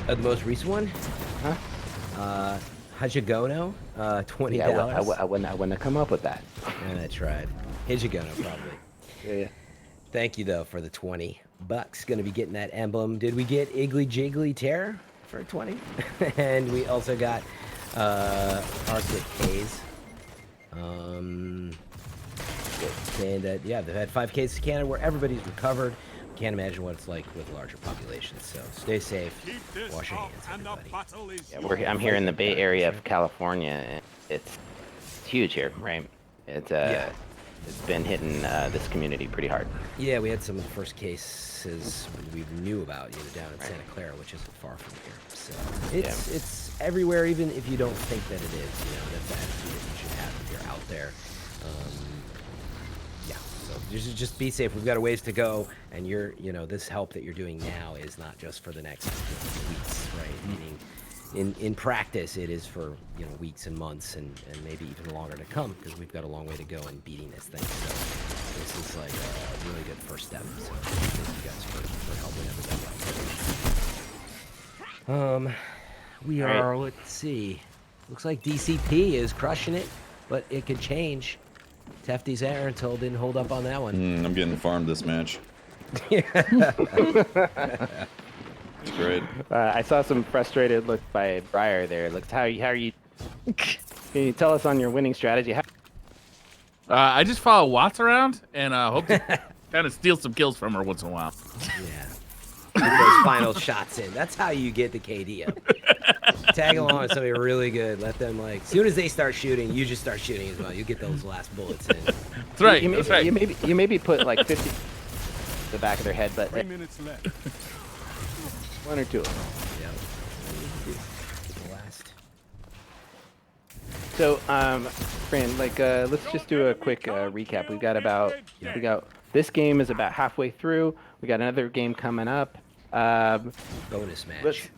The most recent one? Huh? How'd you go now? $20. Yeah, I wouldn't have come up with that. Yeah, that's right. How'd you go now, probably. Yeah. Thank you though for the $20. Gonna be getting that emblem. Did we get Iggly Jiggly Tear for 20? And we also got Arctic Haze. And yeah, they've had 5 cases of Canada where everybody's recovered. Can't imagine what it's like with larger populations. So stay safe. Wash your hands, everybody. Yeah, I'm here in the Bay Area of California. And it's huge here, right? It's been hitting this community pretty hard. Yeah, we had some of the first cases we knew about, down in Santa Clara, which isn't far from here. So it's everywhere, even if you don't think that it is. That's the attitude that you should have if you're out there. So just be safe. We've got a ways to go, and this help that you're doing now is not just for the next weeks, right? Meaning, in practice, it is for weeks and months, and maybe even longer to come, because we've got a long way to go in beating this thing. So this is like a really good first step. So thank you guys for helping everybody out. We are. Let's see. Looks like DCP is crushing it, but it could change. Tefty's Aaron didn't hold up on that one. I'm getting farmed this match. It's great. I saw some frustrated look by Briar there. Looks how are you? Can you tell us on your winning strategy? I just follow Watts around and hope to kind of steal some kills from her once in a while. Yeah. Get those final shots in. That's how you get the KD up. Tag along with somebody really good. Let them as soon as they start shooting, you just start shooting as well. You get those last bullets in. That's right. That's right. You maybe put like 50 the back of their head, but 3 minutes left. 1 or 2. Yeah. The last. So, Fran, let's just do a quick recap. We got this game is about halfway through. We got another game coming up. Bonus match.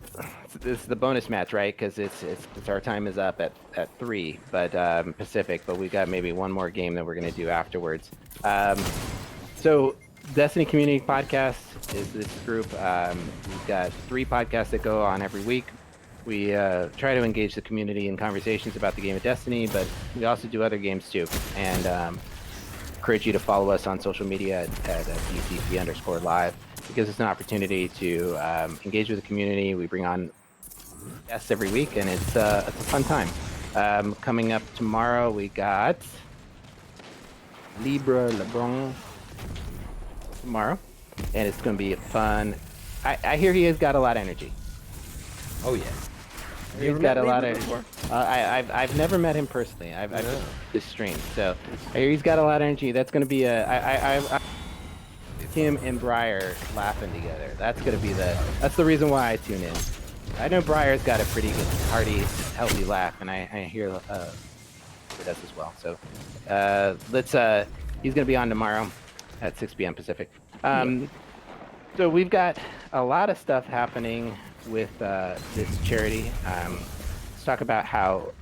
This is the bonus match, right? Because it's our time is up at 3, but Pacific. But we got maybe one more game that we're gonna do afterwards. So Destiny Community Podcast is this group. We've got 3 podcasts that go on every week. We try to engage the community in conversations about the game of Destiny, but we also do other games too. And encourage you to follow us on social media at DCP_live. It gives us an opportunity to engage with the community. We bring on guests every week, and it's a fun time. Coming up tomorrow, we got LeBron tomorrow, and it's going to be fun. I hear he has got a lot of energy. Oh yeah. He's got a lot of. I've never met him personally. I've just streamed, so I hear he's got a lot of energy. That's going to be him and Briar laughing together. That's going to be that's the reason why I tune in. I know Briar's got a pretty good, hearty, healthy laugh, and I hear it does as well. So he's gonna be on tomorrow at 6 p.m. Pacific. So we've got a lot of stuff happening with this charity. Let's talk about how,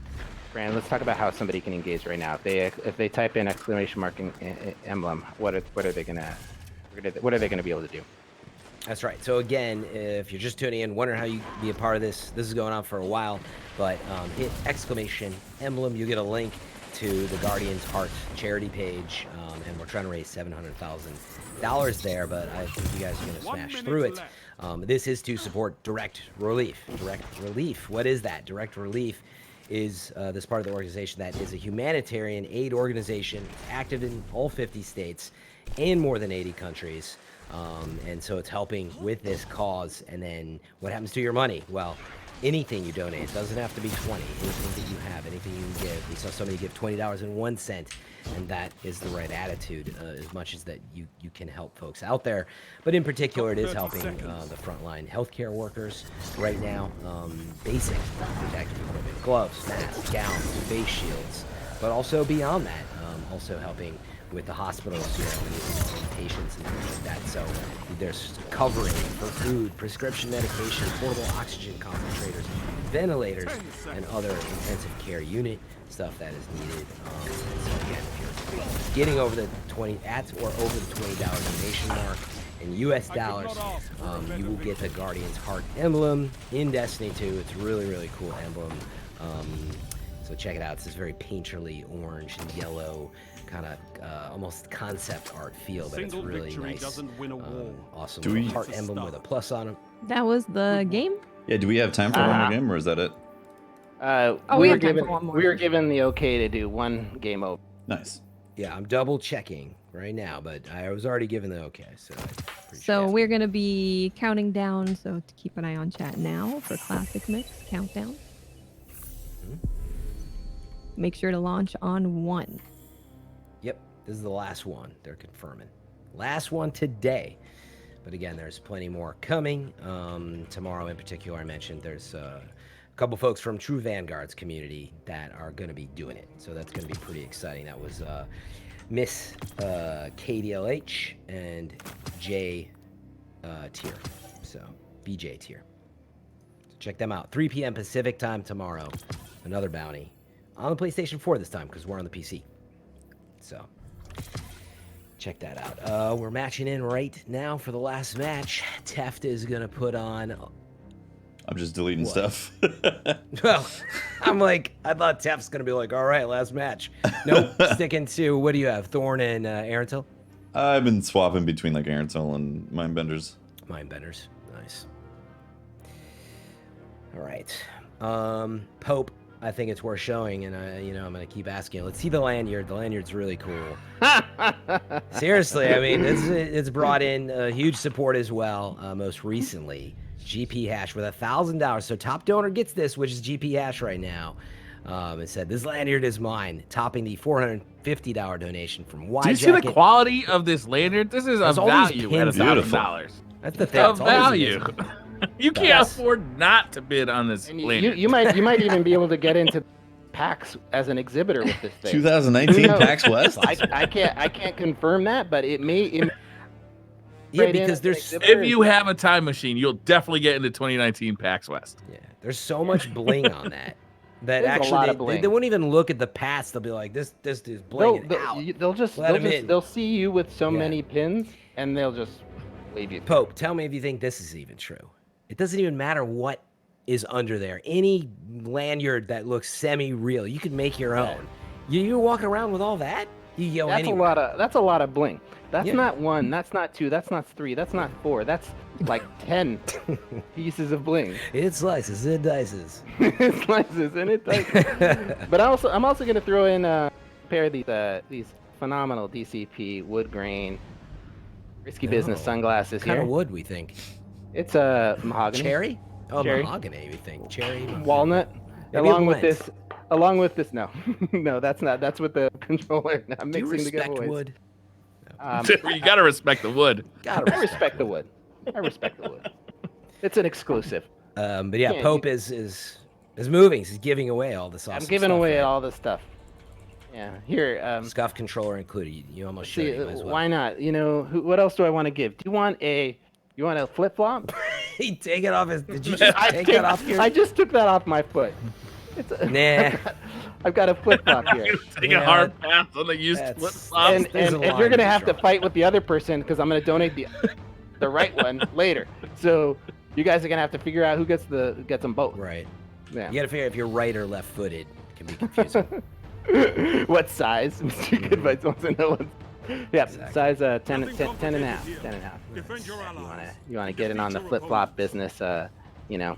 Brandon. Let's talk about how somebody can engage right now. If they type in exclamation mark emblem, what are they gonna be able to do? That's right. So again, if you're just tuning in, wondering how you be a part of this is going on for a while, but hit exclamation emblem. You get a link to the Guardian's Heart charity page, and we're trying to raise $700,000 there, but I think you guys are going to smash through it. This is to support Direct Relief. Direct Relief. What is that? Direct Relief is this part of the organization that is a humanitarian aid organization active in all 50 states and more than 80 countries. And so it's helping with this cause. And then what happens to your money? Well, anything you donate, it doesn't have to be 20, anything that you have, anything you can give. We saw somebody give $20.01, and that is the right attitude, as much as that you can help folks out there. But in particular, it is helping the frontline healthcare workers right now. Basic protective equipment, gloves, masks, gowns, face shields, but also beyond that, also helping with the hospitals, and patients and things like that. So there's covering for food, prescription medication, portable oxygen concentrators, ventilators, and other intensive care unit stuff that is needed. So again, if you're getting over the over the $20 donation mark in US dollars, you will get the Guardian's Heart emblem in Destiny 2. It's a really, really cool emblem. So check it out. It's this very painterly orange and yellow kind of almost concept art feel, but it's really nice. Awesome heart emblem with a plus on it. That was the game? Yeah, do we have time for one more game, or is that it? We have time for one more. We were given the okay to do one game over. Nice. Yeah, I'm double checking right now, but I was already given the okay. So we're going to be counting down, so to keep an eye on chat now for Classic Mix countdown. Make sure to launch on 1. Yep, this is the last one. They're confirming. Last one today. But again, there's plenty more coming. Tomorrow in particular, I mentioned there's a couple folks from True Vanguard's community that are going to be doing it. So that's going to be pretty exciting. That was Miss KDLH and J Tier. So VJ Tier. So check them out. 3 p.m. Pacific time tomorrow. Another bounty. On the PlayStation 4 this time, because we're on the PC. So, check that out. We're matching in right now for the last match. Teft is going to put on... I'm just deleting stuff. Well, I'm like, I thought Teft's going to be like, all right, last match. Nope, sticking to, what do you have, Thorn and Arentil? I've been swapping between like Arentil and Mindbenders. Mindbenders, nice. All right. Pope. I think it's worth showing, and I'm gonna keep asking. Let's see the lanyard. The lanyard's really cool. Seriously, I mean, it's brought in huge support as well. Most recently, GP Hash with $1,000. So top donor gets this, which is GP Hash right now. It said this lanyard is mine, topping the $450 donation from Y. Do you see the quality of this lanyard? This is a value at $1,000. That's the thing. A value. You can't afford not to bid on this lanyard. You might even be able to get into PAX as an exhibitor with this thing. 2019 PAX West. I can't confirm that, but it may. Yeah, because there's if you have a time machine, you'll definitely get into 2019 PAX West. Yeah, there's so much bling on that. That There's actually they won't even look at the past. They'll be like, this is bling out. They'll see you with so many pins, and they'll just leave you. Pope, tell me if you think this is even true. It doesn't even matter what is under there. Any lanyard that looks semi-real, you can make your own. You're walking around with all that? You go anywhere. That's a lot of bling. That's not 1. That's not 2. That's not 3. That's not 4. That's like 10 pieces of bling. It slices, it dices. It slices and it dices. But I'm also gonna throw in a pair of these phenomenal DCP wood grain risky business sunglasses here. What kind of wood we think? It's a mahogany. Cherry? Oh, cherry. Mahogany, we think. Cherry. Walnut. Maybe along with this, no. No, that's not. That's with the controller. I'm Do you mixing the respect giveaways. wood? You gotta respect the wood. I respect the wood. I respect the wood. It's an exclusive. But yeah, Yeah, Pope is moving. He's giving away all this awesome I'm giving stuff, away right? all this stuff. Yeah, here. Scuf controller included. You almost showed See, it. You might as well. why not? You know, what else do I want to give? Do you want a flip flop? He take it off his. Did you just take that off your? I just took that off my foot. It's Nah. I've got a flip flop here. Take Yeah, a hard pass on the used that's- flip flops. And there's a you're line gonna to have to draw. fight with the other person because I'm gonna donate the right one later. So you guys are gonna have to figure out who gets them both. Right. Yeah. You gotta figure if you're right or left-footed. It can be confusing. What size? Mr. Goodbites wants to know what. Yeah, Exactly. size 10 Nothing and a half. complicated 10 and a half. Defend your You wanna allies. get in on the flip flop business? You know,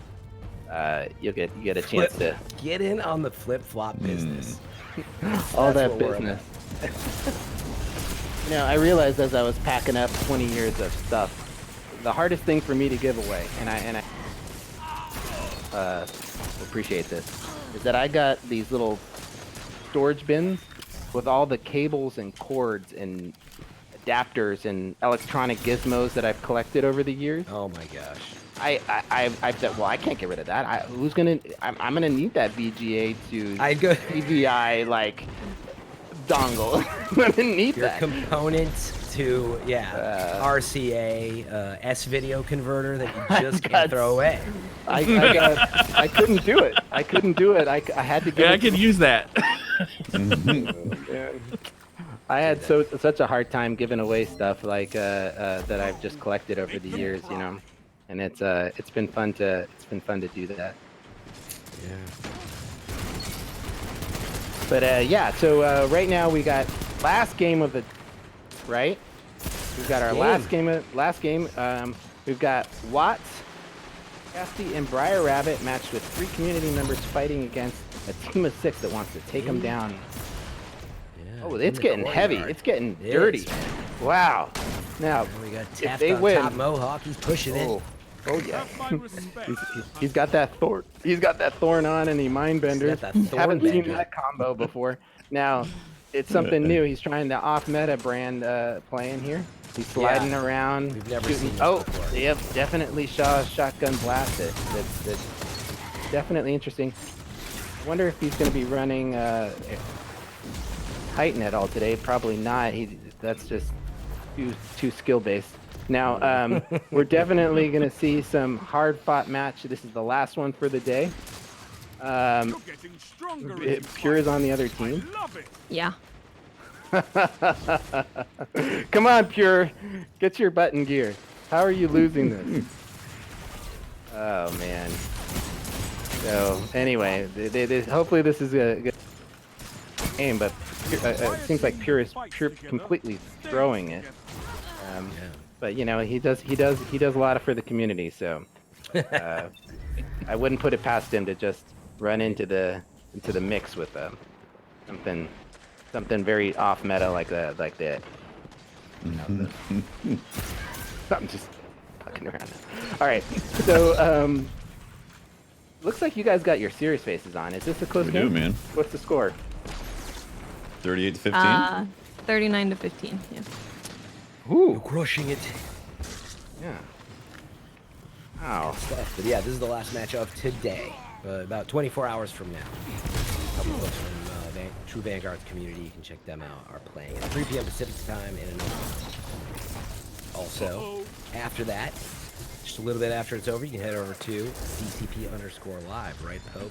you get a chance to Get in on the flip-flop business. all That's that what we're business. You know, I realized as I was packing up 20 years of stuff, the hardest thing for me to give away, and I appreciate this, is that I got these little storage bins with all the cables and cords and adapters and electronic gizmos that I've collected over the years. Oh my gosh. I've said, well, I can't get rid of that. I'm gonna need that VGA to I'd go. CVI like dongle. I'm gonna need Your that. component to RCA S video converter that you just got can't throw away. I couldn't do it. I couldn't do it. I had to give Yeah, I it can use that. I had such a hard time giving away stuff like that I've just collected over the years, you know, and it's been fun to do that. Yeah. But yeah, so right now we got last game of the right. We've got our last game. We've got Watts, Casty, and Briar Rabbit matched with 3 community members fighting against a team of 6 that wants to take them down. Yeah, Oh, in it's the getting heavy. courtyard. It's getting It dirty. is, man. Wow. Now, We got if Taft they on win, top Mohawk. He's pushing it. oh yeah. Have my respect. He's got that thorn. He's got that thorn on, and he mind benders. got that thorn Haven't seen bender. that combo before. Now, it's something new. He's trying the off-meta brand playing here. He's sliding around. We've never shooting. seen this Oh, before. yep, definitely shotgun blasted. That's definitely interesting. I wonder if he's going to be running Titan at all today. Probably not. That's just too skill based. Now, we're definitely going to see some hard-fought match. This is the last one for the day. You're getting stronger. as you Pure is fight. on the other team. I love it. Yeah. Come on, Pure. Get your butt in gear. How are you losing this? Oh, man. So, anyway, hopefully this is a good game, but it seems like Pure is completely throwing it. But, you know, he does a lot for the community, so I wouldn't put it past him to just run into the mix with something very off meta like that. I'm just fucking around. All right, so looks like you guys got your serious faces on. Is this a close We game? do, man. What's the score? 38 to 15. 39 to 15. Yeah. Ooh, Crushing it. yeah. Wow. But yeah, this is the last match of today. About 24 hours from now. A couple folks from True Vanguard's community, you can check them out, are playing at 3 p.m. Pacific time in another. Also, after that, just a little bit after it's over, you can head over to DCP_live, right, Pope?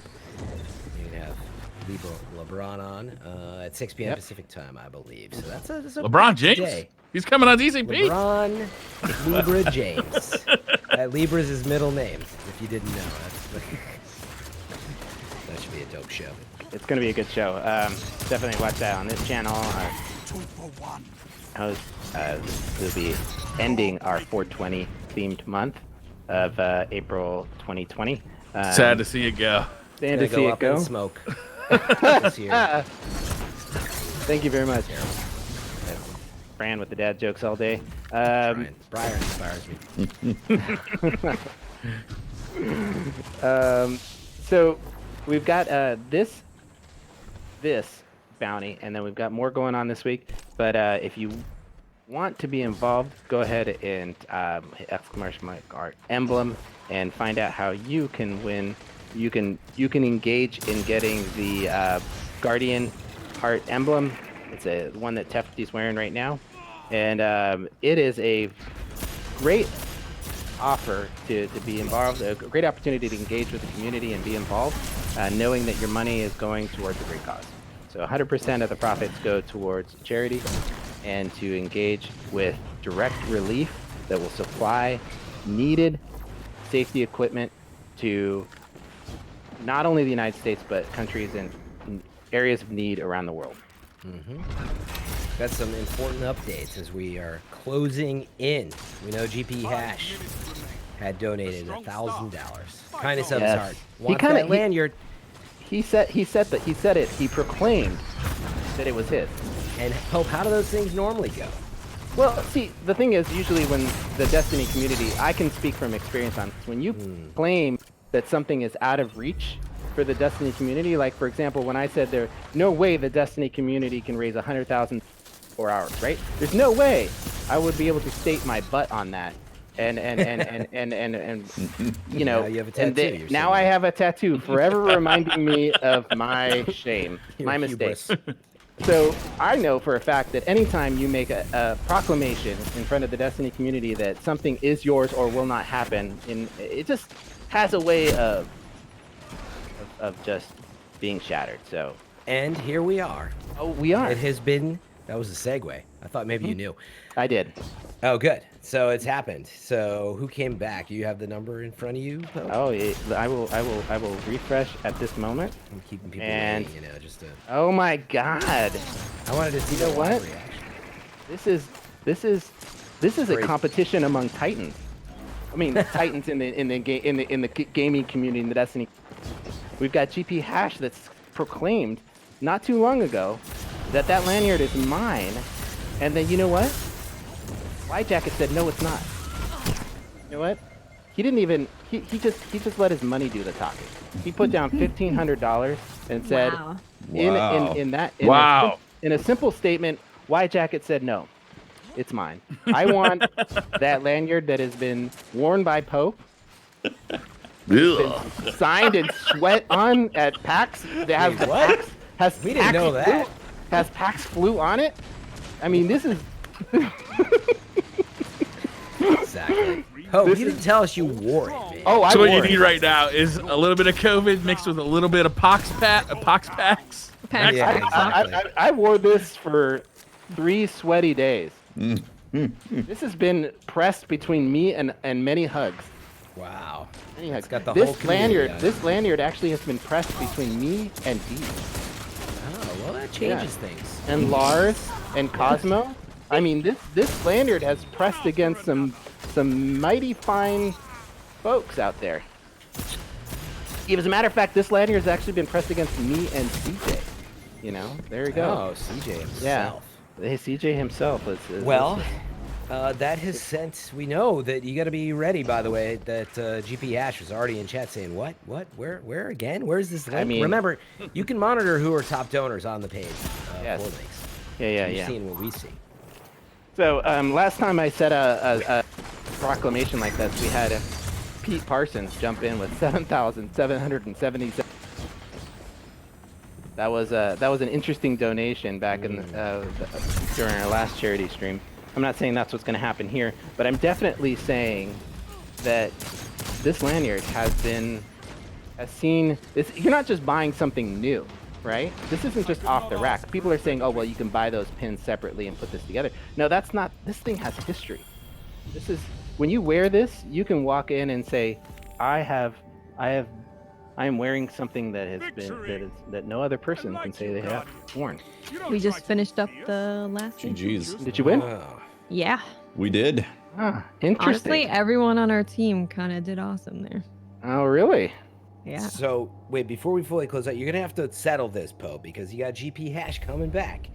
You can have LeBron on at 6 p.m. Yep. Pacific time, I believe. So that's a LeBron James? day. He's coming on DCP. LeBron Libra James. Libra's his middle name, if you didn't know. That should be a dope show. It's gonna be a good show. Definitely watch that on this channel. 2 for 1. We'll be ending our 420 themed month of April 2020. Sad to see it go. Sad Gonna to see it up go. in smoke. This year. Thank you very much. Fran with the dad jokes all day. Briar inspires me. So we've got this bounty, and then we've got more going on this week. But if you want to be involved, go ahead and hit exclamation mark art emblem and find out how you can win. You can engage in getting the Guardian Heart emblem. It's a one that Tefty's wearing right now, and it is a great offer to be involved, a great opportunity to engage with the community and be involved, knowing that your money is going towards a great cause. So 100% of the profits go towards charity and to engage with direct relief that will supply needed safety equipment to not only the United States, but countries and areas of need around the world. Got some important updates as we are closing in. We know GP Hash had donated $1,000. Kindness of his Yes. heart. He Wants kinda- that lanyard. He said it. He proclaimed that it was his. And Hope, how do those things normally go? Well, see, the thing is, usually when the Destiny community, I can speak from experience on this, when you claim that something is out of reach for the Destiny community, like for example, when I said there's no way the Destiny community can raise 100,000 for hours, right? There's no way I would be able to state my butt on that. And you know, Now you have a and tattoo, you're now saying. I have a tattoo forever reminding me of my shame, my Your mistake. hubris. So I know for a fact that anytime you make a proclamation in front of the Destiny community that something is yours or will not happen, it just has a way of just being shattered. So And here we are. we are. It has been, that was a segue. I thought maybe you knew. I did. Oh, good. So it's happened. So who came back? Do you have the number in front of you, Pope? Oh, I will refresh at this moment. I'm keeping people And- waiting, you know, just to... Oh my God! I wanted to see You know the live what? reaction. This is a Crazy. competition among titans. I mean, titans in the gaming community in the Destiny. We've got GP Hash that's proclaimed not too long ago that lanyard is mine, and then you know what? White Jacket said no, it's not. You know what? He didn't even. He just let his money do the talking. He put down $1,500 and said, Wow. Wow. in a simple statement, White Jacket said no, it's mine. I want that lanyard that has been worn by Pope, Ugh. signed and sweat on at PAX. That has Wait, the what? PAX, has We didn't PAX know flu- that. Has PAX flu on it. I mean, this is. Exactly. Hope, This you didn't tell us you wore it, man. Oh, I So what you wore it. need right now is a little bit of COVID mixed with a little bit of pox packs. Pack Yeah, socks. exactly. I wore this for 3 sweaty days. This has been pressed between me and many hugs. Wow. Many It's hugs. got the whole This community lanyard, on it. this lanyard actually has been pressed between me and Dee, Oh, well, that changes things. and Lars and Cosmo. I mean, this lanyard has pressed against some mighty fine folks out there. As a matter of fact, this lanyard has actually been pressed against me and CJ. You know, there we go. Oh, CJ Yeah. himself. Hey, CJ himself is Well, that has sent. We know that you got to be ready. By the way, that GP Hash was already in chat saying, "What? Where again? Where's this link?" mean- Remember, you can monitor who are top donors on the page. Yes. For links. yeah. You've seen what we see. So last time I said a proclamation like this, we had Pete Parsons jump in with 7,777. That was an interesting donation back in during our last charity stream. I'm not saying that's what's going to happen here, but I'm definitely saying that this lanyard has seen this. You're not just buying something new, right? This isn't just off the rack. People are saying, oh, well, you can buy those pins separately and put this together. No, that's not. This thing has history. This is, when you wear this, you can walk in and say, I am wearing something that has been, that no other person can say they have worn. We just finished up the last one. GG's. Did you win? Oh. Yeah. We did. Ah, interesting. Honestly, everyone on our team kind of did awesome there. Oh, really? Yeah. So wait, before we fully close out, you're gonna have to settle this, Poe, because you got GP Hash coming back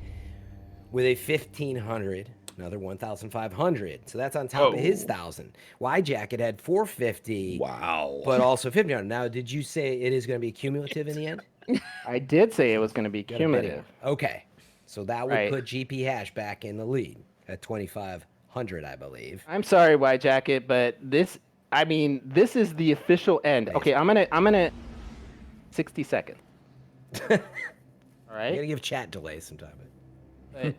with a 1,500, another 1,500. So that's on top of his 1,000. Y Jacket had 450. Wow. But also 1,500. Now, did you say it is going to be cumulative in the end? I did say it was going to be Got a bidding. cumulative. Okay. So that would Right. put GP Hash back in the lead at 2,500, I believe. I'm sorry, White Jacket, but this is the official end. Okay, I'm gonna 60 seconds. All You right. gotta give chat delays sometime. But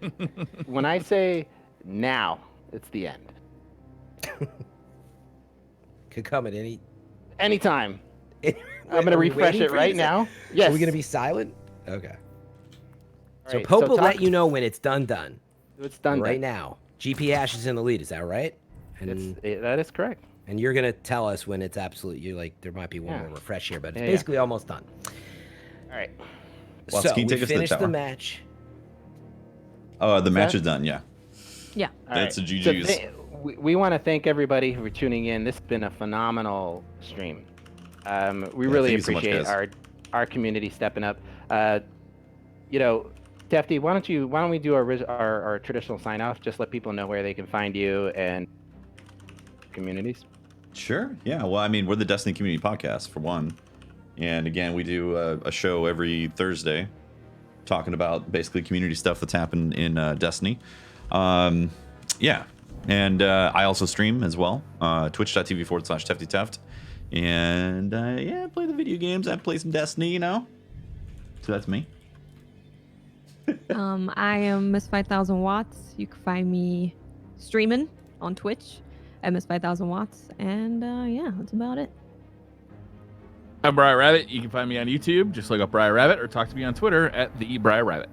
when I say now, it's the end. Could come at any. Anytime. Wait, I'm gonna are we refresh waiting it for you right to say- now. Yes. Are we gonna be silent? Okay. All So right, Pope will talk- let you know when it's done. It's done right then. now. GP Hash is in the lead. Is that right? And That is correct. and you're gonna tell us when it's absolutely like there might be one Yeah. more refresh here, but it's Yeah, basically almost done. All right. Well, so can you we take us to the finished the tower? match. Oh, the match that? is done. Yeah. Yeah. All That's right. a GG's. So we want to thank everybody for tuning in. This has been a phenomenal stream. We really thank you so much, appreciate guys. our community stepping up. Defty, why don't we do our traditional sign off? Just let people know where they can find you and communities. Sure. Yeah. Well, I mean, we're the Destiny Community Podcast for one, and again, we do a show every Thursday, talking about basically community stuff that's happened in Destiny. Yeah, and I also stream as well. Twitch.tv/TeftyTeft, and yeah, I play the video games. I play some Destiny, So that's me. I am Miss 5000 Watts. You can find me streaming on Twitch at Miss 5000 Watts, and yeah, that's about it. I'm Briar Rabbit. You can find me on YouTube. Just look up Briar Rabbit or talk to me on Twitter at the Briar Rabbit.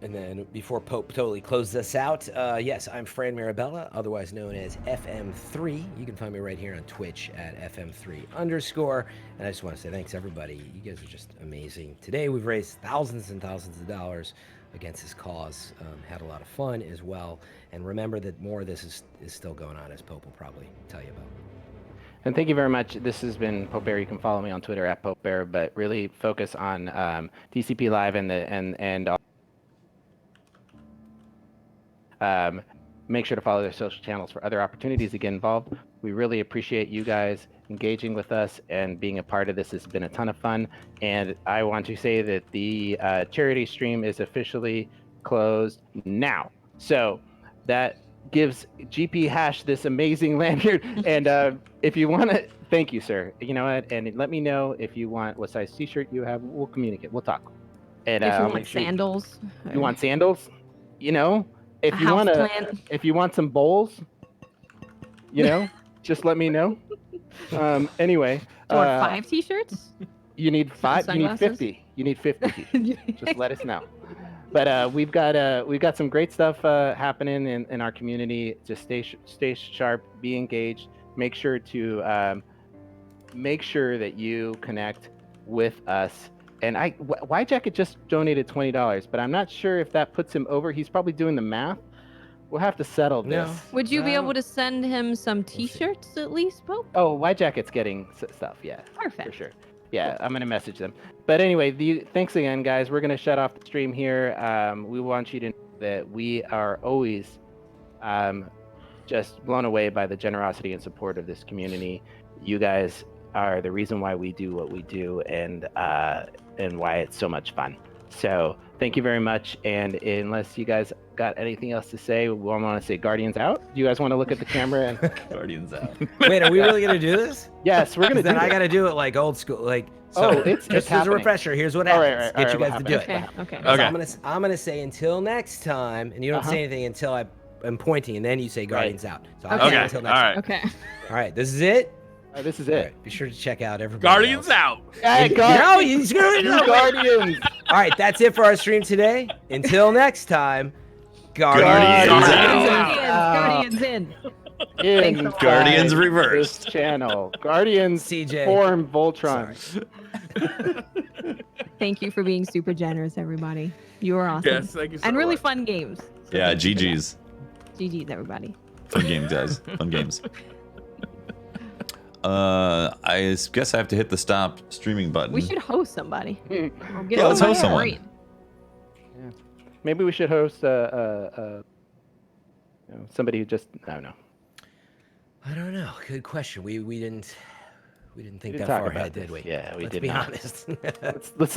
And then before Pope totally closes us out, yes, I'm Fran Mirabella, otherwise known as FM3. You can find me right here on Twitch at FM3_. And I just want to say thanks, everybody. You guys are just amazing. Today we've raised thousands and thousands of dollars against this cause. Had a lot of fun as well. And remember that more of this is still going on, as Pope will probably tell you about. And thank you very much. This has been Pope Bear. You can follow me on Twitter at Pope Bear, but really focus on DCP Live and make sure to follow their social channels for other opportunities to get involved. We really appreciate you guys engaging with us and being a part of this. Has been a ton of fun. And I want to say that the charity stream is officially closed now. So that gives GP Hash this amazing lanyard. And if you want to, thank you, sir. You know what? And let me know if you want what size t-shirt you have. We'll communicate. We'll talk. And If you I'll want make sure sandals. you want sandals, if you want if you want some bowls, just let me know. Anyway, Do you want 5 t-shirts? you need 5. You need Sunglasses? 50. You need 50. Just let us know. But we've got some great stuff happening in our community. Just stay sharp, be engaged. Make sure to make sure that you connect with us. And White Jacket just donated $20, but I'm not sure if that puts him over. He's probably doing the math. We'll have to settle this. No. Would you be No. able to send him some We'll see. t-shirts at least, Pope? Oh, White Jacket's getting stuff. Yeah. Perfect. For sure. Yeah, I'm gonna message them. But anyway, thanks again, guys. We're gonna shut off the stream here. We want you to know that we are always just blown away by the generosity and support of this community. You guys are the reason why we do what we do, and why it's so much fun. So thank you very much. And unless you guys got anything else to say, we want to say Guardians out. Do you guys want to look at the camera? And Guardians out. Wait, are we really gonna do this? yes, we're gonna do Then I this. gotta do it like old school, like. So Oh, it's just as a happening. refresher, here's what All happens. right, Get all you right, guys to what do it. happened? Okay. So Okay. I'm gonna say until next time, and you don't say anything until I'm pointing, and then you say Guardians out. So I'll Okay. say Okay. until All next time. right. Okay. All right, this is it. This is All it. right, be sure to check out everybody. Guardians else. out. Hey, No, you screwed it up. Guardians. All right, that's it for our stream today. Until next time, Guardians Guardians in. In Guardians this reversed. channel. Guardians CJ. form Voltron. Thank you for being super generous, everybody. You are awesome. Yes, thank you so And really much. fun games. So Yeah, thank you for that. GG's. GG's, everybody. Fun games, guys. Fun games. I guess I have to hit the stop streaming button. We should host somebody. Or get Yeah, let's somebody host someone. great. Maybe we should host somebody who just I don't know. I don't know. Good question. We didn't think didn't that talk far about ahead, did this. we? Yeah, we Let's did be not. honest. Let's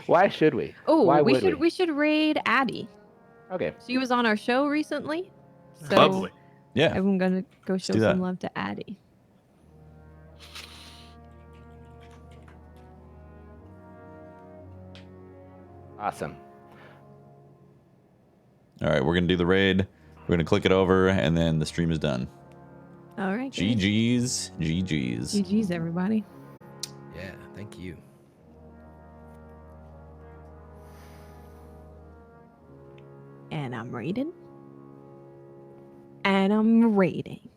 why should we? Oh, Why we would should raid Addy. Okay. She was on our show recently. So Lovely. Yeah. I'm gonna go show do that. some love to Addie. Awesome. All right, we're gonna do the raid. We're gonna click it over, and then the stream is done. All right. guys. GG's, GG's. GG's, everybody. Yeah, thank you. And I'm rated. And I'm rating.